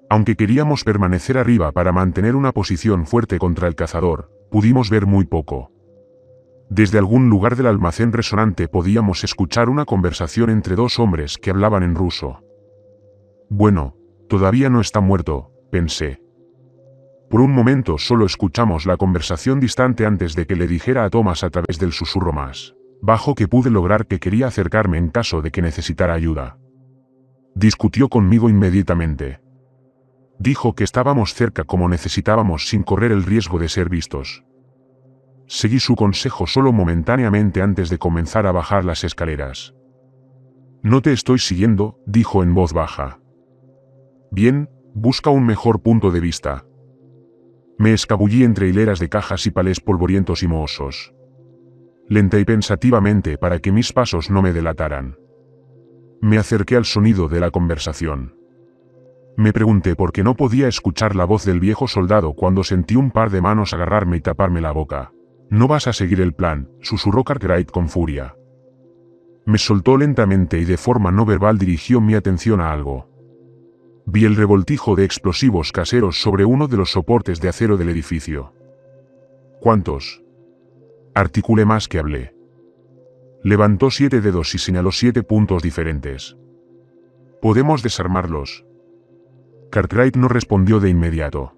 Aunque queríamos permanecer arriba para mantener una posición fuerte contra el cazador, pudimos ver muy poco. Desde algún lugar del almacén resonante podíamos escuchar una conversación entre dos hombres que hablaban en ruso. Bueno, todavía no está muerto, pensé. Por un momento solo escuchamos la conversación distante antes de que le dijera a Thomas a través del susurro más bajo que pude lograr que quería acercarme en caso de que necesitara ayuda. Discutió conmigo inmediatamente. Dijo que estábamos cerca como necesitábamos sin correr el riesgo de ser vistos. Seguí su consejo solo momentáneamente antes de comenzar a bajar las escaleras. No te estoy siguiendo, dijo en voz baja. Bien, busca un mejor punto de vista. Me escabullí entre hileras de cajas y palés polvorientos y mohosos. Lenta y pensativamente para que mis pasos no me delataran. Me acerqué al sonido de la conversación. Me pregunté por qué no podía escuchar la voz del viejo soldado cuando sentí un par de manos agarrarme y taparme la boca. No vas a seguir el plan, susurró Cartwright con furia. Me soltó lentamente y de forma no verbal dirigió mi atención a algo. Vi el revoltijo de explosivos caseros sobre uno de los soportes de acero del edificio. ¿Cuántos? Articulé más que hablé. Levantó 7 dedos y señaló 7 puntos diferentes. ¿Podemos desarmarlos? Cartwright no respondió de inmediato.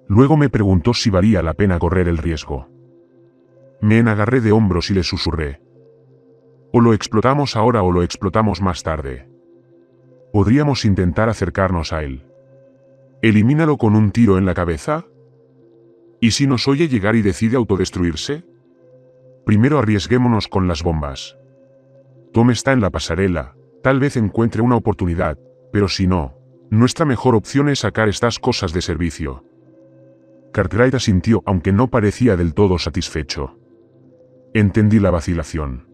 Luego me preguntó si valía la pena correr el riesgo. Me agarré de hombros y le susurré. O lo explotamos ahora o lo explotamos más tarde. Podríamos intentar acercarnos a él. ¿Elimínalo con un tiro en la cabeza? ¿Y si nos oye llegar y decide autodestruirse? Primero arriesguémonos con las bombas. Tom está en la pasarela, tal vez encuentre una oportunidad, pero si no, nuestra mejor opción es sacar estas cosas de servicio. Cartwright asintió aunque no parecía del todo satisfecho. Entendí la vacilación.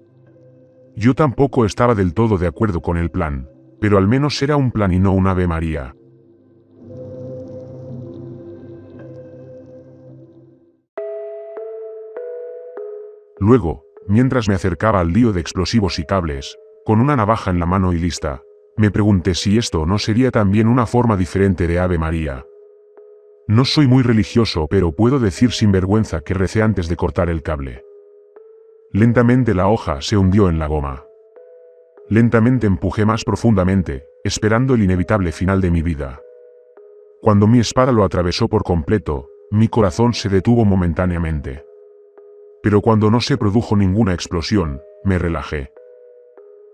Yo tampoco estaba del todo de acuerdo con el plan, pero al menos era un plan y no un Ave María. Luego, mientras me acercaba al lío de explosivos y cables, con una navaja en la mano y lista, me pregunté si esto no sería también una forma diferente de Ave María. No soy muy religioso, pero puedo decir sin vergüenza que recé antes de cortar el cable. Lentamente la hoja se hundió en la goma. Lentamente empujé más profundamente, esperando el inevitable final de mi vida. Cuando mi espada lo atravesó por completo, mi corazón se detuvo momentáneamente. Pero cuando no se produjo ninguna explosión, me relajé.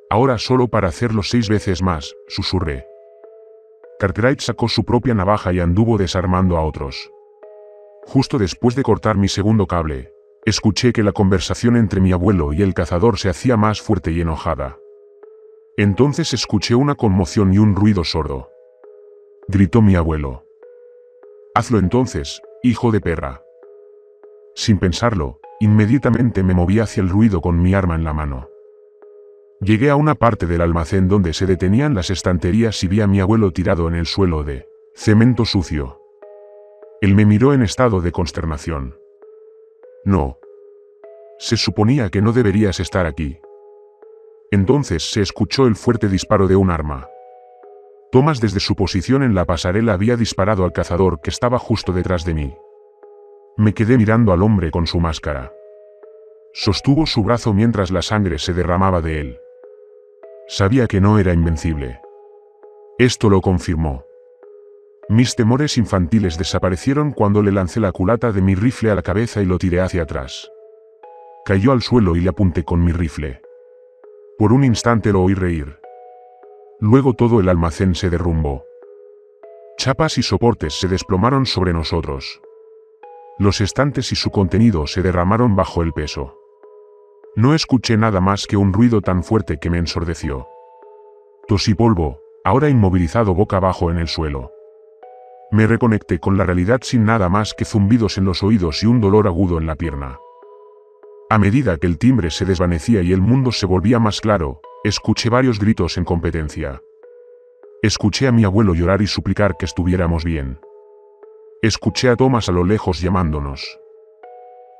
Ahora solo para hacerlo 6 veces más, susurré. Cartwright sacó su propia navaja y anduvo desarmando a otros. Justo después de cortar mi segundo cable, escuché que la conversación entre mi abuelo y el cazador se hacía más fuerte y enojada. Entonces escuché una conmoción y un ruido sordo. Gritó mi abuelo. Hazlo entonces, hijo de perra. Sin pensarlo, inmediatamente me moví hacia el ruido con mi arma en la mano. Llegué a una parte del almacén donde se detenían las estanterías y vi a mi abuelo tirado en el suelo de cemento sucio. Él me miró en estado de consternación. No. Se suponía que no deberías estar aquí. Entonces se escuchó el fuerte disparo de un arma. Thomas desde su posición en la pasarela había disparado al cazador que estaba justo detrás de mí. Me quedé mirando al hombre con su máscara. Sostuvo su brazo mientras la sangre se derramaba de él. Sabía que no era invencible. Esto lo confirmó. Mis temores infantiles desaparecieron cuando le lancé la culata de mi rifle a la cabeza y lo tiré hacia atrás. Cayó al suelo y le apunté con mi rifle. Por un instante lo oí reír. Luego todo el almacén se derrumbó. Chapas y soportes se desplomaron sobre nosotros. Los estantes y su contenido se derramaron bajo el peso. No escuché nada más que un ruido tan fuerte que me ensordeció. Tosí polvo, ahora inmovilizado boca abajo en el suelo. Me reconecté con la realidad sin nada más que zumbidos en los oídos y un dolor agudo en la pierna. A medida que el timbre se desvanecía y el mundo se volvía más claro, escuché varios gritos en competencia. Escuché a mi abuelo llorar y suplicar que estuviéramos bien. Escuché a Thomas a lo lejos llamándonos.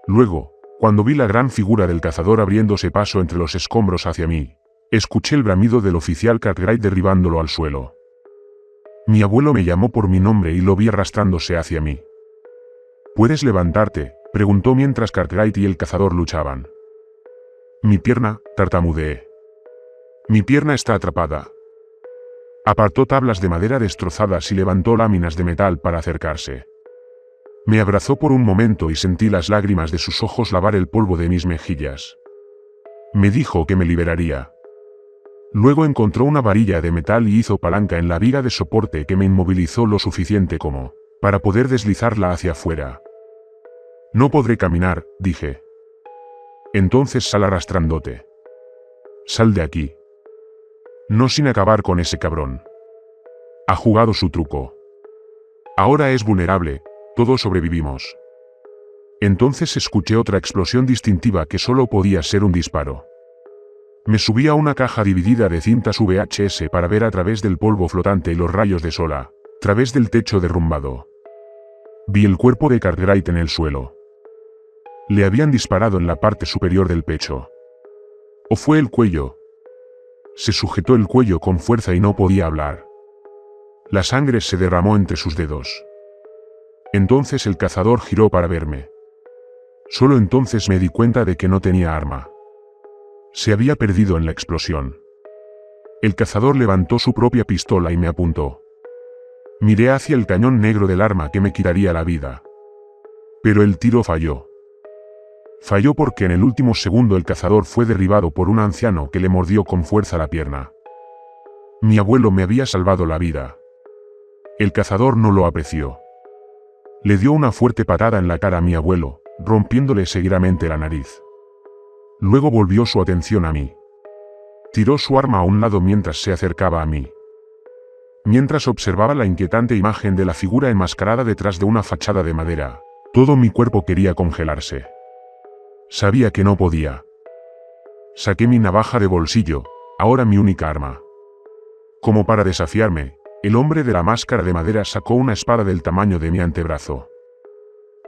Luego, cuando vi la gran figura del cazador abriéndose paso entre los escombros hacia mí, escuché el bramido del oficial Cartwright derribándolo al suelo. Mi abuelo me llamó por mi nombre y lo vi arrastrándose hacia mí. ¿Puedes levantarte?, preguntó mientras Cartwright y el cazador luchaban. Mi pierna, tartamudeé. Mi pierna está atrapada. Apartó tablas de madera destrozadas y levantó láminas de metal para acercarse. Me abrazó por un momento y sentí las lágrimas de sus ojos lavar el polvo de mis mejillas. Me dijo que me liberaría. Luego encontró una varilla de metal y hizo palanca en la viga de soporte que me inmovilizó lo suficiente como para poder deslizarla hacia afuera. No podré caminar, dije. Entonces sal arrastrándote. Sal de aquí. No sin acabar con ese cabrón. Ha jugado su truco. Ahora es vulnerable, todos sobrevivimos. Entonces escuché otra explosión distintiva que solo podía ser un disparo. Me subí a una caja dividida de cintas VHS para ver a través del polvo flotante y los rayos de sol a través del techo derrumbado. Vi el cuerpo de Cartwright en el suelo. Le habían disparado en la parte superior del pecho. ¿O fue el cuello? Se sujetó el cuello con fuerza y no podía hablar. La sangre se derramó entre sus dedos. Entonces el cazador giró para verme. Solo entonces me di cuenta de que no tenía arma. Se había perdido en la explosión. El cazador levantó su propia pistola y me apuntó. Miré hacia el cañón negro del arma que me quitaría la vida. Pero el tiro falló. Falló porque en el último segundo el cazador fue derribado por un anciano que le mordió con fuerza la pierna. Mi abuelo me había salvado la vida. El cazador no lo apreció. Le dio una fuerte patada en la cara a mi abuelo, rompiéndole seguidamente la nariz. Luego volvió su atención a mí. Tiró su arma a un lado mientras se acercaba a mí. Mientras observaba la inquietante imagen de la figura enmascarada detrás de una fachada de madera, todo mi cuerpo quería congelarse. Sabía que no podía. Saqué mi navaja de bolsillo, ahora mi única arma. Como para desafiarme, el hombre de la máscara de madera sacó una espada del tamaño de mi antebrazo.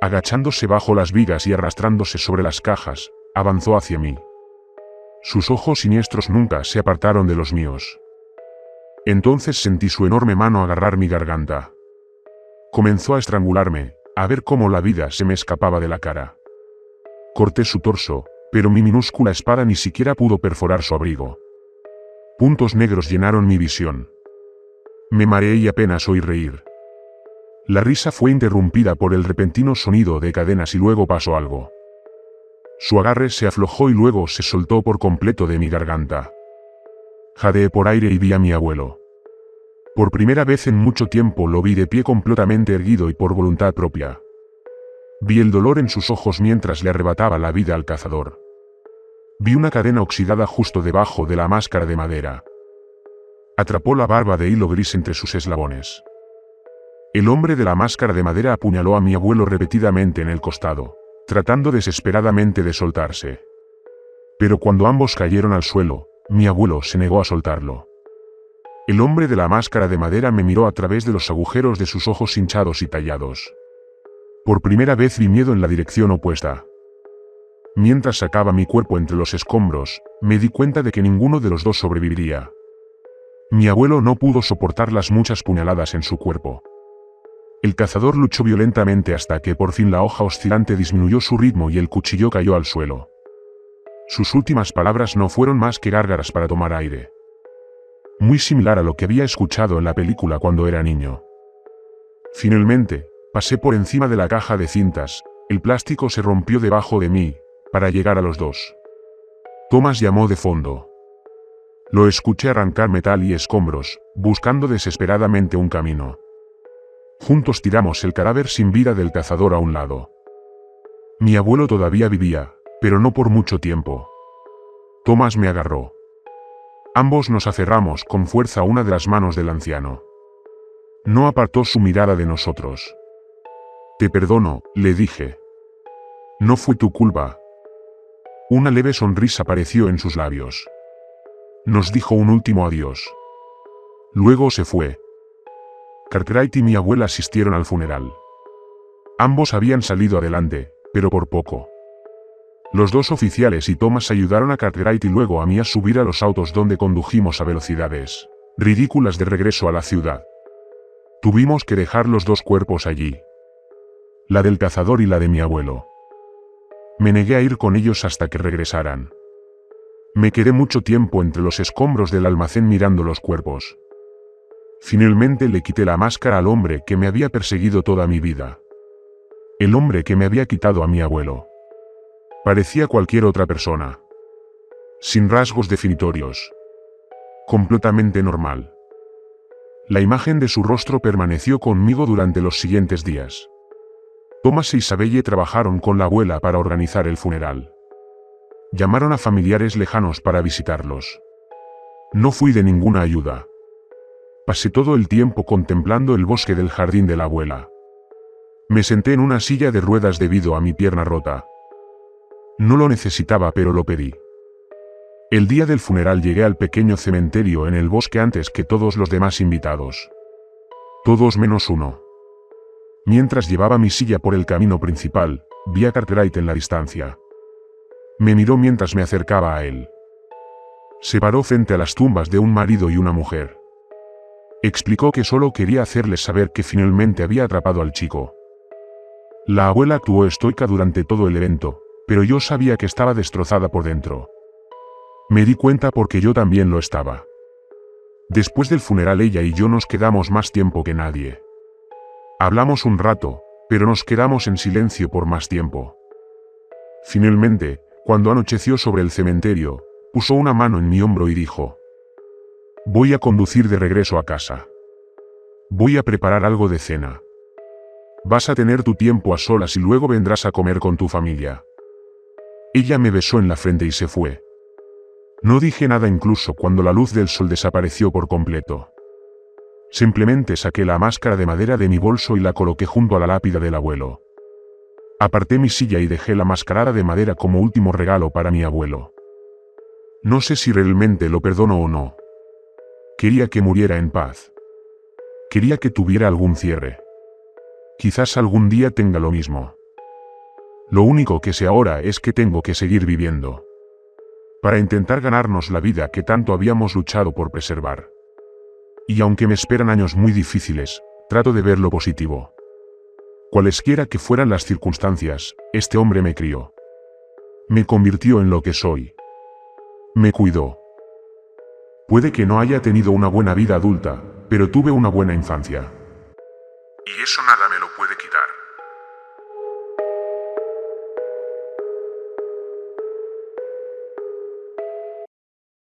Agachándose bajo las vigas y arrastrándose sobre las cajas, avanzó hacia mí. Sus ojos siniestros nunca se apartaron de los míos. Entonces sentí su enorme mano agarrar mi garganta. Comenzó a estrangularme, a ver cómo la vida se me escapaba de la cara. Corté su torso, pero mi minúscula espada ni siquiera pudo perforar su abrigo. Puntos negros llenaron mi visión. Me mareé y apenas oí reír. La risa fue interrumpida por el repentino sonido de cadenas y luego pasó algo. Su agarre se aflojó y luego se soltó por completo de mi garganta. Jadeé por aire y vi a mi abuelo. Por primera vez en mucho tiempo lo vi de pie completamente erguido y por voluntad propia. Vi el dolor en sus ojos mientras le arrebataba la vida al cazador. Vi una cadena oxidada justo debajo de la máscara de madera. Atrapó la barba de hilo gris entre sus eslabones. El hombre de la máscara de madera apuñaló a mi abuelo repetidamente en el costado, tratando desesperadamente de soltarse. Pero cuando ambos cayeron al suelo, mi abuelo se negó a soltarlo. El hombre de la máscara de madera me miró a través de los agujeros de sus ojos hinchados y tallados. Por primera vez vi miedo en la dirección opuesta. Mientras sacaba mi cuerpo entre los escombros, me di cuenta de que ninguno de los dos sobreviviría. Mi abuelo no pudo soportar las muchas puñaladas en su cuerpo. El cazador luchó violentamente hasta que por fin la hoja oscilante disminuyó su ritmo y el cuchillo cayó al suelo. Sus últimas palabras no fueron más que gárgaras para tomar aire. Muy similar a lo que había escuchado en la película cuando era niño. Finalmente, pasé por encima de la caja de cintas, el plástico se rompió debajo de mí, para llegar a los dos. Thomas llamó de fondo. Lo escuché arrancar metal y escombros, buscando desesperadamente un camino. Juntos tiramos el cadáver sin vida del cazador a un lado. Mi abuelo todavía vivía, pero no por mucho tiempo. Thomas me agarró. Ambos nos aferramos con fuerza a una de las manos del anciano. No apartó su mirada de nosotros. Te perdono, le dije. No fue tu culpa. Una leve sonrisa apareció en sus labios. Nos dijo un último adiós. Luego se fue. Cartwright y mi abuela asistieron al funeral. Ambos habían salido adelante, pero por poco. Los dos oficiales y Thomas ayudaron a Cartwright y luego a mí a subir a los autos donde condujimos a velocidades ridículas de regreso a la ciudad. Tuvimos que dejar los dos cuerpos allí. La del cazador y la de mi abuelo. Me negué a ir con ellos hasta que regresaran. Me quedé mucho tiempo entre los escombros del almacén mirando los cuerpos. Finalmente le quité la máscara al hombre que me había perseguido toda mi vida. El hombre que me había quitado a mi abuelo. Parecía cualquier otra persona. Sin rasgos definitorios. Completamente normal. La imagen de su rostro permaneció conmigo durante los siguientes días. Thomas e Isabelle trabajaron con la abuela para organizar el funeral. Llamaron a familiares lejanos para visitarlos. No fui de ninguna ayuda. Pasé todo el tiempo contemplando el bosque del jardín de la abuela. Me senté en una silla de ruedas debido a mi pierna rota. No lo necesitaba, pero lo pedí. El día del funeral llegué al pequeño cementerio en el bosque antes que todos los demás invitados. Todos menos uno. Mientras llevaba mi silla por el camino principal, vi a Cartwright en la distancia. Me miró mientras me acercaba a él. Se paró frente a las tumbas de un marido y una mujer. Explicó que solo quería hacerles saber que finalmente había atrapado al chico. La abuela actuó estoica durante todo el evento, pero yo sabía que estaba destrozada por dentro. Me di cuenta porque yo también lo estaba. Después del funeral ella y yo nos quedamos más tiempo que nadie. Hablamos un rato, pero nos quedamos en silencio por más tiempo. Finalmente, cuando anocheció sobre el cementerio, puso una mano en mi hombro y dijo: voy a conducir de regreso a casa. Voy a preparar algo de cena. Vas a tener tu tiempo a solas y luego vendrás a comer con tu familia. Ella me besó en la frente y se fue. No dije nada incluso cuando la luz del sol desapareció por completo. Simplemente saqué la máscara de madera de mi bolso y la coloqué junto a la lápida del abuelo. Aparté mi silla y dejé la mascarada de madera como último regalo para mi abuelo. No sé si realmente lo perdono o no. Quería que muriera en paz. Quería que tuviera algún cierre. Quizás algún día tenga lo mismo. Lo único que sé ahora es que tengo que seguir viviendo. Para intentar ganarnos la vida que tanto habíamos luchado por preservar. Y aunque me esperan años muy difíciles, trato de ver lo positivo. Cualesquiera que fueran las circunstancias, este hombre me crió. Me convirtió en lo que soy. Me cuidó. Puede que no haya tenido una buena vida adulta, pero tuve una buena infancia. Y eso nada